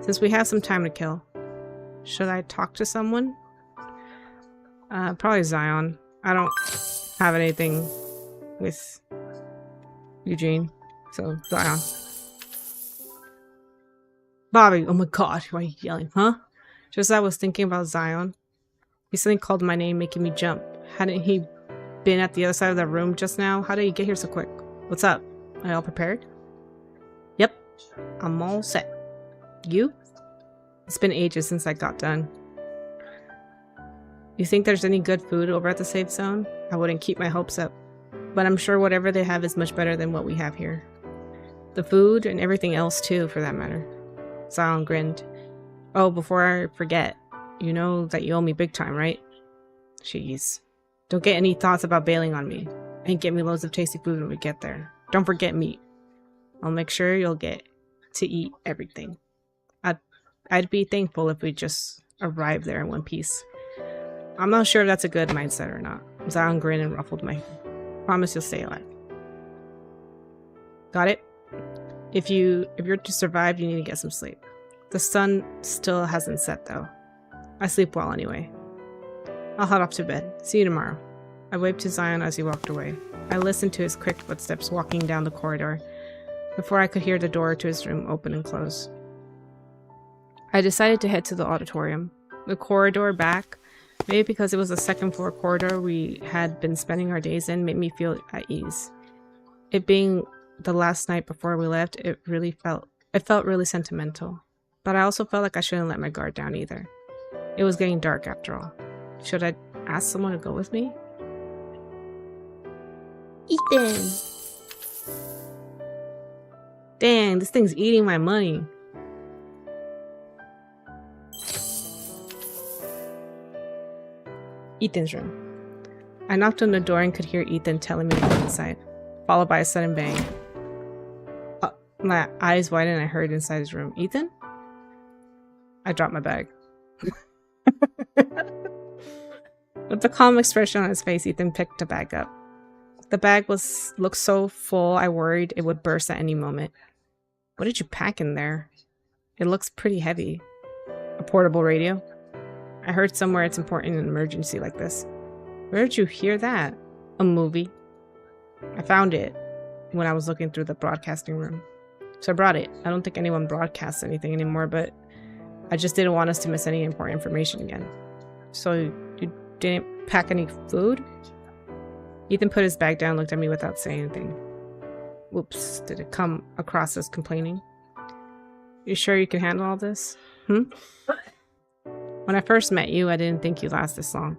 Since we have some time to kill, should I talk to someone? Probably Zion. I don't have anything with Eugene, so Zion. Bobby, oh my god, why are you yelling, huh? Just as I was thinking about Zion, he suddenly called my name, making me jump. Hadn't he been at the other side of the room just now? How did he get here so quick? What's up? Are you all prepared? Yep, I'm all set. You? It's been ages since I got done. You think there's any good food over at the safe zone? I wouldn't keep my hopes up, but I'm sure whatever they have is much better than what we have here. The food and everything else too, for that matter. Zion grinned. Oh, before I forget, you know that you owe me big time, right? Jeez. Don't get any thoughts about bailing on me. And get me loads of tasty food when we get there. Don't forget meat. I'll make sure you'll get to eat everything. I'd be thankful if we just arrived there in one piece. I'm not sure if that's a good mindset or not. Zion grinned and ruffled my hair. Promise you'll stay alive. Got it? If you're to survive, you need to get some sleep. The sun still hasn't set though. I sleep well anyway. I'll head off to bed. See you tomorrow. I waved to Zion as he walked away. I listened to his quick footsteps walking down the corridor before I could hear the door to his room open and close. I decided to head to the auditorium. The corridor back, maybe because it was a second floor corridor we had been spending our days in, made me feel at ease. It being the last night before we left, it felt really sentimental. But I also felt like I shouldn't let my guard down either. It was getting dark after all. Should I ask someone to go with me? Ethan! Dang, this thing's eating my money. Ethan's room. I knocked on the door and could hear Ethan telling me to go inside, followed by a sudden bang. My eyes widened and I heard inside his room. Ethan? I dropped my bag. With the calm expression on his face, Ethan picked the bag up. The bag looked so full I worried it would burst at any moment. What did you pack in there? It looks pretty heavy. A portable radio? I heard somewhere it's important in an emergency like this. Where did you hear that? A movie. I found it when I was looking through the broadcasting room. So I brought it. I don't think anyone broadcasts anything anymore, but I just didn't want us to miss any important information again. So you didn't pack any food? Ethan put his bag down and looked at me without saying anything. Whoops, did it come across as complaining? You sure you can handle all this? When I first met you, I didn't think you'd last this long.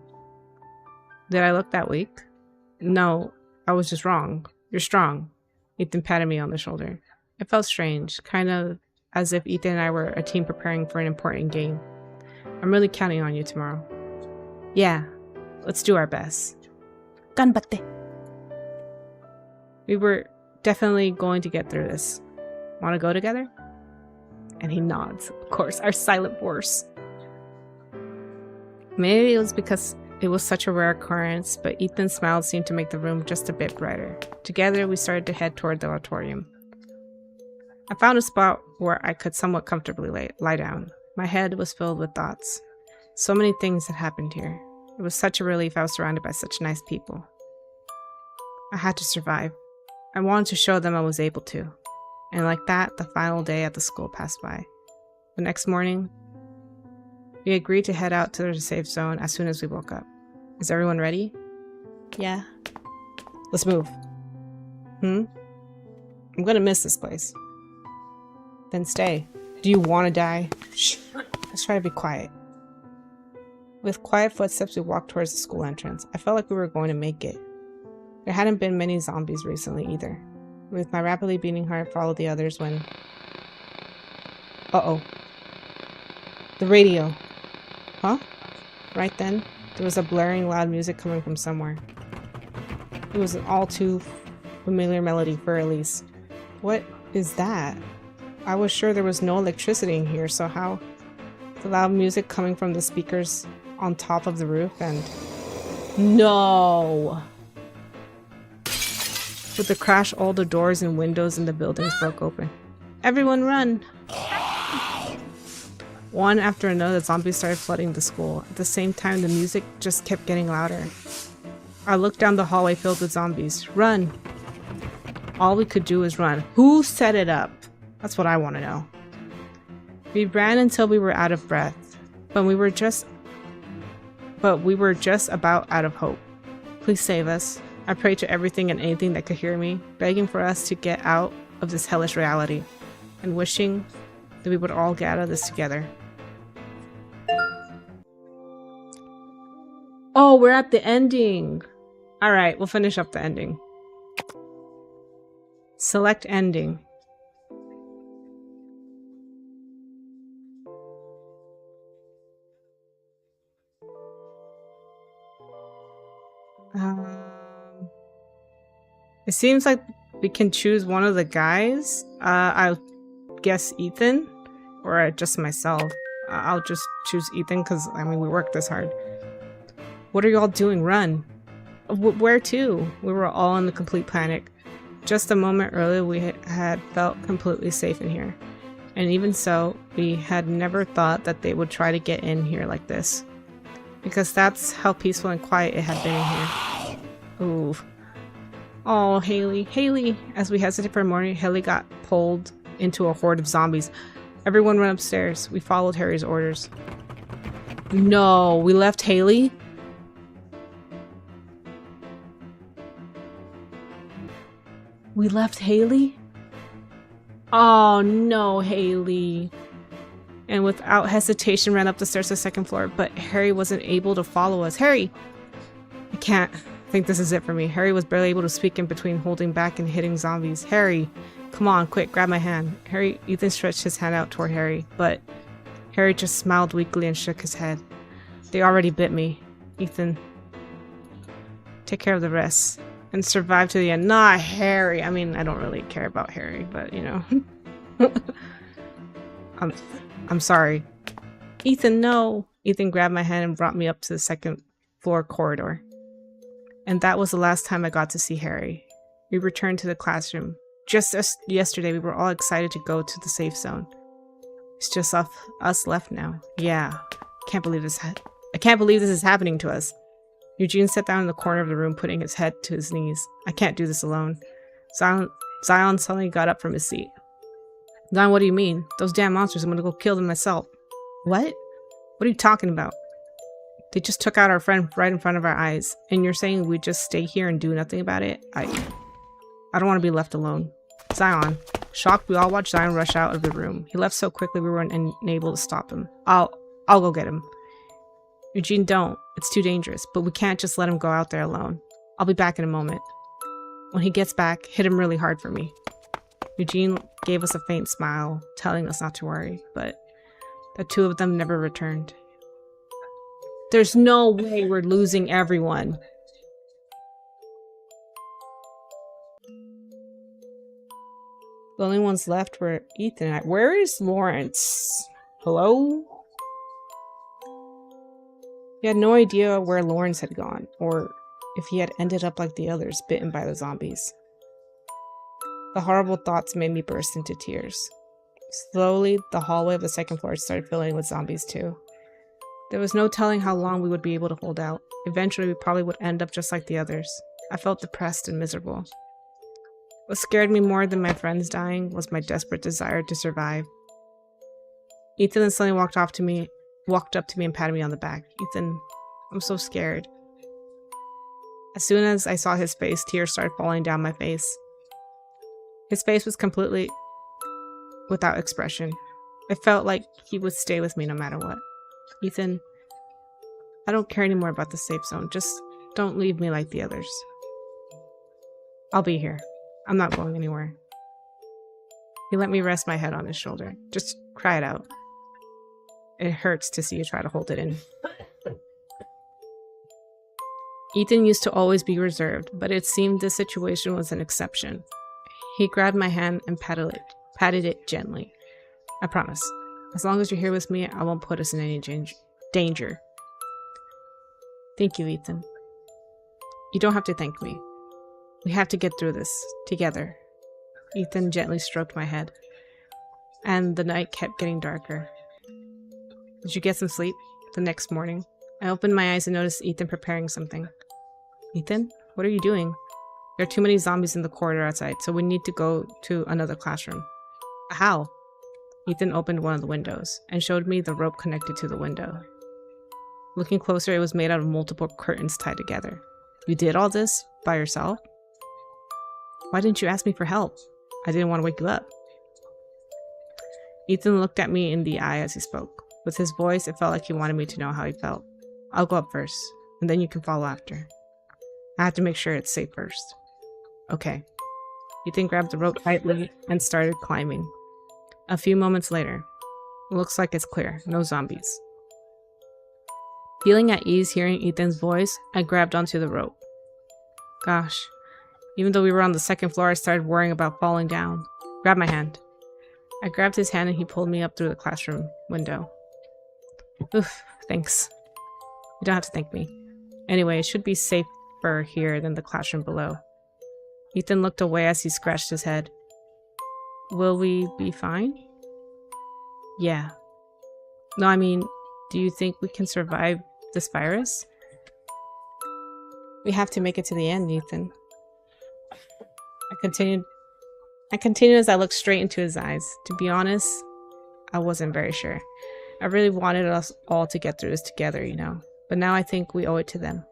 Did I look that weak? No, I was just wrong. You're strong. Ethan patted me on the shoulder. It felt strange, kind of as if Ethan and I were a team preparing for an important game. I'm really counting on you tomorrow. Yeah, let's do our best. Ganbatte. We were definitely going to get through this. Want to go together? And he nods. Of course, our silent force. Maybe it was because it was such a rare occurrence, but Ethan's smile seemed to make the room just a bit brighter. Together, we started to head toward the auditorium. I found a spot where I could somewhat comfortably lie down. My head was filled with thoughts. So many things had happened here. It was such a relief I was surrounded by such nice people. I had to survive. I wanted to show them I was able to. And like that, the final day at the school passed by. The next morning, we agreed to head out to the safe zone as soon as we woke up. Is everyone ready? Yeah. Let's move. I'm gonna miss this place. Then stay. Do you want to die? Shh. Let's try to be quiet. With quiet footsteps, we walked towards the school entrance. I felt like we were going to make it. There hadn't been many zombies recently either. With my rapidly beating heart, I followed the others when... Uh-oh. The radio. Huh? Right then, there was a blaring loud music coming from somewhere. It was an all too familiar melody for Elise. What is that? I was sure there was no electricity in here, so how? The loud music coming from the speakers on top of the roof and... No! With the crash, all the doors and windows in the buildings broke open. Everyone run! One after another, the zombies started flooding the school. At the same time, the music just kept getting louder. I looked down the hallway filled with zombies. Run! All we could do was run. Who set it up? That's what I want to know. We ran until we were out of breath, but we were just about out of hope. Please save us. I prayed to everything and anything that could hear me, begging for us to get out of this hellish reality, and wishing that we would all get out of this together. Oh, we're at the ending. All right, we'll finish up the ending. Select ending. It seems like we can choose one of the guys. I'll guess Ethan, or just myself. I'll just choose Ethan because, I mean, we worked this hard. What are y'all doing? Run. Where to? We were all in the complete panic. Just a moment earlier, we had felt completely safe in here. And even so, we had never thought that they would try to get in here like this. Because that's how peaceful and quiet it had been in here. Ooh. Oh, Haley. Haley! As we hesitated for a moment, Haley got pulled into a horde of zombies. Everyone ran upstairs. We followed Harry's orders. No, we left Haley? We left Haley? Oh no, Haley. And without hesitation ran up the stairs to the second floor, but Harry wasn't able to follow us. Harry! I can't think this is it for me. Harry was barely able to speak in between holding back and hitting zombies. Harry! Come on, quick, grab my hand. Ethan stretched his hand out toward Harry, but Harry just smiled weakly and shook his head. They already bit me. Ethan, take care of the rest. And survive to the end. Not Harry. I mean, I don't really care about Harry, but you know. I'm sorry. Ethan, no. Ethan grabbed my hand and brought me up to the second floor corridor. And that was the last time I got to see Harry. We returned to the classroom. Just as yesterday, we were all excited to go to the safe zone. It's just us left now. Yeah. I can't believe this is happening to us. Eugene sat down in the corner of the room, putting his head to his knees. I can't do this alone. Zion suddenly got up from his seat. Zion, what do you mean? Those damn monsters, I'm gonna go kill them myself. What? What are you talking about? They just took out our friend right in front of our eyes, and you're saying we just stay here and do nothing about it? I don't want to be left alone. Zion. Shocked, we all watched Zion rush out of the room. He left so quickly we weren't unable to stop him. I'll go get him. Eugene, don't. It's too dangerous, but we can't just let him go out there alone. I'll be back in a moment. When he gets back, hit him really hard for me. Eugene gave us a faint smile, telling us not to worry, but the two of them never returned. There's no way we're losing everyone. The only ones left were Ethan and I. Where is Lawrence? Hello? He had no idea where Lawrence had gone, or if he had ended up like the others, bitten by the zombies. The horrible thoughts made me burst into tears. Slowly, the hallway of the second floor started filling with zombies too. There was no telling how long we would be able to hold out. Eventually, we probably would end up just like the others. I felt depressed and miserable. What scared me more than my friends dying was my desperate desire to survive. Ethan then suddenly walked up to me and patted me on the back. Ethan, I'm so scared. As soon as I saw his face, tears started falling down my face. His face was completely without expression. It felt like he would stay with me no matter what. Ethan, I don't care anymore about the safe zone. Just don't leave me like the others. I'll be here. I'm not going anywhere. He let me rest my head on his shoulder. Just cry it out. It hurts to see you try to hold it in. Ethan used to always be reserved, but it seemed this situation was an exception. He grabbed my hand and patted it gently. I promise. As long as you're here with me, I won't put us in any danger. Thank you, Ethan. You don't have to thank me. We have to get through this together. Ethan gently stroked my head, and the night kept getting darker. Did you get some sleep? The next morning, I opened my eyes and noticed Ethan preparing something. Ethan, what are you doing? There are too many zombies in the corridor outside, so we need to go to another classroom. How? Ethan opened one of the windows and showed me the rope connected to the window. Looking closer, it was made out of multiple curtains tied together. You did all this by yourself? Why didn't you ask me for help? I didn't want to wake you up. Ethan looked at me in the eye as he spoke. With his voice, it felt like he wanted me to know how he felt. I'll go up first, and then you can follow after. I have to make sure it's safe first. Okay. Ethan grabbed the rope tightly and started climbing. A few moments later, looks like it's clear. No zombies. Feeling at ease hearing Ethan's voice, I grabbed onto the rope. Gosh. Even though we were on the second floor, I started worrying about falling down. Grab my hand. I grabbed his hand and he pulled me up through the classroom window. Oof, thanks. You don't have to thank me. Anyway, it should be safer here than the classroom below. Ethan looked away as he scratched his head. Will we be fine? Yeah. No, I mean, do you think we can survive this virus? We have to make it to the end, Ethan. I continued as I looked straight into his eyes. To be honest, I wasn't very sure. I really wanted us all to get through this together, you know. But now I think we owe it to them.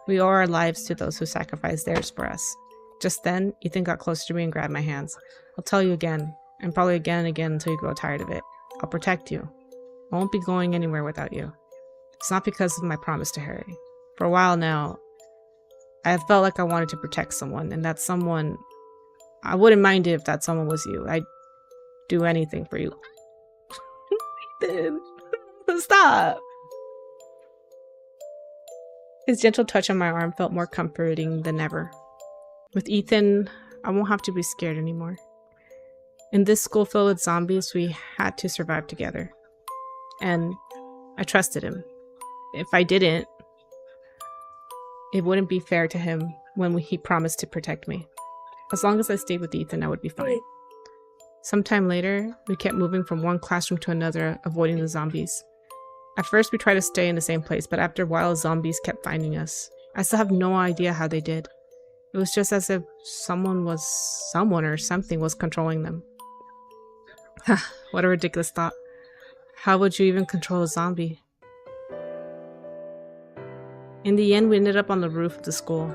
We owe our lives to those who sacrificed theirs for us. Just then, Ethan got closer to me and grabbed my hands. I'll tell you again, and probably again and again until you grow tired of it. I'll protect you. I won't be going anywhere without you. It's not because of my promise to Harry. For a while now, I have felt like I wanted to protect someone, and that someone... I wouldn't mind it if that someone was you. I'd do anything for you. Ethan, stop! His gentle touch on my arm felt more comforting than ever. With Ethan, I won't have to be scared anymore. In this school filled with zombies, we had to survive together. And I trusted him. If I didn't, it wouldn't be fair to him when he promised to protect me. As long as I stayed with Ethan, I would be fine. Sometime later, we kept moving from one classroom to another, avoiding the zombies. At first, we tried to stay in the same place, but after a while, zombies kept finding us. I still have no idea how they did. It was just as if someone or something was controlling them. What a ridiculous thought. How would you even control a zombie? In the end, we ended up on the roof of the school.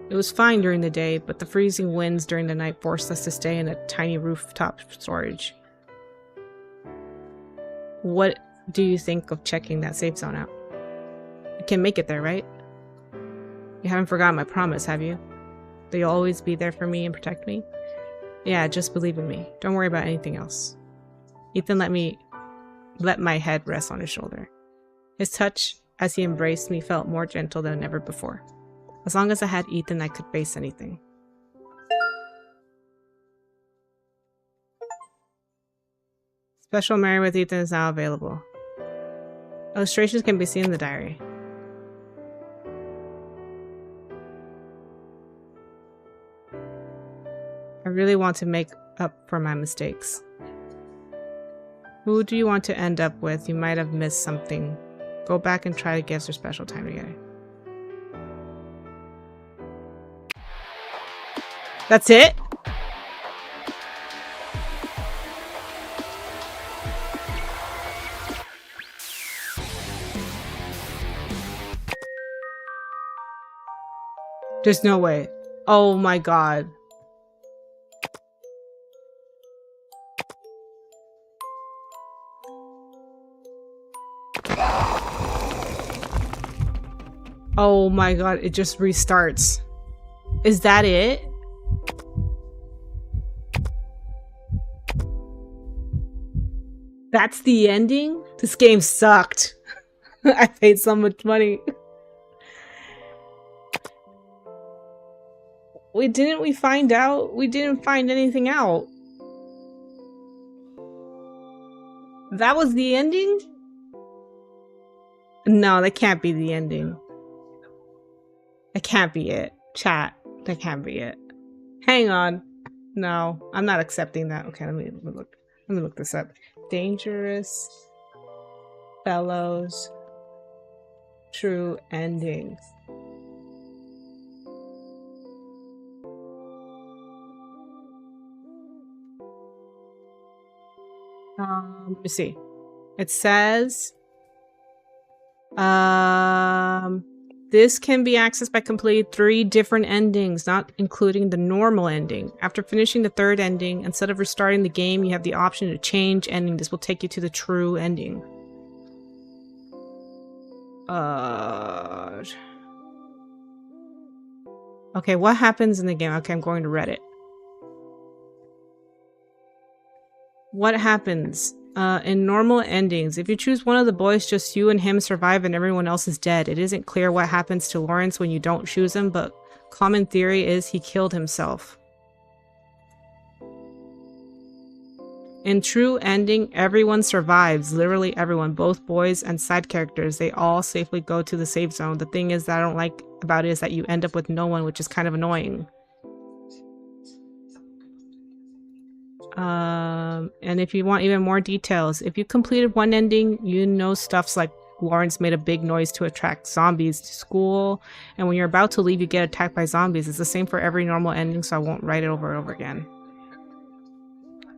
It was fine during the day, but the freezing winds during the night forced us to stay in a tiny rooftop storage. What do you think of checking that safe zone out? You can make it there, right? You haven't forgotten my promise, have you? That you'll always be there for me and protect me? Yeah, just believe in me. Don't worry about anything else. Ethan let my head rest on his shoulder. His touch, as he embraced me, felt more gentle than ever before. As long as I had Ethan, I could face anything. Special Mary with Ethan is now available. Illustrations can be seen in the diary. I really want to make up for my mistakes. Who do you want to end up with? You might have missed something. Go back and try to give their special time together. That's it? There's no way. Oh my god. Oh my god, it just restarts. Is that it? That's the ending? This game sucked. I paid so much money. Didn't we find out? We didn't find anything out. That was the ending? No, that can't be the ending. That can't be it. Chat, that can't be it. Hang on. No, I'm not accepting that. Okay, let me look this up. Dangerous Fellows True Endings. Let me see. It says this can be accessed by completing 3 different endings, not including the normal ending. After finishing the 3rd ending, instead of restarting the game, you have the option to change ending. This will take you to the true ending. Okay, what happens in the game? Okay, I'm going to Reddit. What happens? In normal endings, if you choose one of the boys, just you and him survive and everyone else is dead. It isn't clear what happens to Lawrence when you don't choose him, but common theory is he killed himself. In true ending, everyone survives. Literally everyone, both boys and side characters. They all safely go to the safe zone. The thing is that I don't like about it is that you end up with no one, which is kind of annoying. And if you want even more details, if you completed one ending, you know stuffs like Lawrence made a big noise to attract zombies to school, and when you're about to leave, you get attacked by zombies. It's the same for every normal ending, so I won't write it over and over again.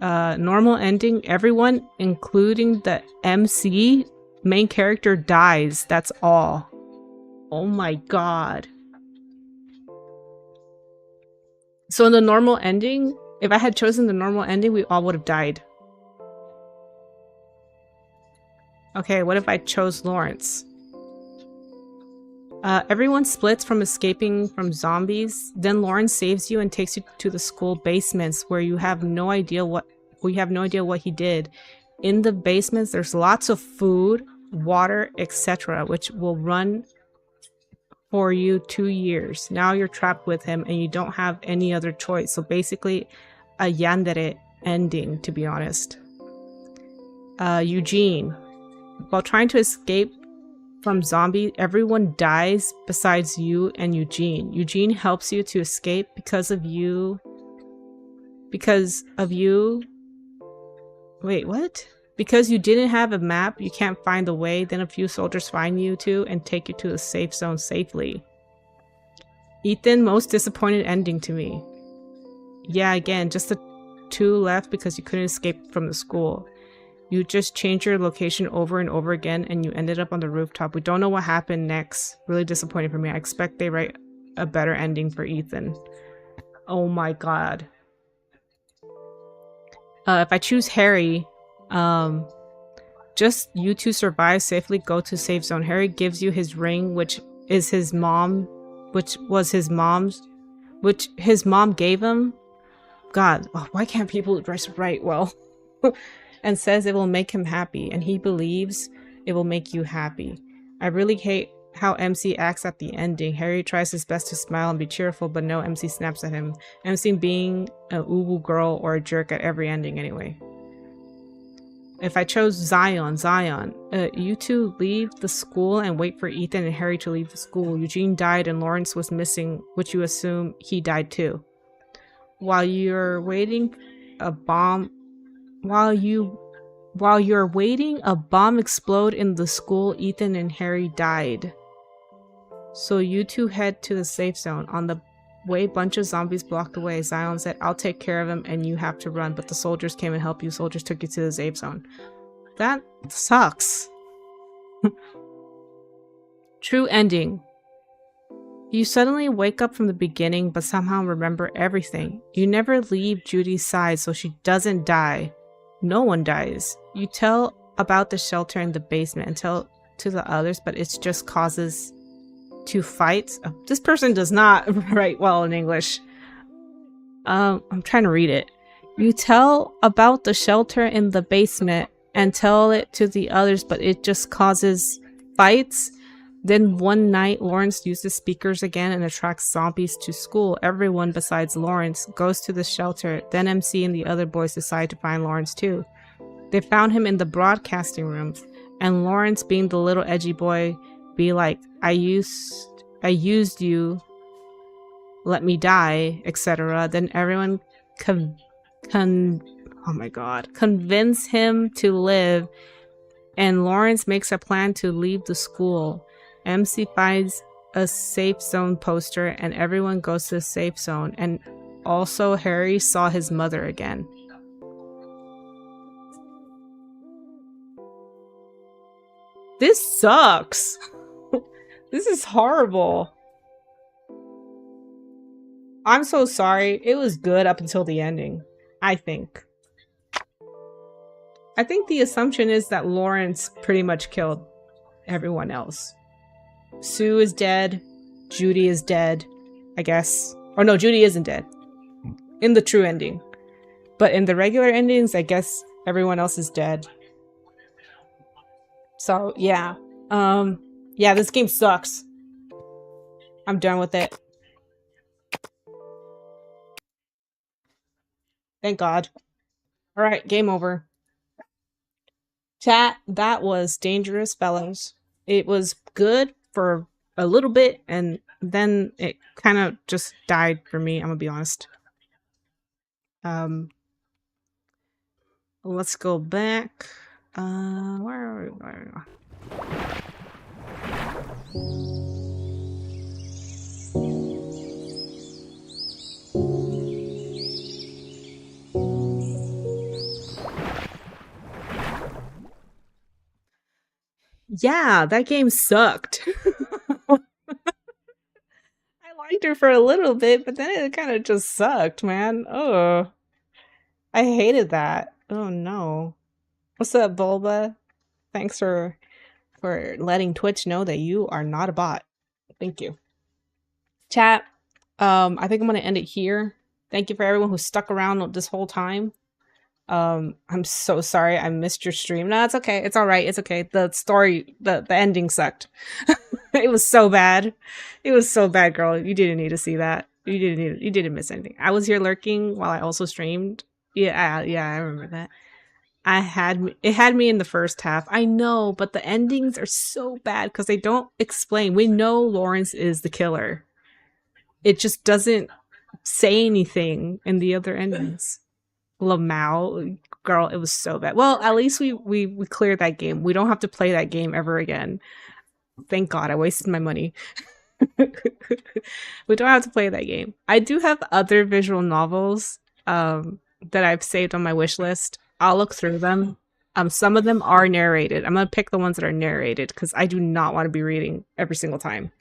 Normal ending, everyone, including the MC, main character, dies. That's all. Oh my god. So in the normal ending, if I had chosen the normal ending, we all would have died. Okay, what if I chose Lawrence? Everyone splits from escaping from zombies. Then Lawrence saves you and takes you to the school basements where you have no idea what he did. In the basements, there's lots of food, water, etc., which will run for you 2 years. Now you're trapped with him and you don't have any other choice. So basically, a yandere ending, to be honest. Eugene. While trying to escape from zombie, everyone dies besides you and Eugene. Eugene helps you to escape because of you. Wait, what? Because you didn't have a map, you can't find the way, then a few soldiers find you too and take you to the safe zone safely. Ethan, most disappointed ending to me. Yeah, again, just the 2 left because you couldn't escape from the school. You just changed your location over and over again and you ended up on the rooftop. We don't know what happened next. Really disappointing for me. I expect they write a better ending for Ethan. Oh my god. If I choose Harry, just you 2 survive safely, go to safe zone. Harry gives you his ring, which his mom gave him. God, why can't people write well? And says it will make him happy, and he believes it will make you happy. I really hate how MC acts at the ending. Harry tries his best to smile and be cheerful, but no, MC snaps at him. MC being a uwu girl or a jerk at every ending anyway. If I chose Zion, you 2 leave the school and wait for Ethan and Harry to leave the school. Eugene died and Lawrence was missing, which you assume he died too. while you're waiting, a bomb while you're waiting, a bomb explode in the school. Ethan and Harry died. So you two head to the safe zone. On the way, bunch of zombies blocked the way. Zion said, I'll take care of him and you have to run. But the soldiers came and helped you. Soldiers took you to the safe zone. That sucks. True ending. You suddenly wake up from the beginning, but somehow remember everything. You never leave Judy's side so she doesn't die. No one dies. You tell about the shelter in the basement and tell to the others, but it just causes two fights. Oh, this person does not write well in English. I'm trying to read it. You tell about the shelter in the basement and tell it to the others, but it just causes fights. Then one night, Lawrence uses speakers again and attracts zombies to school. Everyone besides Lawrence goes to the shelter. Then MC and the other boys decide to find Lawrence too. They found him in the broadcasting room, and Lawrence, being the little edgy boy, be like, I used you, let me die, etc. Then everyone convince him to live, and Lawrence makes a plan to leave the school. MC finds a safe zone poster and everyone goes to the safe zone, and also Harry saw his mother again. This sucks. This is horrible. I'm so sorry. It was good up until the ending, I think. I think the assumption is that Lawrence pretty much killed everyone else. Sue is dead. Judy is dead, I guess. Or no, Judy isn't dead. In the true ending. But in the regular endings, I guess everyone else is dead. So, yeah. Yeah, this game sucks. I'm done with it. Thank God. Alright, game over. Chat, that was Dangerous Fellows. It was good for a little bit, and then it kind of just died for me, I'm gonna be honest. Let's go back. Where are we? Yeah, that game sucked. I liked her for a little bit, but then it kind of just sucked, man. Oh, I hated that. Oh no. What's up, Bulba? Thanks for letting Twitch know that you are not a bot. Thank you. Chat, I think I'm gonna end it here. Thank you for everyone who stuck around this whole time. I'm so sorry I missed your stream. No, it's okay. It's all right. It's okay. The story, the ending sucked. It was so bad. It was so bad, girl. You didn't need to see that. You didn't miss anything. I was here lurking while I also streamed. Yeah, I remember that. It had me in the first half. I know, but the endings are so bad because they don't explain. We know Lawrence is the killer. It just doesn't say anything in the other endings. Lamau, girl, it was so bad. Well, at least we cleared that game. We don't have to play that game ever again. Thank God, I wasted my money. We don't have to play that game. I do have other visual novels that I've saved on my wish list. I'll look through them. Some of them are narrated. I'm gonna pick the ones that are narrated because I do not want to be reading every single time.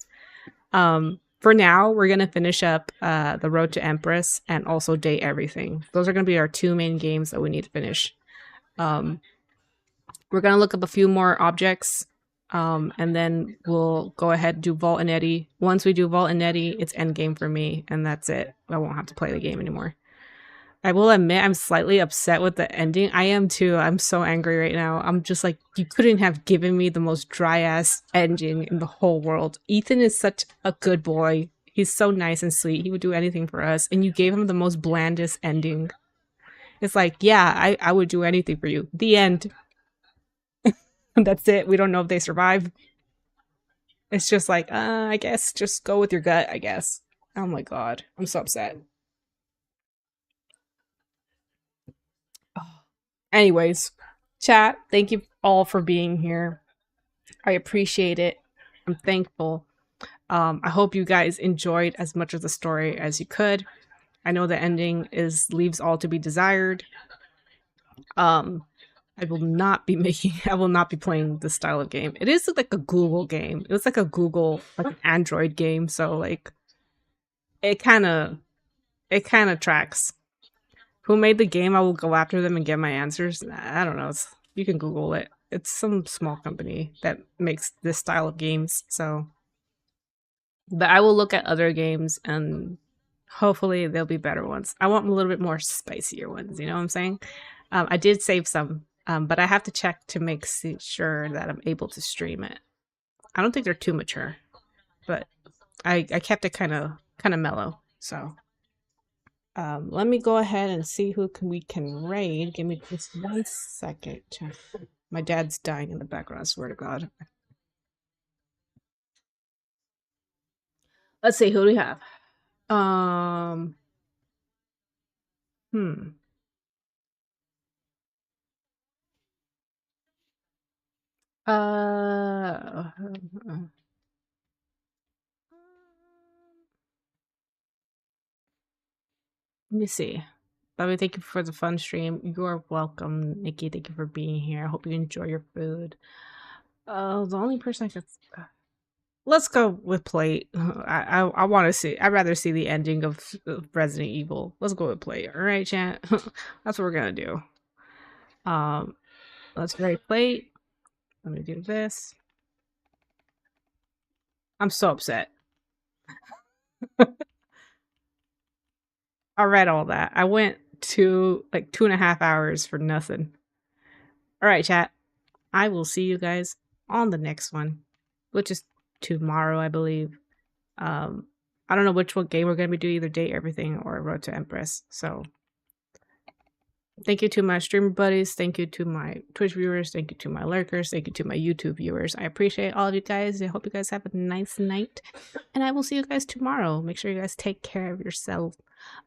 For now, we're going to finish up The Road to Empress and also Date Everything. Those are going to be our two main games that we need to finish. We're going to look up a few more objects, and then we'll go ahead and do Vault and Eddie. Once we do Vault and Eddie, it's endgame for me, and that's it. I won't have to play the game anymore. I will admit I'm slightly upset with the ending. I am too. I'm so angry right now. I'm just like, you couldn't have given me the most dry-ass ending in the whole world. Ethan is such a good boy. He's so nice and sweet. He would do anything for us. And you gave him the most blandest ending. It's like, yeah, I would do anything for you. The end. That's it. We don't know if they survive. It's just like, I guess just go with your gut, I guess. Oh my God. I'm so upset. Anyways, chat, thank you all for being here. I appreciate it. I'm thankful. I hope you guys enjoyed as much of the story as you could. I know the ending is leaves all to be desired. Um, I will not be making. I will not be playing this style of game. It is like a Google game. It was like a Google, like an Android game. So like, it kind of, it kind of tracks. Who made the game? I will go after them and get my answers. I don't know. You can Google it. It's some small company that makes this style of games. So, but I will look at other games and hopefully there'll be better ones. I want a little bit more spicier ones. You know what I'm saying? I did save some, but I have to check to make sure that I'm able to stream it. I don't think they're too mature, but I kept it kind of mellow. So let me go ahead and see who we can raid. Give me just 1 second. My dad's dying in the background. I swear to God. Let's see, who do we have? Hmm. Let me see. Bobby, thank you for the fun stream. You're welcome, Nikki. Thank you for being here. I hope you enjoy your food. The only person I could. Let's go with plate. I want to see. I'd rather see the ending of Resident Evil. Let's go with plate. All right, chat. That's what we're gonna do. Let's write plate. Let me do this. I'm so upset. I read all that. I went to like 2.5 hours for nothing. All right, chat. I will see you guys on the next one, which is tomorrow, I believe. I don't know which one game we're gonna be doing, either Date Everything or Road to Empress. So thank you to my streamer buddies. Thank you to my Twitch viewers. Thank you to my lurkers. Thank you to my YouTube viewers. I appreciate all of you guys. I hope you guys have a nice night. And I will see you guys tomorrow. Make sure you guys take care of yourself.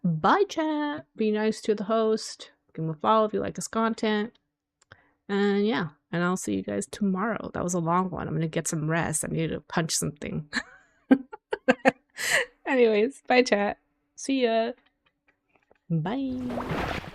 Bye, chat. Be nice to the host. Give him a follow if you like his content. And yeah, and I'll see you guys tomorrow. That was a long one. I'm going to get some rest. I need to punch something. Anyways, bye, chat. See ya. Bye.